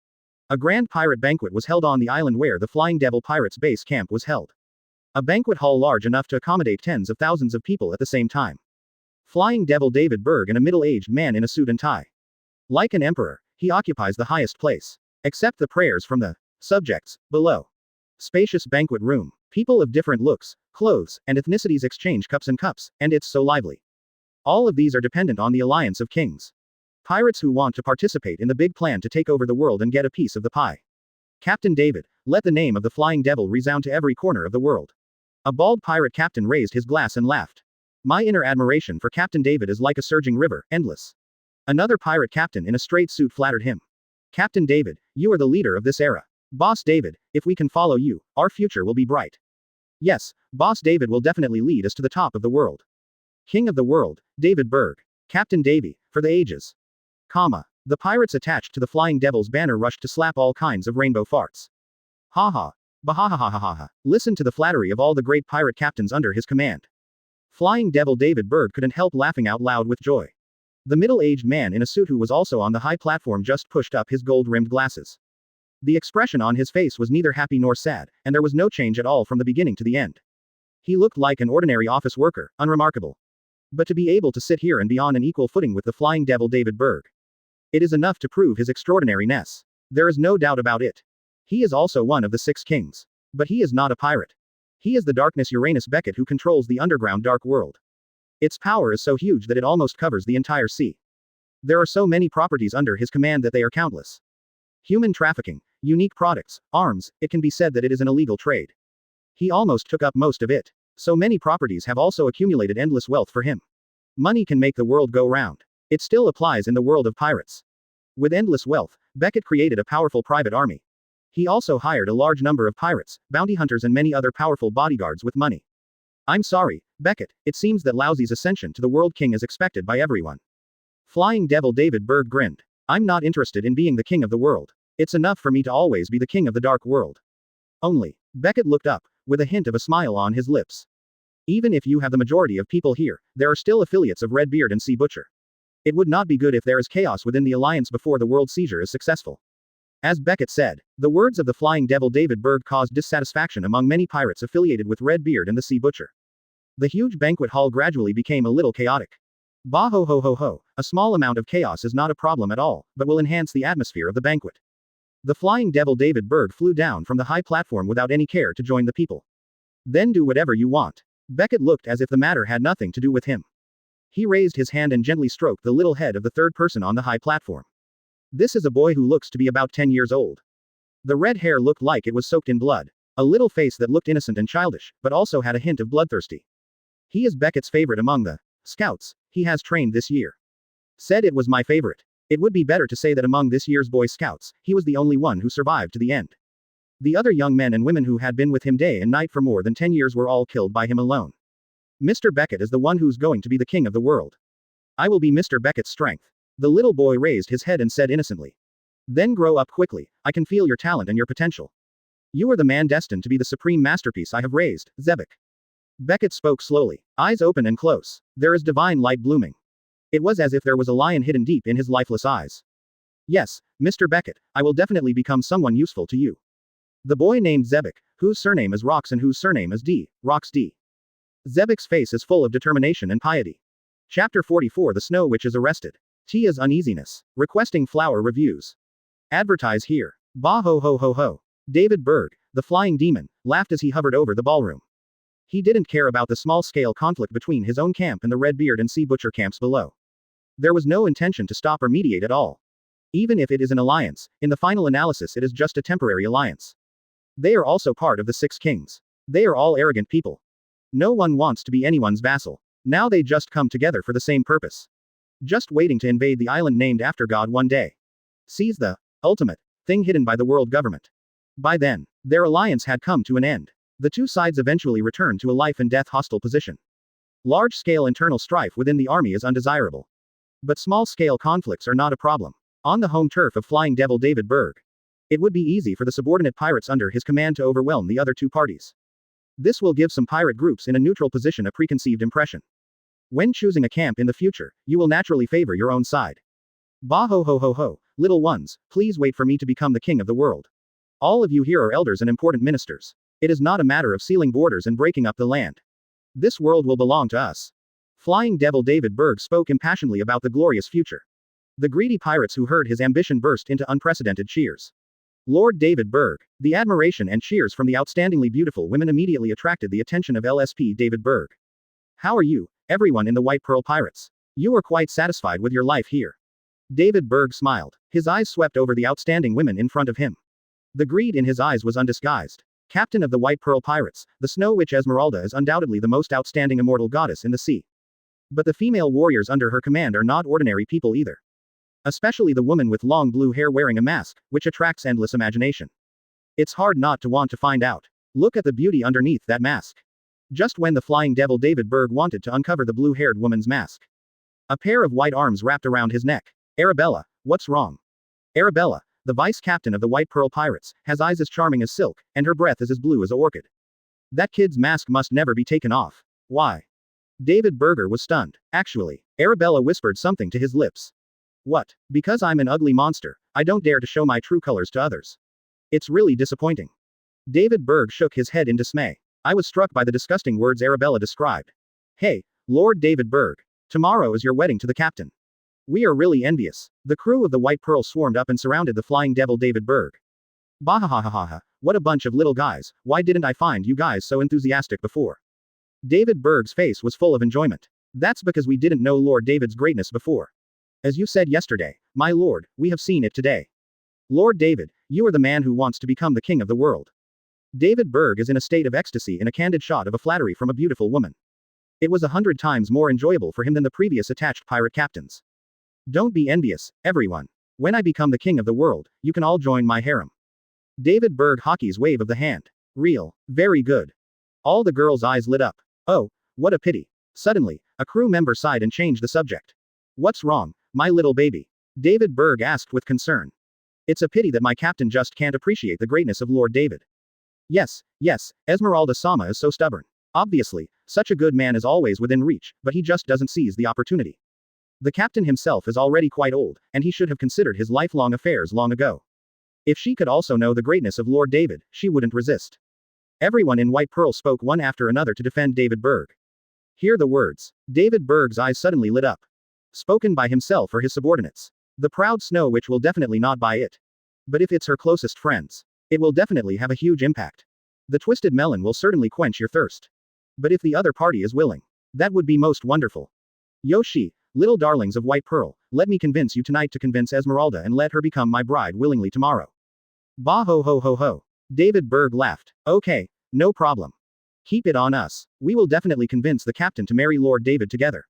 A grand pirate banquet was held on the island where the Flying Devil Pirates base camp was held. A banquet hall large enough to accommodate tens of thousands of people at the same time. Flying Devil David Berg and a middle-aged man in a suit and tie. Like an emperor, he occupies the highest place. Accept the prayers from the subjects below. Spacious banquet room. People of different looks, clothes, and ethnicities exchange cups, and it's so lively. All of these are dependent on the alliance of kings. Pirates who want to participate in the big plan to take over the world and get a piece of the pie. Captain David, let the name of the Flying Devil resound to every corner of the world. A bald pirate captain raised his glass and laughed. My inner admiration for Captain David is like a surging river, endless. Another pirate captain in a straight suit flattered him. Captain David, you are the leader of this era. Boss David, if we can follow you, our future will be bright. Yes, Boss David will definitely lead us to the top of the world. King of the world, David Berg. Captain Davy, for the ages. The pirates attached to the Flying Devil's banner rushed to slap all kinds of rainbow farts. Ha ha. Bahahahahaha. Listen to the flattery of all the great pirate captains under his command. Flying Devil David Berg couldn't help laughing out loud with joy. The middle-aged man in a suit who was also on the high platform just pushed up his gold-rimmed glasses. The expression on his face was neither happy nor sad, and there was no change at all from the beginning to the end. He looked like an ordinary office worker, unremarkable. But to be able to sit here and be on an equal footing with the Flying Devil David Berg. It is enough to prove his extraordinary-ness. There is no doubt about it. He is also one of the 6 kings. But he is not a pirate. He is the Darkness Uranus Beckett who controls the underground dark world. Its power is so huge that it almost covers the entire sea. There are so many properties under his command that they are countless. Human trafficking, unique products, arms, it can be said that it is an illegal trade. He almost took up most of it. So many properties have also accumulated endless wealth for him. Money can make the world go round. It still applies in the world of pirates. With endless wealth, Beckett created a powerful private army. He also hired a large number of pirates, bounty hunters and many other powerful bodyguards with money. I'm sorry, Beckett, it seems that Lousie's ascension to the World King is expected by everyone. Flying Devil David Berg grinned. I'm not interested in being the king of the world. It's enough for me to always be the king of the dark world. Only. Beckett looked up, with a hint of a smile on his lips. Even if you have the majority of people here, there are still affiliates of Redbeard and Sea Butcher. It would not be good if there is chaos within the alliance before the world seizure is successful. As Beckett said, the words of the Flying Devil David Berg caused dissatisfaction among many pirates affiliated with Redbeard and the Sea Butcher. The huge banquet hall gradually became a little chaotic. Bah ho ho ho ho, a small amount of chaos is not a problem at all, but will enhance the atmosphere of the banquet. The Flying Devil David Berg flew down from the high platform without any care to join the people. Then do whatever you want. Beckett looked as if the matter had nothing to do with him. He raised his hand and gently stroked the little head of the third person on the high platform. This is a boy who looks to be about 10 years old. The red hair looked like it was soaked in blood. A little face that looked innocent and childish, but also had a hint of bloodthirsty. He is Beckett's favorite among the scouts he has trained this year. Said it was my favorite. It would be better to say that among this year's Boy Scouts, he was the only one who survived to the end. The other young men and women who had been with him day and night for more than 10 years were all killed by him alone. Mr. Beckett is the one who's going to be the king of the world. I will be Mr. Beckett's strength. The little boy raised his head and said innocently. Then grow up quickly, I can feel your talent and your potential. You are the man destined to be the supreme masterpiece I have raised, Zebek. Beckett spoke slowly, eyes open and close. There is divine light blooming. It was as if there was a lion hidden deep in his lifeless eyes. Yes, Mr. Beckett, I will definitely become someone useful to you. The boy named Zebek, whose surname is Rox and whose surname is D, Rox D. Zebek's face is full of determination and piety. Chapter 44 The Snow Witch is arrested. Tia's uneasiness. Requesting flower reviews. Advertise here. Bah ho ho ho ho. David Berg, the flying demon, laughed as he hovered over the ballroom. He didn't care about the small-scale conflict between his own camp and the Redbeard and Sea Butcher camps below. There was no intention to stop or mediate at all. Even if it is an alliance, in the final analysis it is just a temporary alliance. They are also part of the 6 kings. They are all arrogant people. No one wants to be anyone's vassal. Now they just come together for the same purpose. Just waiting to invade the island named after God one day. Seize the ultimate thing hidden by the world government. By then, their alliance had come to an end. The two sides eventually returned to a life and death hostile position. Large-scale internal strife within the army is undesirable. But small-scale conflicts are not a problem. On the home turf of Flying Devil David Berg, it would be easy for the subordinate pirates under his command to overwhelm the other two parties. This will give some pirate groups in a neutral position a preconceived impression. When choosing a camp in the future, you will naturally favor your own side. Bah ho ho ho ho, little ones, please wait for me to become the king of the world. All of you here are elders and important ministers. It is not a matter of sealing borders and breaking up the land. This world will belong to us. Flying Devil David Berg spoke impassionedly about the glorious future. The greedy pirates who heard his ambition burst into unprecedented cheers. Lord David Berg. The admiration and cheers from the outstandingly beautiful women immediately attracted the attention of LSP David Berg. How are you, everyone in the White Pearl Pirates? You are quite satisfied with your life here. David Berg smiled. His eyes swept over the outstanding women in front of him. The greed in his eyes was undisguised. Captain of the White Pearl Pirates, the Snow Witch Esmeralda is undoubtedly the most outstanding immortal goddess in the sea. But the female warriors under her command are not ordinary people either. Especially the woman with long blue hair wearing a mask, which attracts endless imagination. It's hard not to want to find out. Look at the beauty underneath that mask. Just when the Flying Devil David Berg wanted to uncover the blue-haired woman's mask, a pair of white arms wrapped around his neck. Arabella, what's wrong? Arabella, the vice captain of the White Pearl Pirates, has eyes as charming as silk, and her breath is as blue as an orchid. That kid's mask must never be taken off. Why? David Berger was stunned. Actually, Arabella whispered something to his lips. What? Because I'm an ugly monster, I don't dare to show my true colors to others. It's really disappointing. David Berg shook his head in dismay. I was struck by the disgusting words Arabella described. Hey, Lord David Berg. Tomorrow is your wedding to the captain. We are really envious. The crew of the White Pearl swarmed up and surrounded the flying devil David Berg. Bahahahaha, what a bunch of little guys, why didn't I find you guys so enthusiastic before? David Berg's face was full of enjoyment. That's because we didn't know Lord David's greatness before. As you said yesterday, my lord, we have seen it today. Lord David, you are the man who wants to become the king of the world. David Berg is in a state of ecstasy in a candid shot of a flattery from a beautiful woman. It was 100 times more enjoyable for him than the previous attached pirate captains. Don't be envious, everyone. When I become the king of the world, you can all join my harem. David Berg hockey's wave of the hand. Real, very good. All the girls' eyes lit up. Oh, what a pity. Suddenly, a crew member sighed and changed the subject. What's wrong, my little baby? David Berg asked with concern. It's a pity that my captain just can't appreciate the greatness of Lord David. Yes, Esmeralda-sama is so stubborn. Obviously, such a good man is always within reach, but he just doesn't seize the opportunity. The captain himself is already quite old, and he should have considered his lifelong affairs long ago. If she could also know the greatness of Lord David, she wouldn't resist. Everyone in White Pearl spoke one after another to defend David Berg. Hear the words. David Berg's eyes suddenly lit up. Spoken by himself or his subordinates. The proud Snow Witch will definitely not buy it. But if it's her closest friends, it will definitely have a huge impact. The Twisted Melon will certainly quench your thirst. But if the other party is willing, that would be most wonderful. Yoshi, little darlings of White Pearl, let me convince you tonight to convince Esmeralda and let her become my bride willingly tomorrow. Bah ho ho ho ho. David Berg laughed. Okay, no problem. Keep it on us. We will definitely convince the captain to marry Lord David together.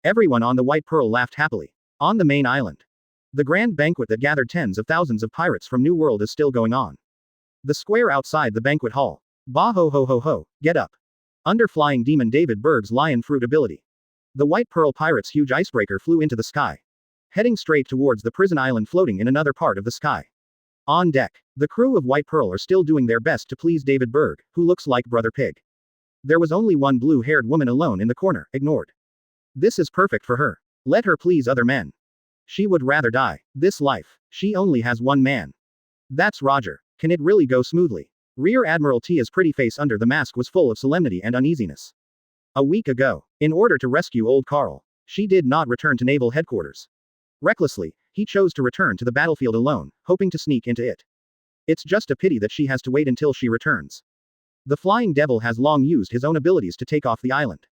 Everyone on the White Pearl laughed happily. On the main island, the grand banquet that gathered tens of thousands of pirates from New World is still going on. The square outside the banquet hall. Bah ho ho ho ho, get up. Under flying demon David Berg's lion fruit ability, the White Pearl pirate's huge icebreaker flew into the sky, heading straight towards the prison island floating in another part of the sky. On deck, the crew of White Pearl are still doing their best to please David Berg, who looks like Brother Pig. There was only one blue-haired woman alone in the corner, ignored. This is perfect for her. Let her please other men. She would rather die. This life, she only has one man. That's Roger. Can it really go smoothly? Rear Admiral Tia's pretty face under the mask was full of solemnity and uneasiness. A week ago, in order to rescue old Carl, she did not return to naval headquarters. Recklessly, he chose to return to the battlefield alone, hoping to sneak into it. It's just a pity that she has to wait until she returns. The Flying Devil has long used his own abilities to take off the island.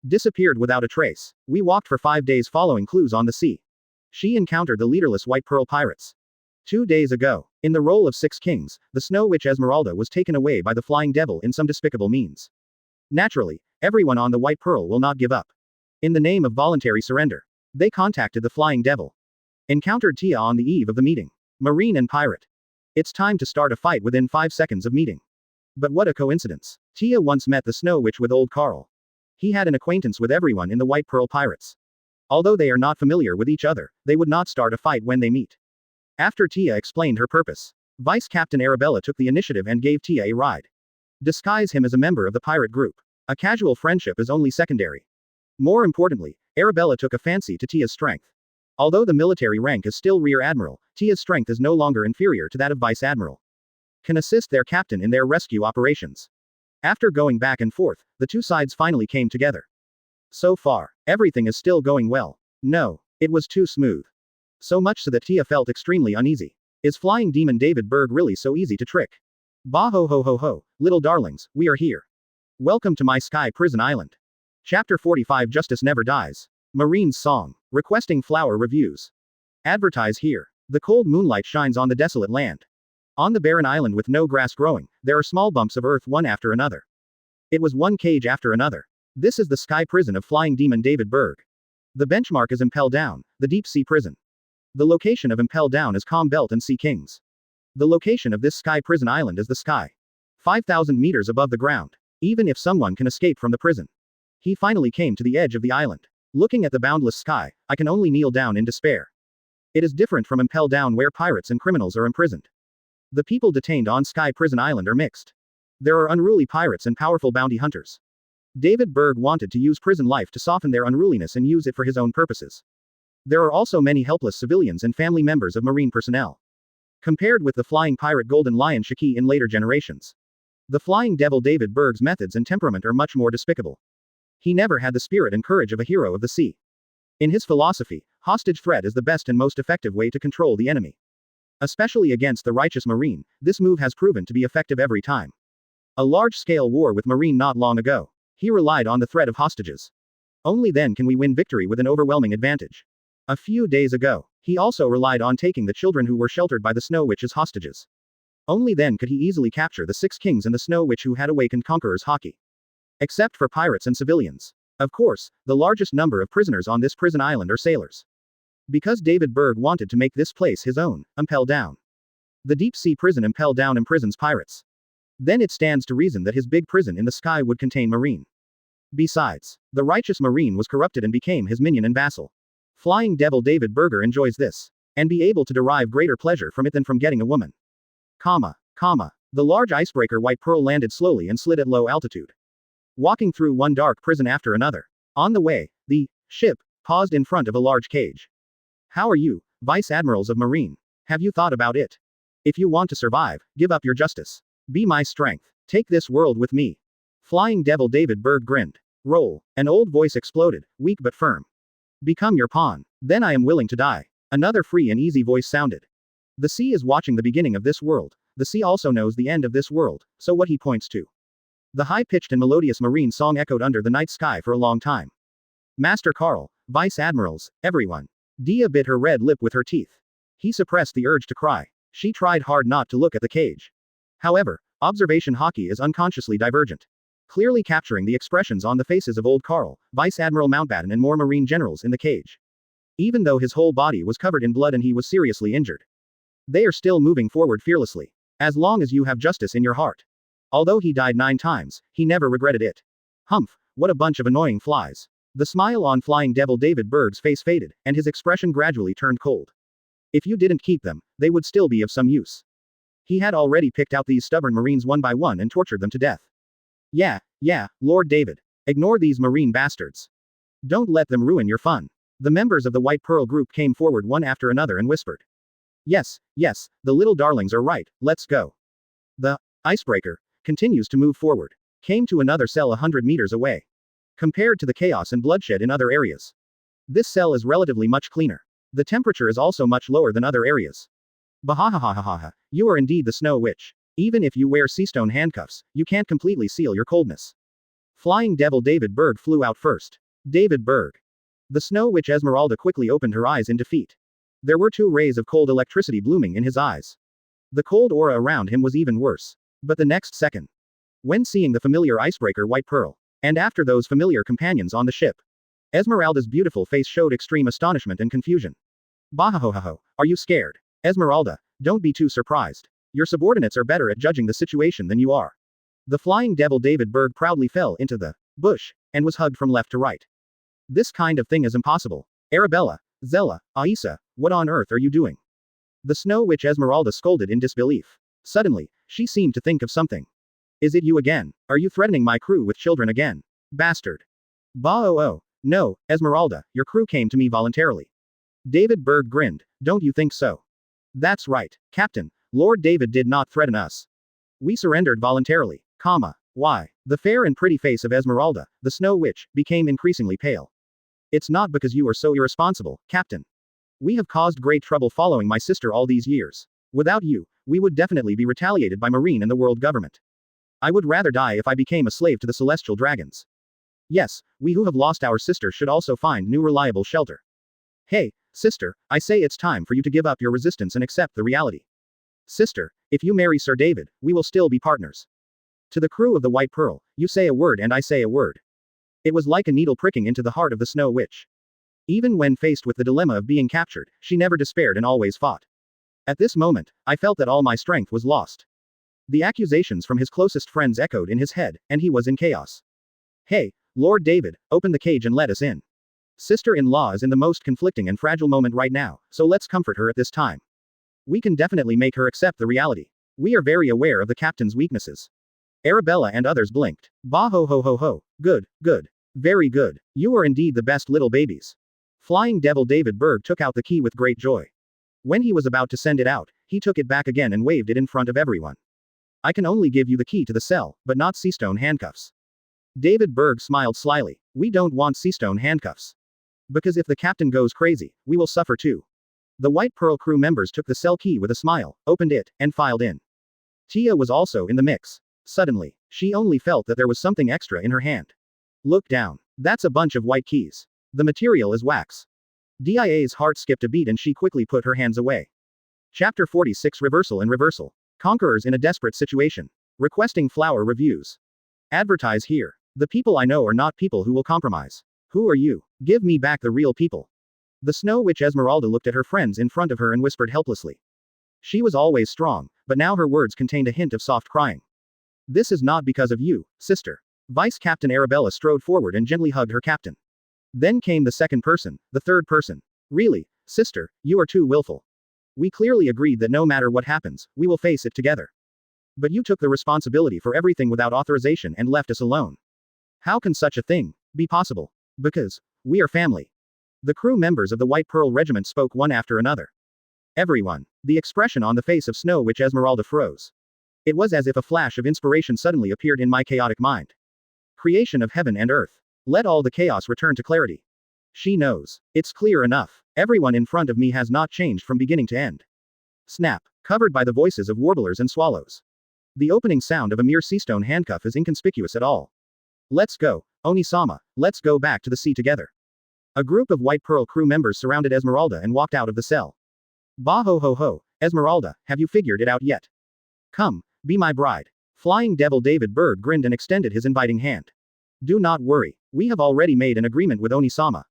Disappeared without a trace. We walked for 5 days following clues on the sea. She encountered the leaderless White Pearl pirates. 2 days ago, in the role of Six Kings, the Snow Witch Esmeralda was taken away by the Flying Devil in some despicable means. Naturally, everyone on the White Pearl will not give up. In the name of voluntary surrender, they contacted the Flying Devil. Encountered Tia on the eve of the meeting. Marine and pirate. It's time to start a fight within 5 seconds of meeting. But what a coincidence. Tia once met the Snow Witch with old Carl. He had an acquaintance with everyone in the White Pearl Pirates. Although they are not familiar with each other, they would not start a fight when they meet. After Tia explained her purpose, Vice Captain Arabella took the initiative and gave Tia a ride. Disguise him as a member of the pirate group. A casual friendship is only secondary. More importantly, Arabella took a fancy to Tia's strength. Although the military rank is still Rear Admiral, Tia's strength is no longer inferior to that of Vice Admiral. Can assist their captain in their rescue operations. After going back and forth, the two sides finally came together. So far, everything is still going well. No, it was too smooth. So much so that Tia felt extremely uneasy. Is flying demon David Berg really so easy to trick? Bah ho ho ho ho, little darlings, we are here. Welcome to my sky prison island. Chapter 45 Justice Never Dies. Marine's Song. Requesting flower reviews. Advertise here. The cold moonlight shines on the desolate land. On the barren island with no grass growing, there are small bumps of earth one after another. It was one cage after another. This is the sky prison of flying demon David Berg. The benchmark is Impel Down, the deep sea prison. The location of Impel Down is Calm Belt and Sea Kings. The location of this sky prison island is the sky. 5,000 meters above the ground. Even if someone can escape from the prison. He finally came to the edge of the island. Looking at the boundless sky, I can only kneel down in despair. It is different from Impel Down where pirates and criminals are imprisoned. The people detained on Sky Prison Island are mixed. There are unruly pirates and powerful bounty hunters. David Berg wanted to use prison life to soften their unruliness and use it for his own purposes. There are also many helpless civilians and family members of Marine personnel. Compared with the flying pirate Golden Lion Shiki in later generations, the flying devil David Berg's methods and temperament are much more despicable. He never had the spirit and courage of a hero of the sea. In his philosophy, Hostage threat is the best and most effective way to control the enemy. Especially against the righteous Marine, this move has proven to be effective every time. A large-scale war with Marine not long ago. He relied on the threat of hostages. Only then can we win victory with an overwhelming advantage. A few days ago, he also relied on taking the children who were sheltered by the Snow Witch as hostages. Only then could he easily capture the 6 kings and the Snow Witch who had awakened Conqueror's Haki. Except for pirates and civilians. Of course, the largest number of prisoners on this prison island are sailors. Because David Berg wanted to make this place his own, Impel Down. The deep-sea prison Impel Down imprisons pirates. Then it stands to reason that his big prison in the sky would contain Marine. Besides, the righteous Marine was corrupted and became his minion and vassal. Flying Devil David Berger enjoys this, and be able to derive greater pleasure from it than from getting a woman. The large icebreaker White Pearl landed slowly and slid at low altitude. Walking through one dark prison after another. On the way, the ship paused in front of a large cage. How are you, Vice Admirals of Marine? Have you thought about it? If you want to survive, give up your justice. Be my strength. Take this world with me. Flying Devil David Berg grinned. Roll. An old voice exploded, weak but firm. Become your pawn. Then I am willing to die. Another free and easy voice sounded. The sea is watching the beginning of this world. The sea also knows the end of this world, so what he points to. The high-pitched and melodious Marine song echoed under the night sky for a long time. Master Carl, Vice Admirals, everyone. Dia bit her red lip with her teeth. He suppressed the urge to cry. She tried hard not to look at the cage. However, observation Haki is unconsciously divergent. Clearly capturing the expressions on the faces of old Carl, Vice Admiral Mountbatten and more Marine generals in the cage. Even though his whole body was covered in blood and he was seriously injured. They are still moving forward fearlessly. As long as you have justice in your heart. Although he died 9 times, he never regretted it. Humph, what a bunch of annoying flies. The smile on Flying Devil David Berg's face faded, and his expression gradually turned cold. If you didn't keep them, they would still be of some use. He had already picked out these stubborn Marines one by one and tortured them to death. Yeah, Lord David. Ignore these Marine bastards. Don't let them ruin your fun. The members of the White Pearl group came forward one after another and whispered. Yes, the little darlings are right, let's go. The icebreaker continues to move forward. Came to another cell 100 meters away. Compared to the chaos and bloodshed in other areas. This cell is relatively much cleaner. The temperature is also much lower than other areas. Bahahahahaha, you are indeed the Snow Witch. Even if you wear seastone handcuffs, you can't completely seal your coldness. Flying Devil David Berg flew out first. David Berg. The Snow Witch Esmeralda quickly opened her eyes in defeat. There were 2 rays of cold electricity blooming in his eyes. The cold aura around him was even worse. But the next second. When seeing the familiar icebreaker White Pearl, and after those familiar companions on the ship, Esmeralda's beautiful face showed extreme astonishment and confusion. Bahahohaho, are you scared? Esmeralda, don't be too surprised. Your subordinates are better at judging the situation than you are. The Flying Devil David Berg proudly fell into the bush, and was hugged from left to right. This kind of thing is impossible. Arabella, Zella, Aisa, what on earth are you doing? The Snow Witch Esmeralda scolded in disbelief. Suddenly, she seemed to think of something. Is it you again? Are you threatening my crew with children again? Bastard. No, Esmeralda, your crew came to me voluntarily. David Berg grinned. Don't you think so? That's right, Captain. Lord David did not threaten us. We surrendered voluntarily. Why? The fair and pretty face of Esmeralda, the Snow Witch, became increasingly pale. It's not because you are so irresponsible, Captain. We have caused great trouble following my sister all these years. Without you, we would definitely be retaliated by Marine and the world government. I would rather die if I became a slave to the celestial dragons. Yes, we who have lost our sister should also find new reliable shelter. Hey, sister, I say it's time for you to give up your resistance and accept the reality. Sister, if you marry Sir David, we will still be partners. To the crew of the White Pearl, you say a word and I say a word. It was like a needle pricking into the heart of the Snow Witch. Even when faced with the dilemma of being captured, she never despaired and always fought. At this moment, I felt that all my strength was lost. The accusations from his closest friends echoed in his head, and he was in chaos. Hey, Lord David, open the cage and let us in. Sister-in-law is in the most conflicting and fragile moment right now, so let's comfort her at this time. We can definitely make her accept the reality. We are very aware of the captain's weaknesses. Arabella and others blinked. Bah ho ho ho ho. Good. Very good. You are indeed the best little babies. Flying Devil David Berg took out the key with great joy. When he was about to send it out, he took it back again and waved it in front of everyone. I can only give you the key to the cell, but not seastone handcuffs. David Berg smiled slyly. We don't want seastone handcuffs. Because if the captain goes crazy, we will suffer too. The White Pearl crew members took the cell key with a smile, opened it, and filed in. Tia was also in the mix. Suddenly, she only felt that there was something extra in her hand. Look down. That's a bunch of white keys. The material is wax. Dia's heart skipped a beat and she quickly put her hands away. Chapter 46 Reversal and Reversal. Conquerors in a desperate situation. Requesting flower reviews. Advertise here. The people I know are not people who will compromise. Who are you? Give me back the real people. The Snow Witch Esmeralda looked at her friends in front of her and whispered helplessly. She was always strong, but now her words contained a hint of soft crying. This is not because of you, sister. Vice Captain Arabella strode forward and gently hugged her captain. Then came the second person, the third person. Really, sister, you are too willful. We clearly agreed that no matter what happens, we will face it together. But you took the responsibility for everything without authorization and left us alone. How can such a thing be possible? Because we are family. The crew members of the White Pearl Regiment spoke one after another. Everyone. The expression on the face of Snow Witch Esmeralda froze. It was as if a flash of inspiration suddenly appeared in my chaotic mind. Creation of heaven and earth. Let all the chaos return to clarity. She knows. It's clear enough. Everyone in front of me has not changed from beginning to end. Snap. Covered by the voices of warblers and swallows. The opening sound of a mere seastone handcuff is inconspicuous at all. Let's go, Oni-sama, let's go back to the sea together. A group of White Pearl crew members surrounded Esmeralda and walked out of the cell. Bah ho ho ho, Esmeralda, have you figured it out yet? Come, be my bride. Flying Devil David Berg grinned and extended his inviting hand. Do not worry, we have already made an agreement with Oni-sama.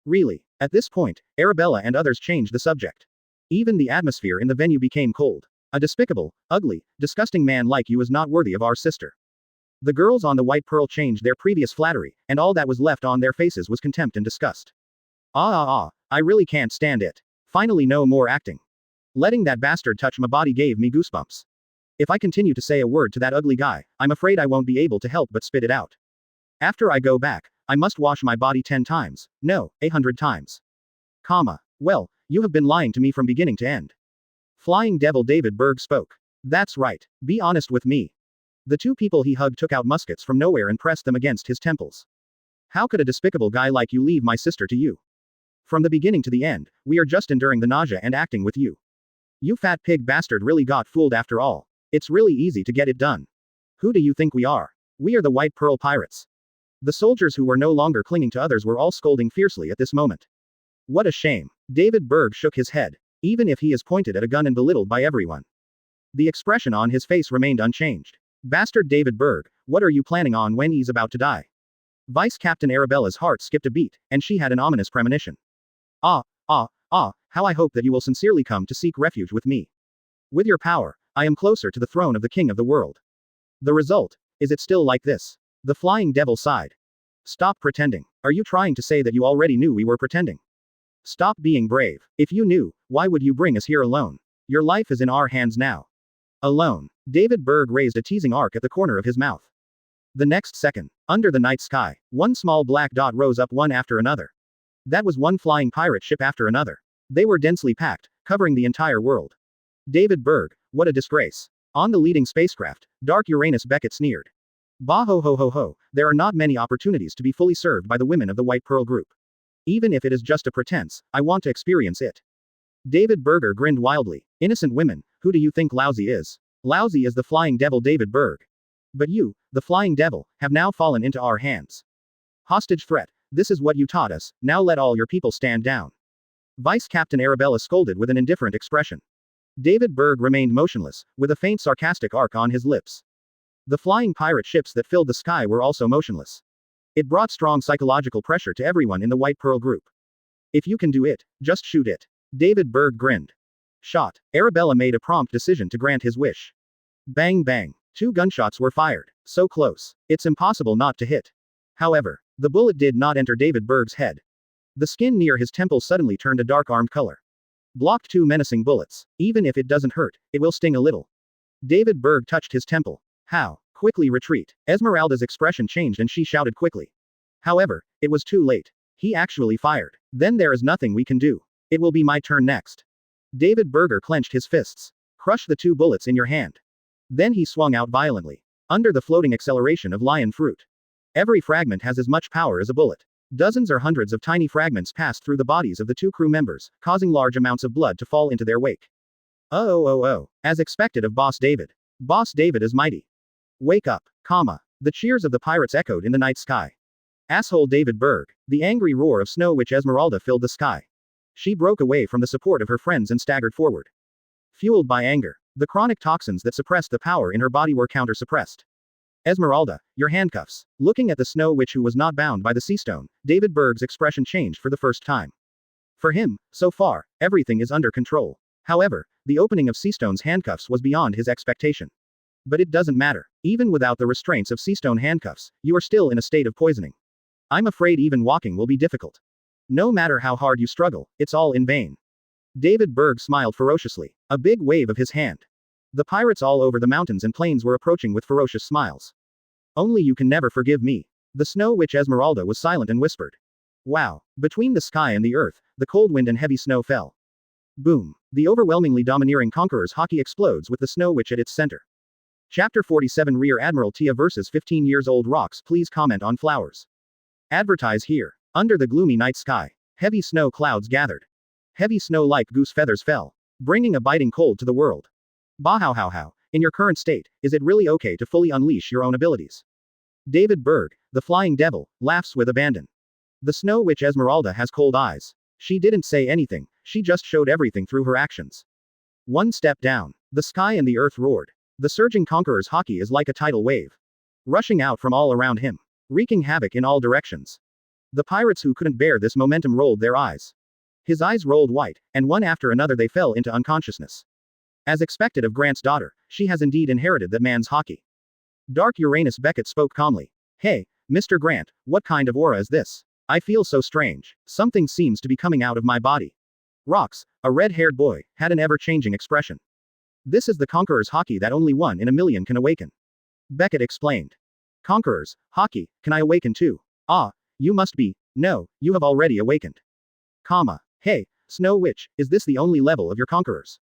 Really, at this point, Arabella and others changed the subject. Even the atmosphere in the venue became cold. A despicable, ugly, disgusting man like you is not worthy of our sister. The girls on the White Pearl changed their previous flattery, and all that was left on their faces was contempt and disgust. I really can't stand it. Finally no more acting. Letting that bastard touch my body gave me goosebumps. If I continue to say a word to that ugly guy, I'm afraid I won't be able to help but spit it out. After I go back, I must wash my body 10 times, no, 100 times. Well, you have been lying to me from beginning to end. Flying Devil David Berg spoke. That's right, be honest with me. The two people he hugged took out muskets from nowhere and pressed them against his temples. How could a despicable guy like you leave my sister to you? From the beginning to the end, we are just enduring the nausea and acting with you. You fat pig bastard really got fooled after all. It's really easy to get it done. Who do you think we are? We are the White Pearl Pirates. The soldiers who were no longer clinging to others were all scolding fiercely at this moment. What a shame. David Berg shook his head. Even if he is pointed at a gun and belittled by everyone. The expression on his face remained unchanged. Bastard David Berg, what are you planning on when he's about to die? Vice Captain Arabella's heart skipped a beat, and she had an ominous premonition. How I hope that you will sincerely come to seek refuge with me. With your power, I am closer to the throne of the king of the world. The result, is it still like this? The Flying Devil sighed. Stop pretending. Are you trying to say that you already knew we were pretending? Stop being brave. If you knew, why would you bring us here alone? Your life is in our hands now. Alone. David Berg raised a teasing arc at the corner of his mouth. The next second, under the night sky, one small black dot rose up one after another. That was one flying pirate ship after another. They were densely packed, covering the entire world. David Berg, what a disgrace. On the leading spacecraft, Dark Uranus Beckett sneered. Bah ho ho ho ho, there are not many opportunities to be fully served by the women of the White Pearl Group. Even if it is just a pretense, I want to experience it. David Berger grinned wildly. Innocent women, who do you think lousy is? Lousy is the Flying Devil David Berg. But you, the Flying Devil, have now fallen into our hands. Hostage threat, this is what you taught us, now let all your people stand down. Vice Captain Arabella scolded with an indifferent expression. David Berg remained motionless, with a faint sarcastic arc on his lips. The flying pirate ships that filled the sky were also motionless. It brought strong psychological pressure to everyone in the White Pearl Group. If you can do it, just shoot it. David Berg grinned. Shot. Arabella made a prompt decision to grant his wish. Bang bang. 2 gunshots were fired. So close. It's impossible not to hit. However, the bullet did not enter David Berg's head. The skin near his temple suddenly turned a dark armed color. Blocked 2 menacing bullets. Even if it doesn't hurt, it will sting a little. David Berg touched his temple. How? Quickly retreat. Esmeralda's expression changed and she shouted quickly. However, it was too late. He actually fired. Then there is nothing we can do. It will be my turn next. David Berger clenched his fists. Crush the 2 bullets in your hand. Then he swung out violently. Under the floating acceleration of lion fruit. Every fragment has as much power as a bullet. Dozens or hundreds of tiny fragments passed through the bodies of the two crew members, causing large amounts of blood to fall into their wake. Oh. As expected of Boss David. Boss David is mighty. Wake up, comma. The cheers of the pirates echoed in the night sky. Asshole David Berg. The angry roar of Snow Witch Esmeralda filled the sky. She broke away from the support of her friends and staggered forward. Fueled by anger, the chronic toxins that suppressed the power in her body were counter-suppressed. Esmeralda, your handcuffs. Looking at the Snow Witch who was not bound by the sea stone, David Berg's expression changed for the first time. For him, so far, everything is under control. However, the opening of Seastone's handcuffs was beyond his expectation. But it doesn't matter. Even without the restraints of Seastone handcuffs, you are still in a state of poisoning. I'm afraid even walking will be difficult. No matter how hard you struggle, it's all in vain. David Berg smiled ferociously, a big wave of his hand. The pirates all over the mountains and plains were approaching with ferocious smiles. Only you can never forgive me. The Snow Witch Esmeralda was silent and whispered. Wow. Between the sky and the earth, the cold wind and heavy snow fell. Boom. The overwhelmingly domineering Conqueror's Haki explodes with the Snow Witch at its center. Chapter 47 Rear Admiral Tia vs 15 years old rocks. Please comment on flowers. Advertise here. Under the gloomy night sky, heavy snow clouds gathered. Heavy snow like goose feathers fell, bringing a biting cold to the world. How. In your current state, is it really okay to fully unleash your own abilities? David Berg, the Flying Devil, laughs with abandon. The Snow Witch Esmeralda has cold eyes. She didn't say anything, she just showed everything through her actions. One step down, the sky and the earth roared. The surging Conqueror's Haki is like a tidal wave, rushing out from all around him, wreaking havoc in all directions. The pirates who couldn't bear this momentum rolled their eyes. His eyes rolled white, and one after another they fell into unconsciousness. As expected of Grant's daughter, she has indeed inherited that man's Haki. Dark Uranus Beckett spoke calmly. Hey, Mr. Grant, what kind of aura is this? I feel so strange. Something seems to be coming out of my body. Rox, a red-haired boy, had an ever-changing expression. This is the Conqueror's Haki that only 1 in a million can awaken. Beckett explained. Conqueror's Haki, can I awaken too? Ah, you must be. No, you have already awakened. Comma. Hey, Snow Witch, is this the only level of your Conquerors?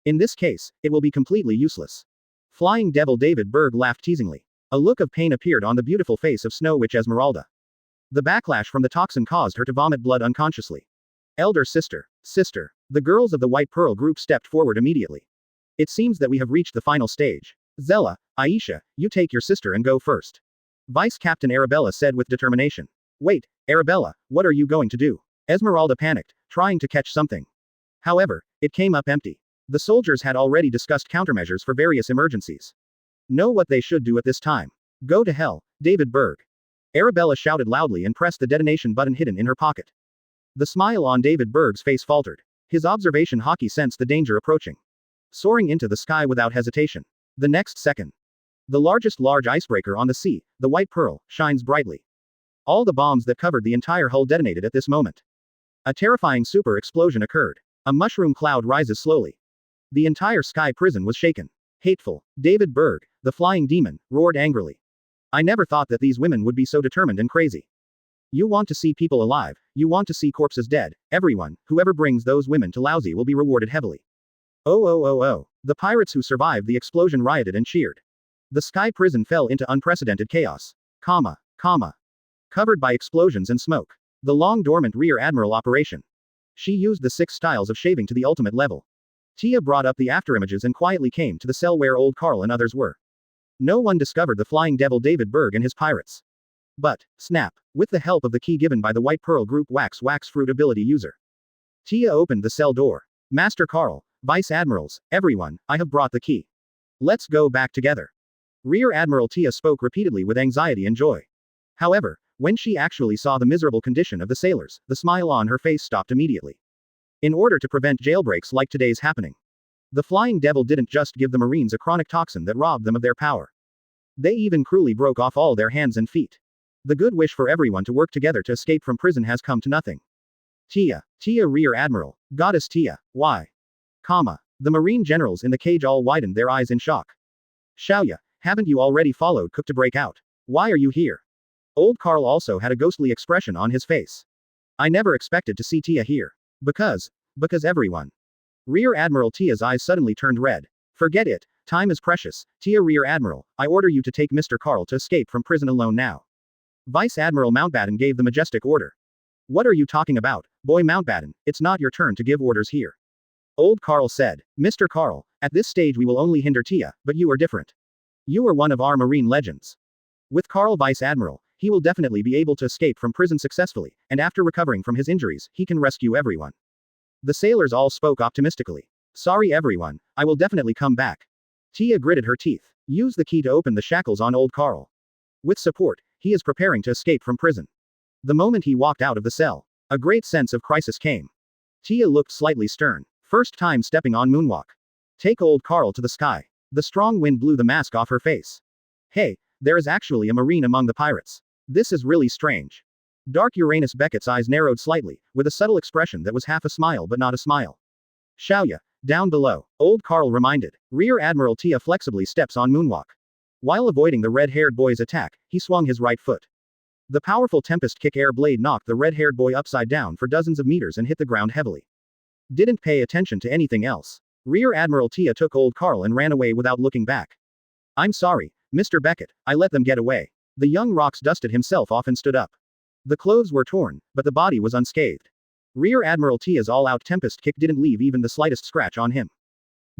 In this case, it will be completely useless. Flying Devil David Berg laughed teasingly. A look of pain appeared on the beautiful face of Snow Witch Esmeralda. The backlash from the toxin caused her to vomit blood unconsciously. Elder sister. The girls of the White Pearl group stepped forward immediately. It seems that we have reached the final stage. Zella, Aisha, you take your sister and go first. Vice Captain Arabella said with determination. Wait, Arabella, what are you going to do? Esmeralda panicked, trying to catch something. However, it came up empty. The soldiers had already discussed countermeasures for various emergencies. Know what they should do at this time. Go to hell, David Berg. Arabella shouted loudly and pressed the detonation button hidden in her pocket. The smile on David Berg's face faltered. His observation Haki sensed the danger approaching. Soaring into the sky without hesitation. The next second. The largest large icebreaker on the sea, the White Pearl, shines brightly. All the bombs that covered the entire hull detonated at this moment. A terrifying super explosion occurred. A mushroom cloud rises slowly. The entire sky prison was shaken. Hateful. David Berg, the flying demon, roared angrily. I never thought that these women would be so determined and crazy. You want to see people alive, you want to see corpses dead, everyone, whoever brings those women to Lousy will be rewarded heavily. Oh. The pirates who survived the explosion rioted and cheered. The sky prison fell into unprecedented chaos. Comma. Covered by explosions and smoke. The long-dormant Rear Admiral operation. She used the 6 styles of shaving to the ultimate level. Tia brought up the afterimages and quietly came to the cell where old Carl and others were. No one discovered the Flying Devil David Berg and his pirates. But, snap, with the help of the key given by the White Pearl Group Wax Fruit ability user. Tia opened the cell door. Master Carl, Vice Admirals, everyone, I have brought the key. Let's go back together. Rear Admiral Tia spoke repeatedly with anxiety and joy. However, when she actually saw the miserable condition of the sailors, the smile on her face stopped immediately. In order to prevent jailbreaks like today's happening, the Flying Devil didn't just give the Marines a chronic toxin that robbed them of their power. They even cruelly broke off all their hands and feet. The good wish for everyone to work together to escape from prison has come to nothing. Tia Rear Admiral, Goddess Tia, why? The Marine generals in the cage all widened their eyes in shock. Xiaoya, haven't you already followed Cook to break out? Why are you here? Old Carl also had a ghostly expression on his face. I never expected to see Tia here. Because everyone. Rear Admiral Tia's eyes suddenly turned red. Forget it, time is precious. Tia Rear Admiral, I order you to take Mr. Carl to escape from prison alone now. Vice Admiral Mountbatten gave the majestic order. What are you talking about, boy Mountbatten? It's not your turn to give orders here. Old Carl said. Mr. Carl, at this stage we will only hinder Tia, but you are different. You are one of our marine legends. With Carl Vice Admiral, he will definitely be able to escape from prison successfully, and after recovering from his injuries, he can rescue everyone. The sailors all spoke optimistically. Sorry everyone, I will definitely come back. Tia gritted her teeth. Use the key to open the shackles on old Carl. With support, he is preparing to escape from prison. The moment he walked out of the cell, a great sense of crisis came. Tia looked slightly stern. First time stepping on moonwalk. Take old Carl to the sky. The strong wind blew the mask off her face. Hey, there is actually a marine among the pirates. This is really strange. Dark Uranus Beckett's eyes narrowed slightly, with a subtle expression that was half a smile but not a smile. Xiaoya, down below, old Carl reminded. Rear Admiral Tia flexibly steps on moonwalk. While avoiding the red-haired boy's attack, he swung his right foot. The powerful Tempest Kick air blade knocked the red-haired boy upside down for dozens of meters and hit the ground heavily. Didn't pay attention to anything else. Rear Admiral Tia took old Carl and ran away without looking back. I'm sorry, Mr. Beckett, I let them get away. The young Rox dusted himself off and stood up. The clothes were torn, but the body was unscathed. Rear Admiral Tia's all-out Tempest Kick didn't leave even the slightest scratch on him.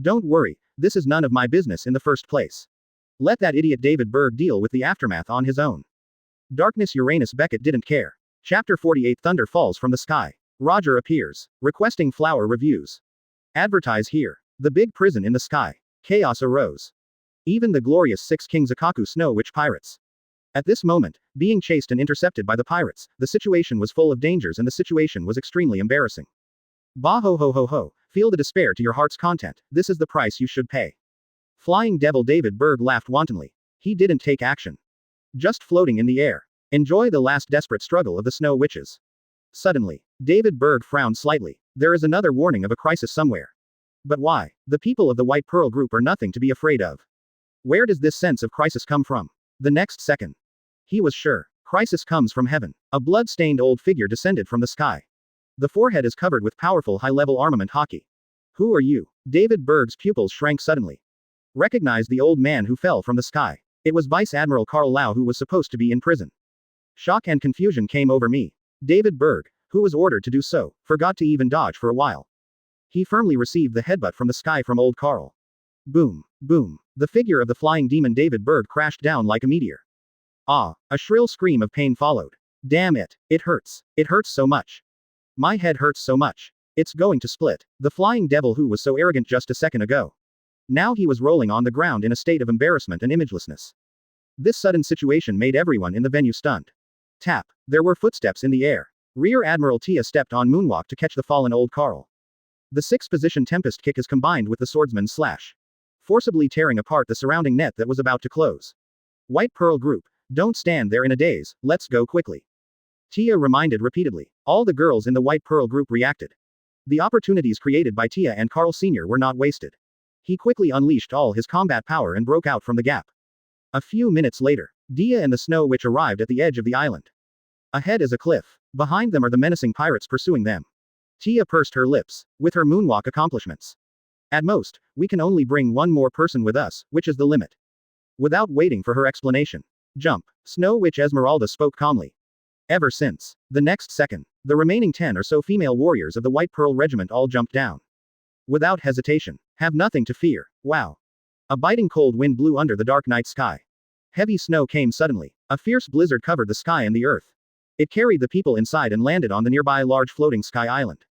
Don't worry, this is none of my business in the first place. Let that idiot David Berg deal with the aftermath on his own. Darkness Uranus Beckett didn't care. Chapter 48 Thunder falls from the sky. Roger appears. Requesting flower reviews. Advertise here. The big prison in the sky. Chaos arose. Even the glorious Six Kings Akaku Snow Witch pirates. At this moment, being chased and intercepted by the pirates, the situation was full of dangers and the situation was extremely embarrassing. Bah ho ho ho ho, feel the despair to your heart's content, this is the price you should pay. Flying Devil David Berg laughed wantonly. He didn't take action. Just floating in the air. Enjoy the last desperate struggle of the Snow Witches. Suddenly, David Berg frowned slightly. There is another warning of a crisis somewhere. But why? The people of the White Pearl Group are nothing to be afraid of. Where does this sense of crisis come from? The next second. He was sure. Crisis comes from heaven. A blood-stained old figure descended from the sky. The forehead is covered with powerful high-level armament hockey. Who are you? David Berg's pupils shrank suddenly. Recognize the old man who fell from the sky. It was Vice Admiral Carl Lau who was supposed to be in prison. Shock and confusion came over me. David Berg, who was ordered to do so, forgot to even dodge for a while. He firmly received the headbutt from the sky from old Carl. Boom, boom. The figure of the flying demon David Berg crashed down like a meteor. Ah, a shrill scream of pain followed. Damn it, it hurts. It hurts so much. My head hurts so much. It's going to split. The flying devil who was so arrogant just a second ago. Now he was rolling on the ground in a state of embarrassment and imagelessness. This sudden situation made everyone in the venue stunned. Tap. There were footsteps in the air. Rear Admiral Tia stepped on moonwalk to catch the fallen old Carl. The six-position Tempest Kick is combined with the swordsman's slash, forcibly tearing apart the surrounding net that was about to close. White Pearl Group, don't stand there in a daze, let's go quickly. Tia reminded repeatedly. All the girls in the White Pearl Group reacted. The opportunities created by Tia and Carl Sr. were not wasted. He quickly unleashed all his combat power and broke out from the gap. A few minutes later, Dia and the Snow Witch arrived at the edge of the island. Ahead is a cliff. Behind them are the menacing pirates pursuing them. Tia pursed her lips. With her moonwalk accomplishments. At most, we can only bring one more person with us, which is the limit. Without waiting for her explanation. Jump. Snow Witch Esmeralda spoke calmly. Ever since. The next second, the remaining 10 or so female warriors of the White Pearl Regiment all jumped down. Without hesitation. Have nothing to fear. Wow. A biting cold wind blew under the dark night sky. Heavy snow came suddenly. A fierce blizzard covered the sky and the earth. It carried the people inside and landed on the nearby large floating sky island.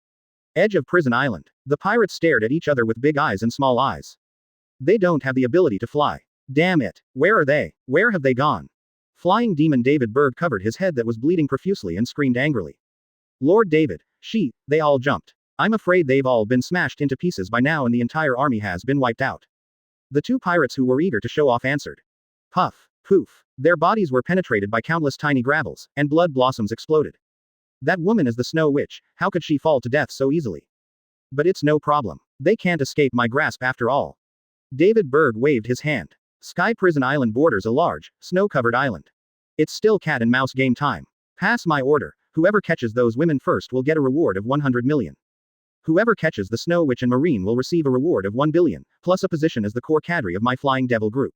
Edge of Prison Island. The pirates stared at each other with big eyes and small eyes. They don't have the ability to fly. Damn it. Where are they? Where have they gone? Flying demon David Berg covered his head that was bleeding profusely and screamed angrily. Lord David, they all jumped. I'm afraid they've all been smashed into pieces by now and the entire army has been wiped out. The two pirates who were eager to show off answered. Puff, poof. Their bodies were penetrated by countless tiny gravels, and blood blossoms exploded. That woman is the Snow Witch, how could she fall to death so easily? But it's no problem. They can't escape my grasp after all. David Berg waved his hand. Sky Prison Island borders a large, snow-covered island. It's still cat and mouse game time. Pass my order. Whoever catches those women first will get a reward of 100 million. Whoever catches the Snow Witch and Marine will receive a reward of 1 billion, plus a position as the core cadre of my Flying Devil group.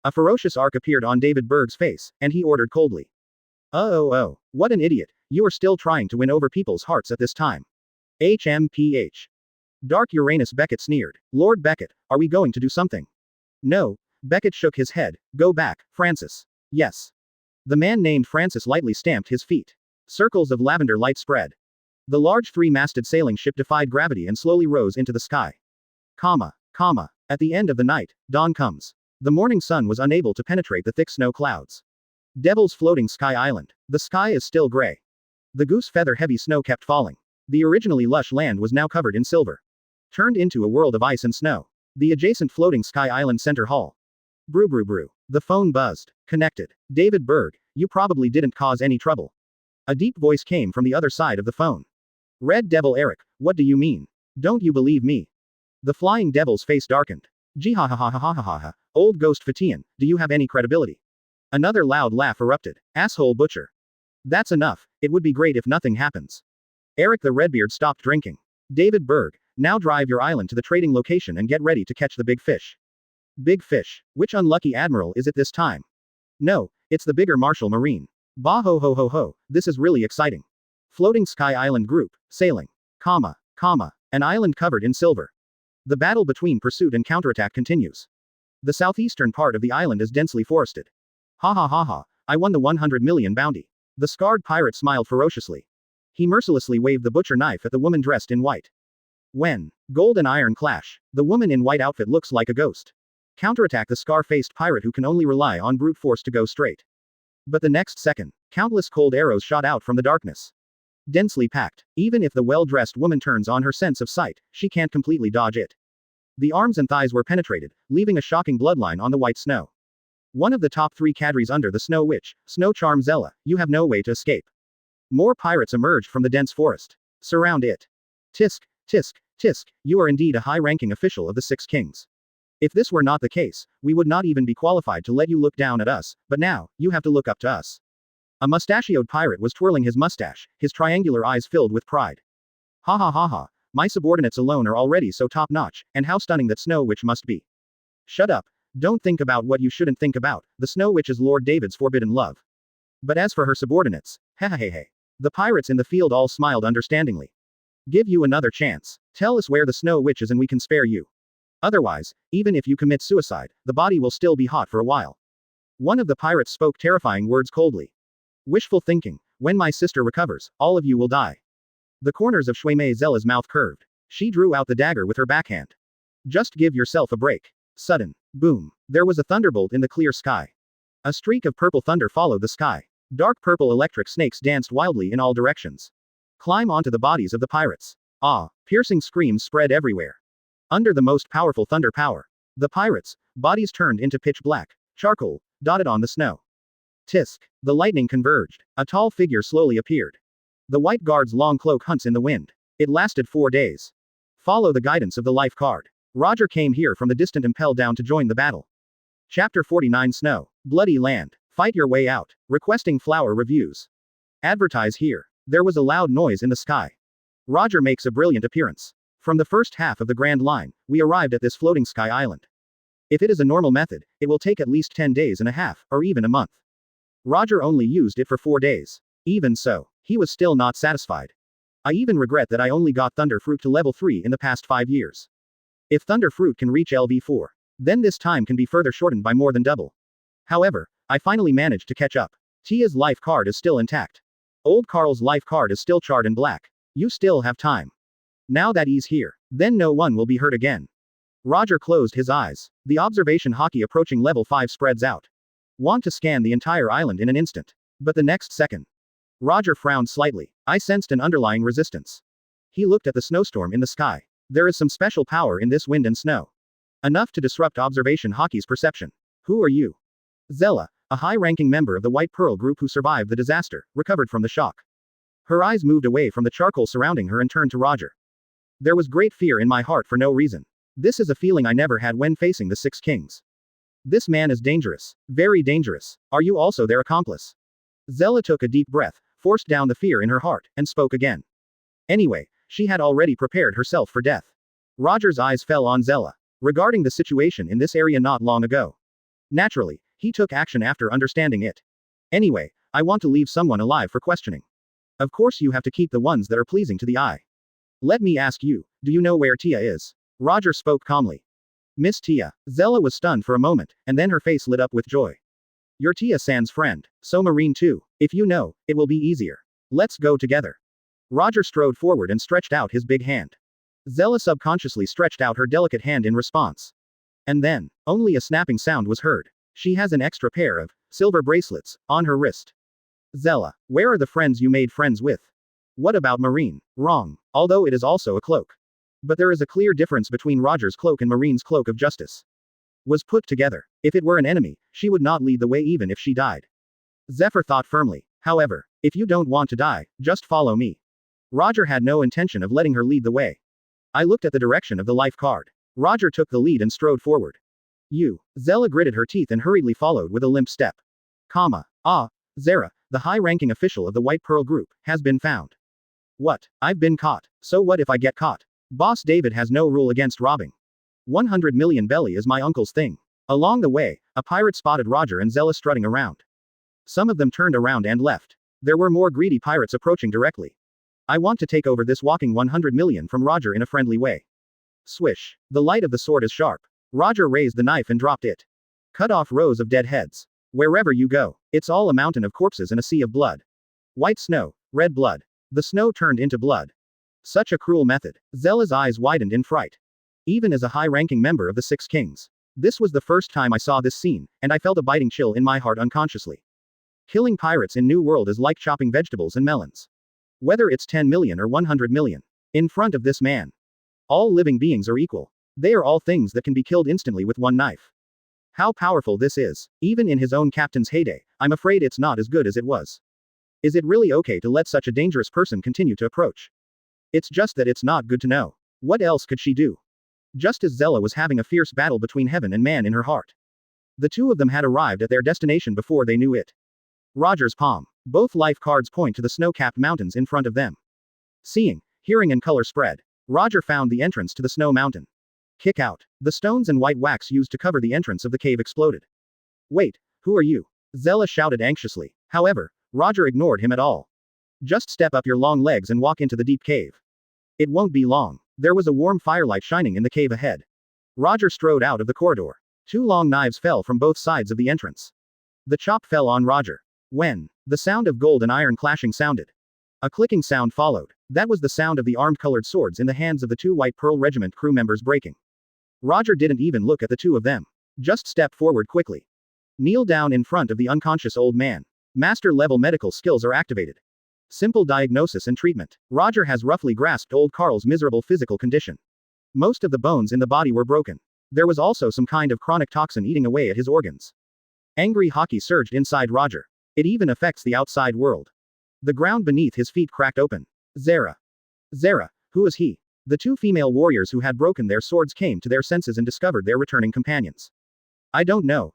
A ferocious arc appeared on David Berg's face, and he ordered coldly. Oh, what an idiot. You are still trying to win over people's hearts at this time. HMPH. Dark Uranus Beckett sneered. Lord Beckett, are we going to do something? No. Beckett shook his head. Go back, Francis. Yes. The man named Francis lightly stamped his feet. Circles of lavender light spread. The large three-masted sailing ship defied gravity and slowly rose into the sky. At the end of the night, dawn comes. The morning sun was unable to penetrate the thick snow clouds. Devil's floating sky island. The sky is still gray. The goose feather heavy snow kept falling. The originally lush land was now covered in silver. Turned into a world of ice and snow. The adjacent floating sky island center hall. Brew. The phone buzzed. Connected. David Berg, you probably didn't cause any trouble. A deep voice came from the other side of the phone. Red Devil Eric, what do you mean? Don't you believe me? The flying devil's face darkened. Gee ha ha ha ha ha ha ha ha, old ghost Fatian, do you have any credibility? Another loud laugh erupted. Asshole butcher. That's enough, it would be great if nothing happens. Eric the Redbeard stopped drinking. David Berg, now drive your island to the trading location and get ready to catch the big fish. Big fish, which unlucky admiral is it this time? No, it's the bigger Martial Marine. Bah ho ho ho ho, this is really exciting. Floating Sky Island Group, sailing. An island covered in silver. The battle between pursuit and counterattack continues. The southeastern part of the island is densely forested. Ha, I won the 100 million bounty. The scarred pirate smiled ferociously. He mercilessly waved the butcher knife at the woman dressed in white. When gold and iron clash, the woman in white outfit looks like a ghost. Counterattack the scar-faced pirate who can only rely on brute force to go straight. But the next second, countless cold arrows shot out from the darkness. Densely packed. Even if the well-dressed woman turns on her sense of sight, she can't completely dodge it. The arms and thighs were penetrated, leaving a shocking bloodline on the white snow. One of the top 3 cadres under the Snow Witch, Snow Charm Zella, you have no way to escape. More pirates emerged from the dense forest. Surround it. Tisk, you are indeed a high-ranking official of the Six Kings. If this were not the case, we would not even be qualified to let you look down at us, but now, you have to look up to us. A mustachioed pirate was twirling his mustache, his triangular eyes filled with pride. Ha, my subordinates alone are already so top-notch, and how stunning that Snow Witch must be. Shut up. Don't think about what you shouldn't think about, the Snow Witch is Lord David's forbidden love. But as for her subordinates, hey. The pirates in the field all smiled understandingly. Give you another chance. Tell us where the Snow Witch is and we can spare you. Otherwise, even if you commit suicide, the body will still be hot for a while. One of the pirates spoke terrifying words coldly. Wishful thinking. When my sister recovers, all of you will die. The corners of Shuimei Zella's mouth curved. She drew out the dagger with her backhand. Just give yourself a break. Sudden. Boom. There was a thunderbolt in the clear sky. A streak of purple thunder followed the sky. Dark purple electric snakes danced wildly in all directions. Climb onto the bodies of the pirates. Piercing screams spread everywhere. Under the most powerful thunder power. The pirates' bodies turned into pitch black charcoal, dotted on the snow. Tisk. The lightning converged. A tall figure slowly appeared. The white guard's long cloak hunts in the wind. It lasted 4 days. Follow the guidance of the life card. Roger came here from the distant Impel Down to join the battle. Chapter 49 Snow. Bloody Land. Fight your way out. Requesting flower reviews. Advertise here. There was a loud noise in the sky. Roger makes a brilliant appearance. From the first half of the Grand Line, we arrived at this floating sky island. If it is a normal method, it will take at least 10 days and a half, or even a month. Roger only used it for 4 days. Even so, he was still not satisfied. I even regret that I only got Thunder Fruit to level 3 in the past 5 years. If Thunder Fruit can reach LV4, then this time can be further shortened by more than double. However, I finally managed to catch up. Tia's life card is still intact. Old Carl's life card is still charred in black. You still have time. Now that he's here, then no one will be hurt again. Roger closed his eyes. The observation hockey approaching level 5 spreads out. Want to scan the entire island in an instant. But the next second. Roger frowned slightly. I sensed an underlying resistance. He looked at the snowstorm in the sky. There is some special power in this wind and snow. Enough to disrupt observation hockey's perception. Who are you? Zella, a high-ranking member of the White Pearl group who survived the disaster, recovered from the shock. Her eyes moved away from the charcoal surrounding her and turned to Roger. There was great fear in my heart for no reason. This is a feeling I never had when facing the Six Kings. This man is dangerous. Very dangerous. Are you also their accomplice? Zella took a deep breath, forced down the fear in her heart, and spoke again. Anyway, she had already prepared herself for death. Roger's eyes fell on Zella. Regarding the situation in this area not long ago. Naturally, he took action after understanding it. Anyway, I want to leave someone alive for questioning. Of course you have to keep the ones that are pleasing to the eye. Let me ask you, do you know where Tia is? Roger spoke calmly. Miss Tia. Zella was stunned for a moment, and then her face lit up with joy. You're Tia-san's friend, so Marine too. If you know, it will be easier. Let's go together. Roger strode forward and stretched out his big hand. Zella subconsciously stretched out her delicate hand in response. And then, only a snapping sound was heard. She has an extra pair of silver bracelets on her wrist. Zella, where are the friends you made friends with? What about Marine? Wrong, although it is also a cloak. But there is a clear difference between Roger's cloak and Marine's cloak of justice. Was put together. If it were an enemy, she would not lead the way even if she died. Zephyr thought firmly. However, if you don't want to die, just follow me. Roger had no intention of letting her lead the way. I looked at the direction of the life card. Roger took the lead and strode forward. You. Zella gritted her teeth and hurriedly followed with a limp step. Zera, the high-ranking official of the White Pearl Group, has been found. What? I've been caught. So what if I get caught? Boss David has no rule against robbing. 100 million belly is my uncle's thing. Along the way, a pirate spotted Roger and Zella strutting around. Some of them turned around and left. There were more greedy pirates approaching directly. I want to take over this walking 100 million from Roger in a friendly way. Swish. The light of the sword is sharp. Roger raised the knife and dropped it. Cut off rows of dead heads. Wherever you go, it's all a mountain of corpses and a sea of blood. White snow, red blood. The snow turned into blood. Such a cruel method. Zella's eyes widened in fright. Even as a high-ranking member of the Six Kings. This was the first time I saw this scene, and I felt a biting chill in my heart unconsciously. Killing pirates in New World is like chopping vegetables and melons. Whether it's 10 million or 100 million. In front of this man. All living beings are equal. They are all things that can be killed instantly with one knife. How powerful this is. Even in his own captain's heyday, I'm afraid it's not as good as it was. Is it really okay to let such a dangerous person continue to approach? It's just that it's not good to know. What else could she do? Just as Zella was having a fierce battle between heaven and man in her heart. The two of them had arrived at their destination before they knew it. Roger's palm. Both life cards point to the snow-capped mountains in front of them. Seeing, hearing and color spread. Roger found the entrance to the snow mountain. Kick out. The stones and white wax used to cover the entrance of the cave exploded. Wait, who are you? Zella shouted anxiously. However, Roger ignored him at all. Just step up your long legs and walk into the deep cave. It won't be long. There was a warm firelight shining in the cave ahead. Roger strode out of the corridor. Two long knives fell from both sides of the entrance. The chop fell on Roger. When the sound of gold and iron clashing sounded. A clicking sound followed. That was the sound of the armed colored swords in the hands of the two White Pearl Regiment crew members breaking. Roger didn't even look at the two of them. Just step forward quickly. Kneel down in front of the unconscious old man. Master-level medical skills are activated. Simple diagnosis and treatment. Roger has roughly grasped old Carl's miserable physical condition. Most of the bones in the body were broken. There was also some kind of chronic toxin eating away at his organs. Angry hockey surged inside Roger. It even affects the outside world. The ground beneath his feet cracked open. Zera. Zera, who is he? The two female warriors who had broken their swords came to their senses and discovered their returning companions. I don't know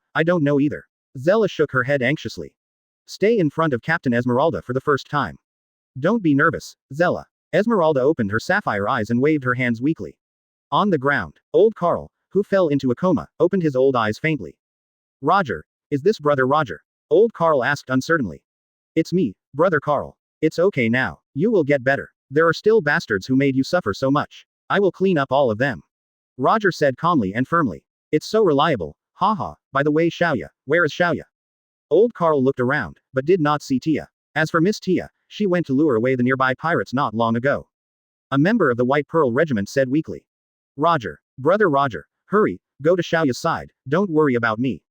either. Zella shook her head anxiously. Stay in front of Captain Esmeralda for the first time. Don't be nervous, Zella. Esmeralda opened her sapphire eyes and waved her hands weakly. On the ground, old Carl, who fell into a coma, opened his old eyes faintly. Roger, is this brother Roger? Old Carl asked uncertainly. It's me, brother Carl. It's okay now. You will get better. There are still bastards who made you suffer so much. I will clean up all of them. Roger said calmly and firmly. It's so reliable. Haha, by the way, Xiaoya, where is Xiaoya? Old Carl looked around, but did not see Tia. As for Miss Tia, she went to lure away the nearby pirates not long ago. A member of the White Pearl Regiment said weakly. Roger, brother Roger, hurry, go to Xiaoya's side, don't worry about me.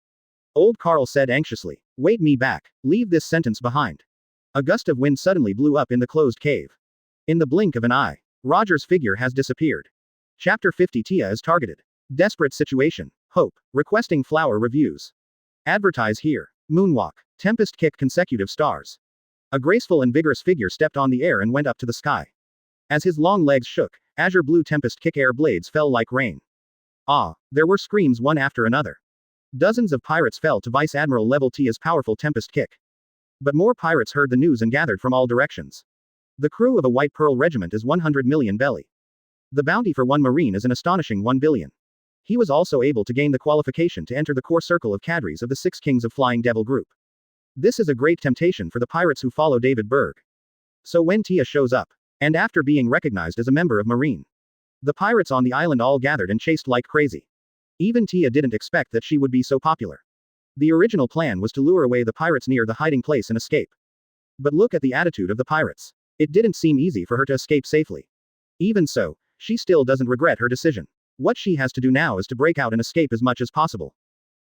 Old Carl said anxiously. Wait me back, leave this sentence behind. A gust of wind suddenly blew up in the closed cave. In the blink of an eye, Roger's figure has disappeared. Chapter 50 Tia is targeted. Desperate situation. Hope. Requesting flower reviews. Advertise here. Moonwalk. Tempest kick consecutive stars. A graceful and vigorous figure stepped on the air and went up to the sky. As his long legs shook, azure blue tempest kick air blades fell like rain. There were screams one after another. Dozens of pirates fell to Vice Admiral level Tia's powerful tempest kick. But more pirates heard the news and gathered from all directions. The crew of a White Pearl Regiment is 100 million belly. The bounty for one Marine is an astonishing 1 billion. He was also able to gain the qualification to enter the core circle of cadres of the Six Kings of Flying Devil Group. This is a great temptation for the pirates who follow David Berg. So when Tia shows up, and after being recognized as a member of Marine, the pirates on the island all gathered and chased like crazy. Even Tia didn't expect that she would be so popular. The original plan was to lure away the pirates near the hiding place and escape. But look at the attitude of the pirates. It didn't seem easy for her to escape safely. Even so, she still doesn't regret her decision. What she has to do now is to break out and escape as much as possible.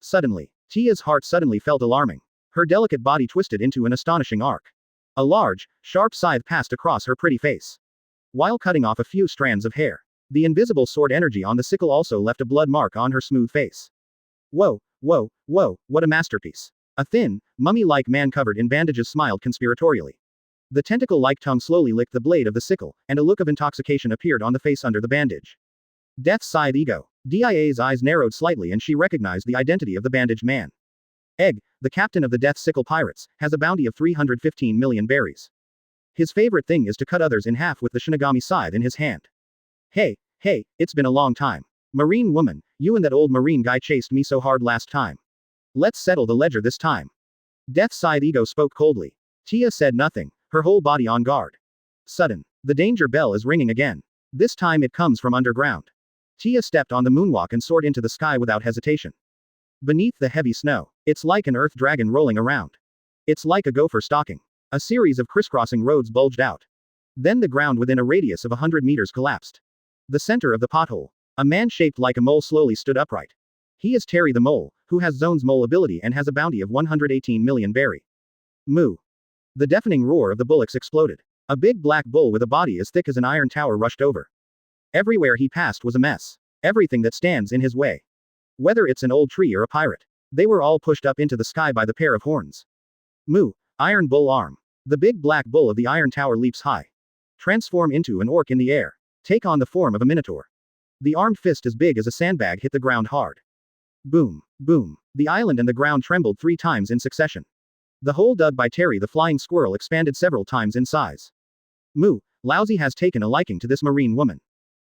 Suddenly, Tia's heart suddenly felt alarming. Her delicate body twisted into an astonishing arc. A large, sharp scythe passed across her pretty face, while cutting off a few strands of hair. The invisible sword energy on the sickle also left a blood mark on her smooth face. Whoa, whoa, whoa, what a masterpiece. A thin, mummy-like man covered in bandages smiled conspiratorially. The tentacle-like tongue slowly licked the blade of the sickle, and a look of intoxication appeared on the face under the bandage. Death's scythe ego. Dia's eyes narrowed slightly and she recognized the identity of the bandaged man. Egg, the captain of the Death Sickle Pirates, has a bounty of 315 million berries. His favorite thing is to cut others in half with the Shinigami scythe in his hand. Hey, it's been a long time. Marine woman, you and that old marine guy chased me so hard last time. Let's settle the ledger this time. Death's scythe ego spoke coldly. Tia said nothing, her whole body on guard. Sudden, the danger bell is ringing again. This time it comes from underground. Tia stepped on the moonwalk and soared into the sky without hesitation. Beneath the heavy snow, it's like an earth dragon rolling around. It's like a gopher stalking. A series of crisscrossing roads bulged out. Then the ground within a radius of 100 meters collapsed. The center of the pothole, a man shaped like a mole slowly stood upright. He is Terry the Mole, who has Zone's mole ability and has a bounty of 118 million berry. Moo. The deafening roar of the bullocks exploded. A big black bull with a body as thick as an iron tower rushed over. Everywhere he passed was a mess. Everything that stands in his way. Whether it's an old tree or a pirate. They were all pushed up into the sky by the pair of horns. Moo. Iron bull arm. The big black bull of the iron tower leaps high. Transform into an orc in the air. Take on the form of a minotaur. The armed fist as big as a sandbag hit the ground hard. Boom, boom. The island and the ground trembled 3 times in succession. The hole dug by Terry the flying squirrel expanded several times in size. Moo. Lousy has taken a liking to this marine woman.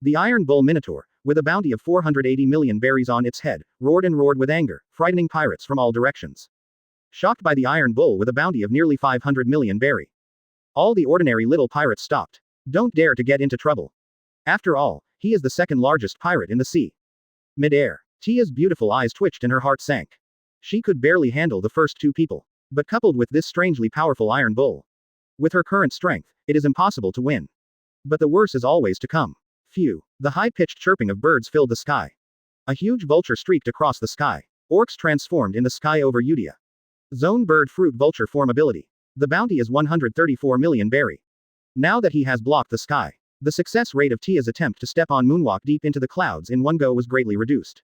The Iron Bull Minotaur, with a bounty of 480 million berries on its head, roared and roared with anger, frightening pirates from all directions. Shocked by the Iron Bull with a bounty of nearly 500 million berry. All the ordinary little pirates stopped. Don't dare to get into trouble. After all, he is the second largest pirate in the sea. Mid-air, Tia's beautiful eyes twitched and her heart sank. She could barely handle the first 2 people. But coupled with this strangely powerful Iron Bull. With her current strength, it is impossible to win. But the worst is always to come. Phew. The high-pitched chirping of birds filled the sky. A huge vulture streaked across the sky. Orcs transformed in the sky over Udia. Zone bird fruit vulture form ability. The bounty is 134 million berry. Now that he has blocked the sky, the success rate of Tia's attempt to step on moonwalk deep into the clouds in one go was greatly reduced.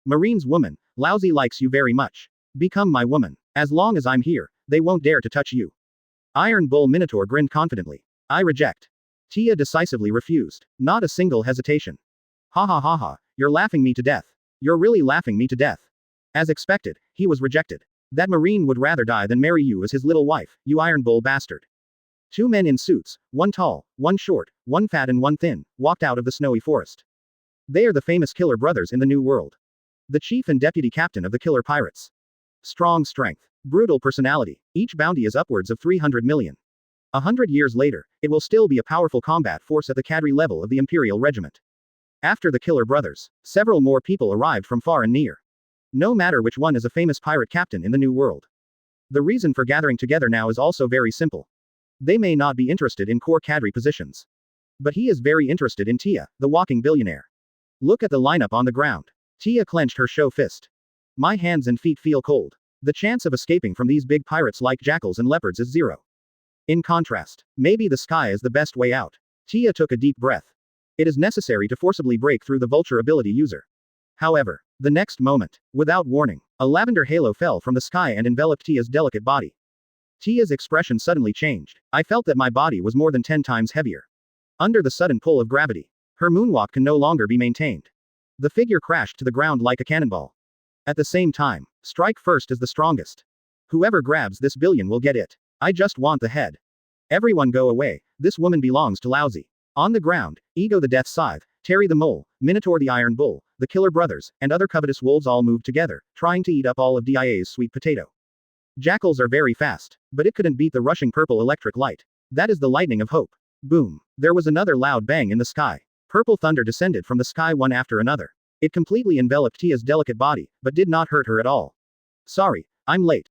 Marine's woman, Lousy likes you very much. Become my woman. As long as I'm here, they won't dare to touch you. Iron Bull Minotaur grinned confidently. I reject. Tia decisively refused. Not a single hesitation. Ha ha ha ha, you're laughing me to death. You're really laughing me to death. As expected, he was rejected. That marine would rather die than marry you as his little wife, you Iron Bull bastard. 2 men in suits, one tall, one short, one fat and one thin, walked out of the snowy forest. They are the famous Killer Brothers in the New World. The chief and deputy captain of the Killer Pirates. Strong strength. Brutal personality. Each bounty is upwards of 300 million. 100 years later, it will still be a powerful combat force at the cadre level of the Imperial Regiment. After the Killer Brothers, several more people arrived from far and near. No matter which one is a famous pirate captain in the New World. The reason for gathering together now is also very simple. They may not be interested in core cadre positions. But he is very interested in Tia, the walking billionaire. Look at the lineup on the ground. Tia clenched her show fist. My hands and feet feel cold. The chance of escaping from these big pirates like jackals and leopards is 0. In contrast, maybe the sky is the best way out. Tia took a deep breath. It is necessary to forcibly break through the vulture ability user. However, the next moment, without warning, a lavender halo fell from the sky and enveloped Tia's delicate body. Tia's expression suddenly changed. I felt that my body was more than 10 times heavier. Under the sudden pull of gravity, her moonwalk can no longer be maintained. The figure crashed to the ground like a cannonball. At the same time, strike first is the strongest. Whoever grabs this billion will get it. I just want the head. Everyone go away, this woman belongs to Lousy. On the ground, Ego the Death Scythe, Terry the Mole, Minotaur the Iron Bull, the Killer Brothers, and other covetous wolves all moved together, trying to eat up all of DIA's sweet potato. Jackals are very fast, but it couldn't beat the rushing purple electric light. That is the lightning of hope. Boom. There was another loud bang in the sky. Purple thunder descended from the sky one after another. It completely enveloped Tia's delicate body, but did not hurt her at all. Sorry, I'm late.